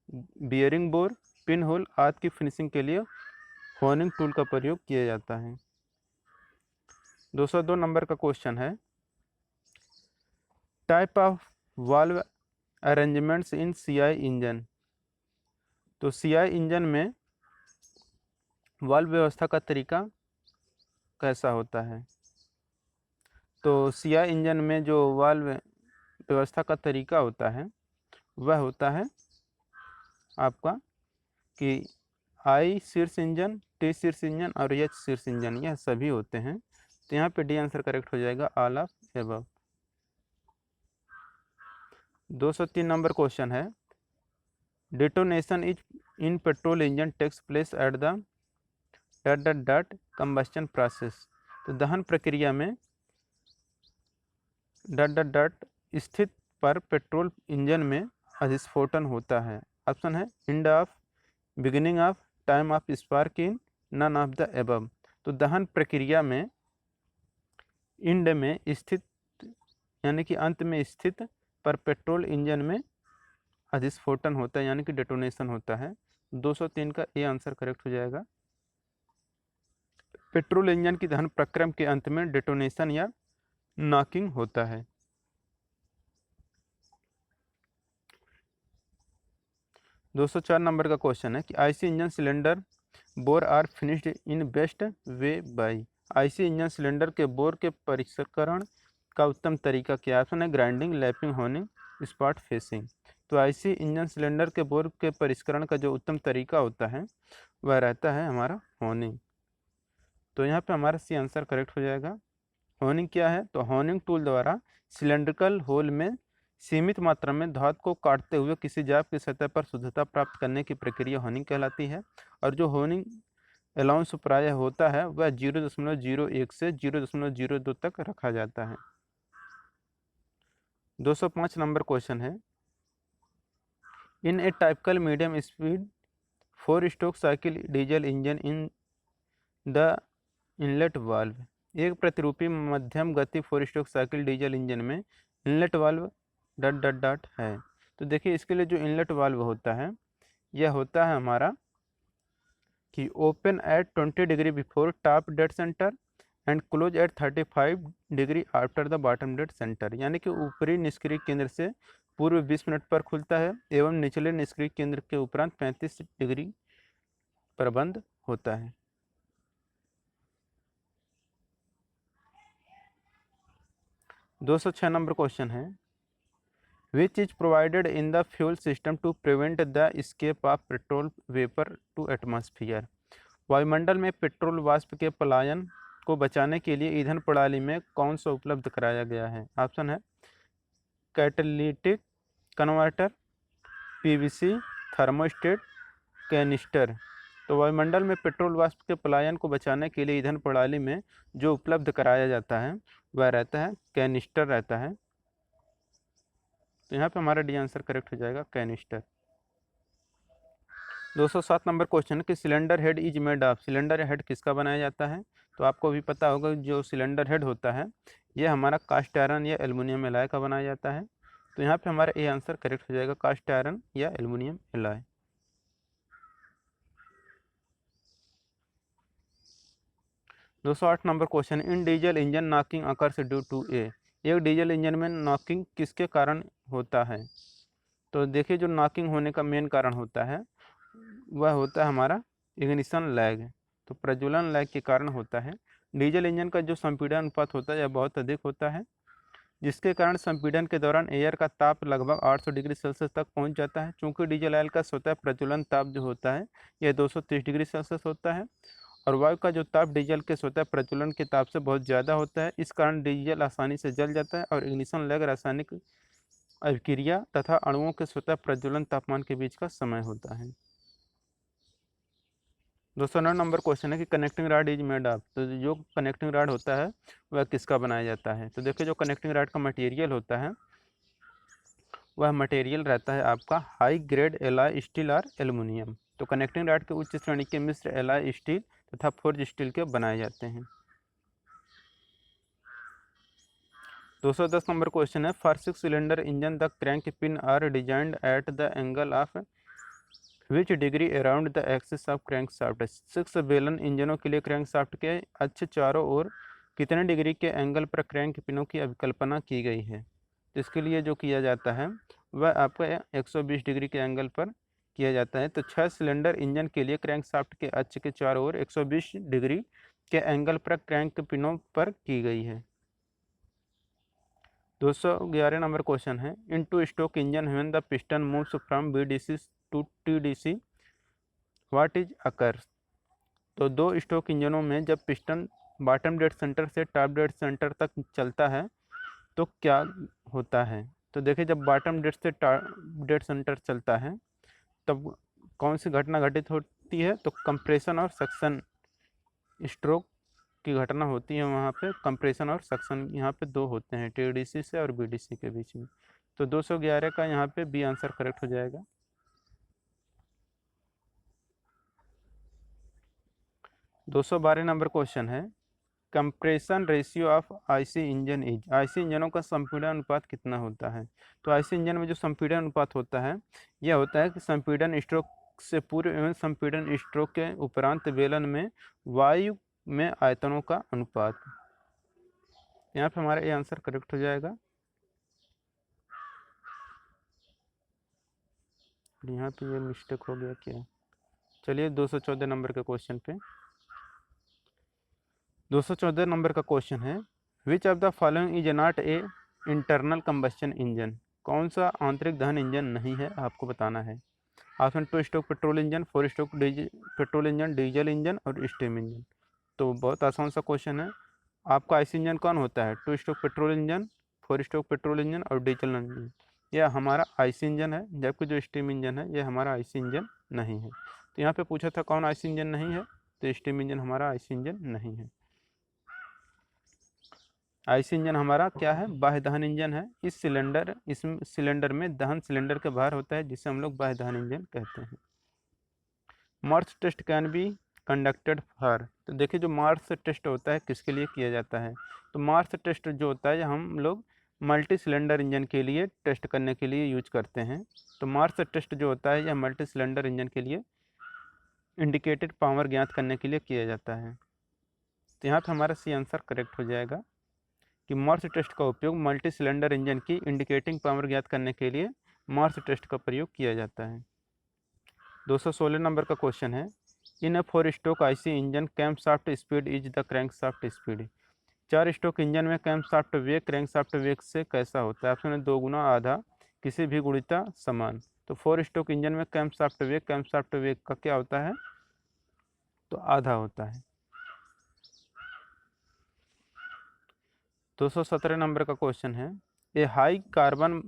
S1: bearing bore, pin hole आदि की फिनिशिंग के लिए हॉर्निंग टूल का प्रयोग किया जाता है। 202 नंबर का क्वेश्चन है, type of valve arrangements in CI engine. तो सीआई इंजन में वाल्व व्यवस्था का तरीका कैसा होता है? तो सीआई इंजन में जो वाल्व व्यवस्था का तरीका होता है वह होता है आपका कि आई शीर्ष इंजन, टी शीर्ष इंजन और एच शीर्ष इंजन यह सभी होते हैं। तो यहाँ पे डी आंसर करेक्ट हो जाएगा all of above. 203 number question है, detonation is in petrol engine takes place at the dot dot dot combustion process. तो दहन प्रक्रिया में डॉट डॉट डॉट स्थित पर पेट्रोल इंजन में अधिस्फोटन होता है। ऑप्शन है end of, beginning of, time of spark in, none of the above. तो दहन प्रक्रिया में इंड में स्थित यानी कि अंत में स्थित पर पेट्रोल इंजन में अधिस्फोटन होता है यानी कि डेटोनेशन होता है। 203 का ए आंसर करेक्ट हो जाएगा। पेट्रोल इंजन की दहन प्रक्रम के अंत में डेटोनेशन या नॉकिंग होता है। 204 नंबर का क्वेश्चन है कि IC engine cylinder bore are finished in best way by. IC engine cylinder के बोर के परिष्करण का उत्तम तरीका क्या है? ऑप्शन है grinding, lapping, honing, spot facing. तो आईसी इंजन सिलेंडर के बोर के परिष्करण का जो उत्तम तरीका होता है वह रहता है हमारा होनिंग। तो यहाँ पे हमारा सी आंसर करेक्ट हो जाएगा। होनिंग क्या है? तो होनिंग टूल द्वारा सिलेंड्रिकल होल में सीमित मात्रा में धातु को काटते हुए किसी जाप की सतह पर शुद्धता प्राप्त करने की प्रक्रिया होनिंग कहलाती है। और जो होनिंग अलाउंस प्रायः होता है वह 0.01 से 0.02 तक रखा जाता है। 205 नंबर क्वेश्चन है in a typical medium speed 4 stroke cycle diesel engine in the inlet valve. एक प्रतिरूपी मध्यम गति 4 स्ट्रोक साइकिल डीजल इंजन में inlet valve dot dot dot है। तो देखिए इसके लिए जो इनलेट वाल्व होता है यह होता है हमारा कि open at 20 degree before top dead centre and close eight 35 degree after the bottom dead centre. यानी कि ऊपरी निष्क्रिय केंद्र से पूर्व 20 मिनट पर खुलता है एवं निचले निष्क्रिय केंद्र के उपरांत 35 डिग्री पर बंद होता है। 206 नंबर क्वेश्चन है which is provided in the fuel system to prevent the escape of petrol vapour to atmosphere. वायुमंडल में पेट्रोल वाष्प के पलायन को बचाने के लिए ईंधन प्रणाली में कौन सा उपलब्ध कराया गया है? ऑप्शन है catalytic converter, PVC, thermostat, canister. तो वायुमंडल में पेट्रोल वाष्प के पलायन को बचाने के लिए ईंधन प्रणाली में जो उपलब्ध कराया जाता है वह रहता है कैनिस्टर रहता है। तो यहाँ पे हमारा डी आंसर करेक्ट हो जाएगा कैनिस्टर। 207 नंबर क्वेश्चन है कि cylinder head is made of. Cylinder head किसका बनाया जाता है? तो आपको भी पता होगा जो सिलेंडर हेड होता है ये हमारा कास्ट आयरन या एल्युमिनियम एलॉय का बनाया जाता है। तो यहाँ पे हमारा ए आंसर करेक्ट हो जाएगा कास्ट आयरन या aluminium alloy. 208 number question in diesel engine knocking occurs due to a. एक डीजल इंजन में नॉकिंग किसके कारण होता है? तो देखिए जो नॉकिंग होने का मेन कारण होता है वह होता है हमारा इग्निशन लैग। तो प्रज्वलन लैग के कारण होता है। डीजल इंजन का जो संपीड़न अनुपात होता है यह बहुत अधिक होता है जिसके कारण संपीड़न के दौरान एयर का ताप लगभग 800 डिग्री सेल्सियस तक पहुंच जाता है। चूंकि डीजल ऑयल का स्वतः प्रज्वलन ताप जो होता है यह 230 डिग्री सेल्सियस होता है और वायु का जो ताप डीजल के स्वतः प्रज्वलन के ताप से बहुत ज़्यादा होता है। इस कारण डीजल आसानी से जल जाता है और इग्निशन लैग रासायनिक अभिक्रिया तथा अणुओं के स्वतः प्रज्वलन तापमान के बीच का समय होता है। 209 नंबर क्वेश्चन है कि connecting rod is made of. तो जो कनेक्टिंग रॉड होता है वह किसका बनाया जाता है? तो देखिए जो कनेक्टिंग रॉड का मटेरियल होता है वह मटेरियल रहता है आपका हाई ग्रेड एलॉय स्टील और एल्युमिनियम। तो कनेक्टिंग रॉड के उच्च श्रेणी के मिश्र एलॉय स्टील तथा फोर्ज स्टील के बनाए जाते हैं। 210 नंबर क्वेश्चन है for 6 cylinder engine the crank pin are designed at the angle of which degree around the axis of crankshaft. 6 बेलन इंजनों के लिए क्रैंक शाफ्ट के अक्ष चारों ओर कितने डिग्री के एंगल पर क्रैंक पिनों की अभिकल्पना की गई है? इसके लिए जो किया जाता है वह आपका 120 डिग्री के एंगल पर किया जाता है। तो 6 सिलेंडर इंजन के लिए क्रैंक शाफ्ट के अक्ष के चारों ओर 120 डिग्री के एंगल पर क्रैंक पिनों पर की गई है। 211 नंबर क्वेश्चन है in two stroke engine when the piston moves from BDC to TDC what is occurs. तो 2 स्ट्रोक इंजनों में जब पिस्टन बॉटम डेड सेंटर से टॉप डेड सेंटर तक चलता है तो क्या होता है? तो देखिए जब बॉटम डेड से डेड सेंटर चलता है तब कौन सी घटना घटित होती है? तो कंप्रेशन और सक्शन स्ट्रोक की घटना होती है। वहाँ पे कंप्रेशन और सक्शन यहाँ पे 2 होते हैं टीडीसी से और बीडीसी के बीच में। तो 211 का यहाँ पे बी आंसर करेक्ट हो जाएगा। 212 नंबर क्वेश्चन है compression ratio of IC engine is, IC इंजनों का संपीड़न अनुपात कितना होता है। तो आईसी इंजन में जो संपीड़न अनुपात होता है यह होता है कि संपीड़न स्ट्रोक से पूर्व एवं संपीड़न स्ट्रोक के उपरांत बेलन में वायु में आयतनों का अनुपात। यहाँ पे हमारा ये आंसर करेक्ट हो जाएगा। यहाँ पे ये मिस्टेक हो गया क्या। चलिए 214 नंबर के क्वेश्चन पे, 214 नंबर का क्वेश्चन है, which of the following is not a internal combustion engine, कौन सा आंतरिक दहन इंजन नहीं है, आपको बताना है। Option 2 stroke petrol engine, 4 stroke petrol engine, diesel engine और स्टीम इंजन। तो बहुत आसान सा क्वेश्चन है। आपका आईसी इंजन कौन होता है, 2 stroke petrol engine, 4 stroke petrol engine और डीजल इंजन, यह हमारा आईसी इंजन है, जबकि जो स्टीम इंजन है यह हमारा आईसी इंजन नहीं है। तो यहाँ पे पूछा था कौन आईसी इंजन नहीं है, तो स्टीम इंजन हमारा आईसी इंजन नहीं है। आईसी इंजन हमारा क्या है, बाह्य दहन इंजन है। इस सिलेंडर में दहन सिलेंडर के बाहर होता है, जिसे हम लोग बाह्य दहन इंजन कहते हैं। Morse test can be conducted for, तो देखिए जो मार्स टेस्ट होता है किसके लिए किया जाता है, तो मार्स टेस्ट जो होता है हम लोग मल्टी सिलेंडर इंजन के लिए टेस्ट करने के लिए यूज करते हैं। तो मार्स टेस्ट जो होता है यह मल्टी सिलेंडर इंजन के लिए इंडिकेटेड पावर ज्ञात करने के लिए किया जाता है। तो यहाँ पर हमारा सी आंसर करेक्ट हो जाएगा कि मार्स टेस्ट का उपयोग मल्टी सिलेंडर इंजन की इंडिकेटिंग पावर ज्ञात करने के लिए मार्स टेस्ट का प्रयोग किया जाता है। 216 नंबर का क्वेश्चन है, in a 4 stroke IC engine camshaft speed is the crankshaft speed, 4 stroke engine में कैम्पशाफ्ट वेग क्रैंकशाफ्ट वेग से कैसा होता है। ऑप्शन है 2 गुना, आधा, किसी भी गुणिता, समान। तो 4 स्ट्रोक इंजन में कैम्पशाफ्ट वेग का क्या होता है, तो आधा होता है। 217 नंबर का क्वेश्चन है, a high carbon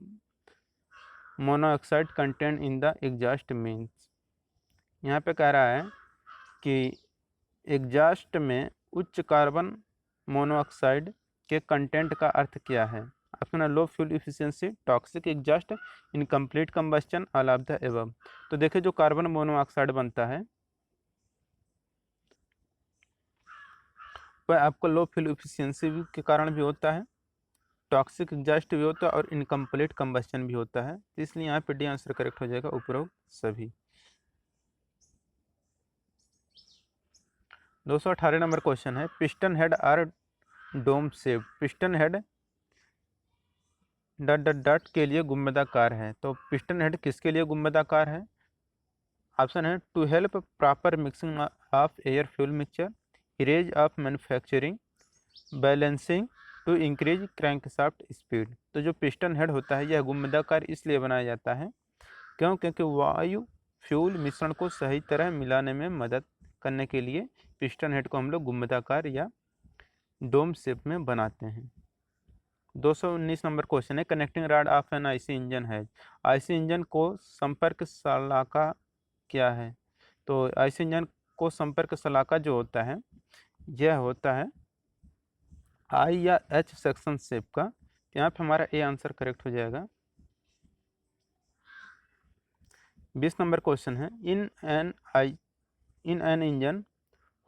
S1: monoxide content in the exhaust means, यहाँ पे कह रहा है कि एग्जॉस्ट में उच्च कार्बन मोनोऑक्साइड के कंटेंट का अर्थ क्या है। ऑप्शन है लो fuel efficiency, toxic exhaust, incomplete combustion, all of the above. तो देखिए जो कार्बन मोनोऑक्साइड बनता है वह आपको लो फ्यूल इफिशियंसी के कारण भी होता है, टॉक्सिक एग्जॉस्ट भी होता है और इनकम्प्लीट कंबस्टन भी होता है। इसलिए यहाँ पे डी आंसर करेक्ट हो जाएगा, उपरोक्त सभी। 218 नंबर क्वेश्चन है, piston head are dome shape, piston head dot dot dot के लिए गुंबदाकार है। तो पिस्टन हेड किसके लिए गुंबदाकार है। ऑप्शन है to help proper mixing of air fuel mixture, ease of manufacturing, balancing, to increase crankshaft speed. तो जो पिस्टन हेड होता है यह गुंबदाकार इसलिए बनाया जाता है क्योंकि वायु फ्यूल मिश्रण को सही तरह मिलाने में मदद करने के लिए पिस्टन हेड को हम लोग गुंबदाकार या डोम शेप में बनाते हैं। 219 नंबर क्वेश्चन है, connecting rod of an IC engine है, आईसी इंजन को संपर्क सलाका क्या है। तो आईसी इंजन को संपर्क सलाका जो होता है यह होता है आई या एच सेक्शन शेप का। यहाँ पे हमारा ए आंसर करेक्ट हो जाएगा। 20 नंबर क्वेश्चन है, in an engine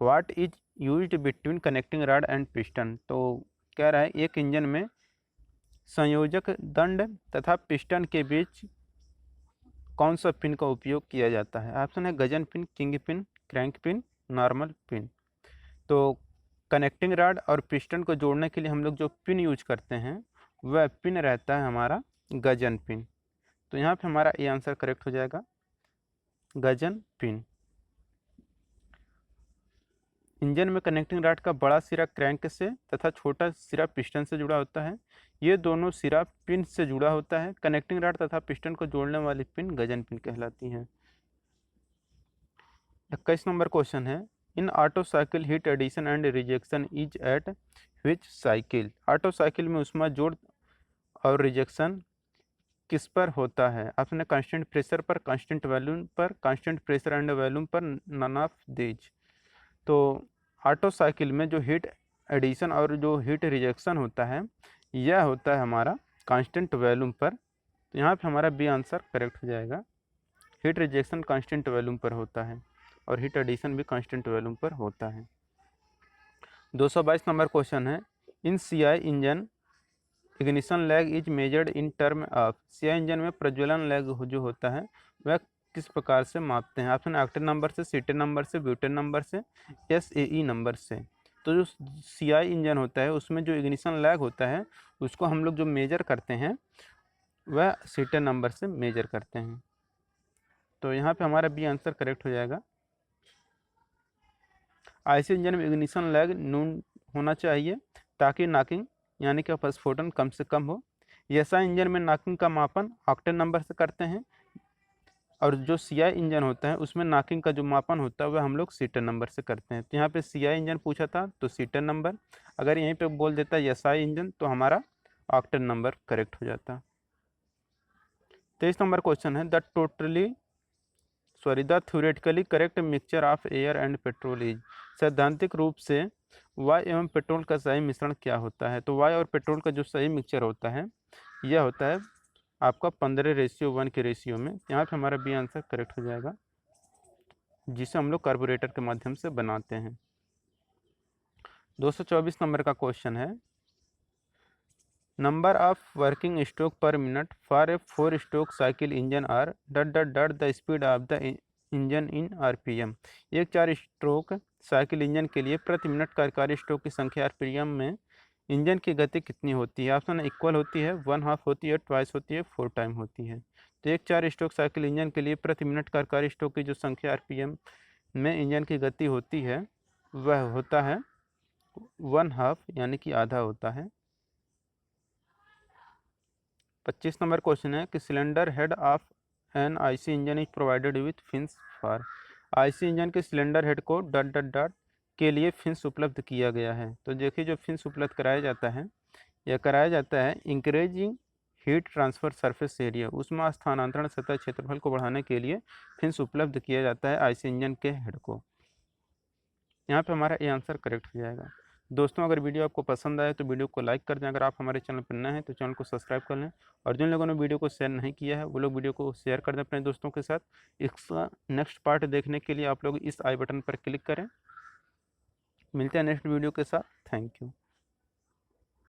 S1: what is used between connecting rod and piston. तो कह रहा है एक इंजन में संयोजक दंड तथा पिस्टन के बीच कौन सा पिन का उपयोग किया जाता है। ऑप्शन है Gajan pin, king pin, crank pin, normal pin. तो कनेक्टिंग रॉड और पिस्टन को जोड़ने के लिए हम लोग जो पिन यूज करते हैं वह पिन रहता है हमारा गजन पिन। तो यहाँ पे हमारा ये आंसर करेक्ट हो जाएगा, गजन पिन। इंजन में कनेक्टिंग रॉड का बड़ा सिरा क्रैंक से तथा छोटा सिरा पिस्टन से जुड़ा होता है, ये दोनों सिरा पिन से जुड़ा होता है। कनेक्टिंग रॉड तथा पिस्टन को जोड़ने वाली पिन गजन पिन कहलाती है। 21 नंबर क्वेश्चन है, in Otto cycle heat addition and rejection is at which cycle. Otto cycle में ऊष्मा जोड़ और रिजेक्शन किस पर होता है। आपने कांस्टेंट प्रेशर पर, कांस्टेंट वॉल्यूम पर, कांस्टेंट प्रेशर एंड वॉल्यूम पर, नन ऑफ दीज। तो ऑटो साइकिल में जो हीट एडिशन और जो हीट रिजेक्शन होता है यह होता है हमारा कांस्टेंट वॉल्यूम पर। तो यहाँ पे हमारा बी आंसर करेक्ट हो जाएगा, हीट रिजेक्शन कांस्टेंट वॉल्यूम पर होता है और हीट एडिशन भी कांस्टेंट वॉल्यूम पर होता है। 222 नंबर क्वेश्चन है, in CI engine ignition lag is measured in term of. CI engine में प्रज्वलन लैग जो होता है वह किस प्रकार से मापते हैं? ऑप्शन ऑक्टेन नंबर से, सीटेन नंबर से, ब्यूटेन नंबर से, एसएई नंबर से। तो जो सीआई इंजन होता है उसमें जो इग्निशन लैग होता है उसको हम लोग जो मेजर करते हैं वह सीटेन नंबर से मेजर करते हैं। तो यहाँ पे हमारा बी आंसर करेक्ट हो जाएगा। आईसी इंजन में इग्निशन लैग नून होना चाहिए ताकि नॉकिंग यानी कि अपस्फोटन कम से कम हो। एसआई इंजन में नॉकिंग का मापन ऑक्टेन नंबर से करते हैं और जो सीआई इंजन होता है उसमें नॉकिंग का जो मापन होता है वह हम लोग सीटेन नंबर से करते हैं। तो यहाँ पे सीआई इंजन पूछा था तो सीटेन नंबर, अगर यहीं पे बोल देता है एसआई इंजन तो हमारा ऑक्टेन नंबर करेक्ट हो जाता। 23 नंबर क्वेश्चन है, the theoretically correct mixture of air and petrol is. सैद्धांतिक रूप से वाई एवं पेट्रोल का सही मिश्रण क्या होता है? तो वाई और पेट्रोल का जो सही मिक्सचर होता है यह होता है आपका 15:1 के रेशियो में। यहाँ पे हमारा बी आंसर करेक्ट हो जाएगा, जिसे हम लोग कार्बोरेटर के माध्यम से बनाते हैं। 224 नंबर का क्वेश्चन है, number of working stroke per minute for a 4 stroke cycle engine are the speed of the engine in RPM. एक 4 स्ट्रोक साइकिल इंजन के लिए प्रति मिनट कार्यकारी स्ट्रोक की संख्या आरपीएम में इंजन की गति कितनी होती है? ऑप्शन इक्वल होती है, 1/2 होती है, ट्वाइस होती है, 4 टाइम होती है। तो एक 4 स्ट्रोक साइकिल इंजन के लिए प्रति मिनट कार्यकारी स्ट्रोक की जो संख्या आरपीएम में इंजन की गति होती है वह होता है 1/2 यानी कि आधा होता है। 25 नंबर क्वेश्चन है कि cylinder head of an IC engine is provided with fins for. IC engine के सिलेंडर हेड को डॉट के लिए फिन्स उपलब्ध किया गया है। तो देखिए जो फिन्स उपलब्ध कराया जाता है यह कराया जाता है increasing heat transfer surface area, ऊष्मा स्थानांतरण सतह क्षेत्रफल को बढ़ाने के लिए फिन्स उपलब्ध किया जाता है आईसी इंजन के हेड को। यहाँ पे हमारा ये आंसर करेक्ट हो जाएगा। दोस्तों अगर वीडियो आपको पसंद आए तो वीडियो को लाइक कर दें, अगर आप हमारे चैनल पर नए हैं तो चैनल को सब्सक्राइब कर लें, और जिन लोगों ने वीडियो को शेयर नहीं किया है वो लोग वीडियो को शेयर कर दें अपने दोस्तों के साथ। इसका नेक्स्ट पार्ट देखने के लिए आप लोग इस आई बटन पर क्लिक करें। मिलते हैं नेक्स्ट वीडियो के साथ। Thank you.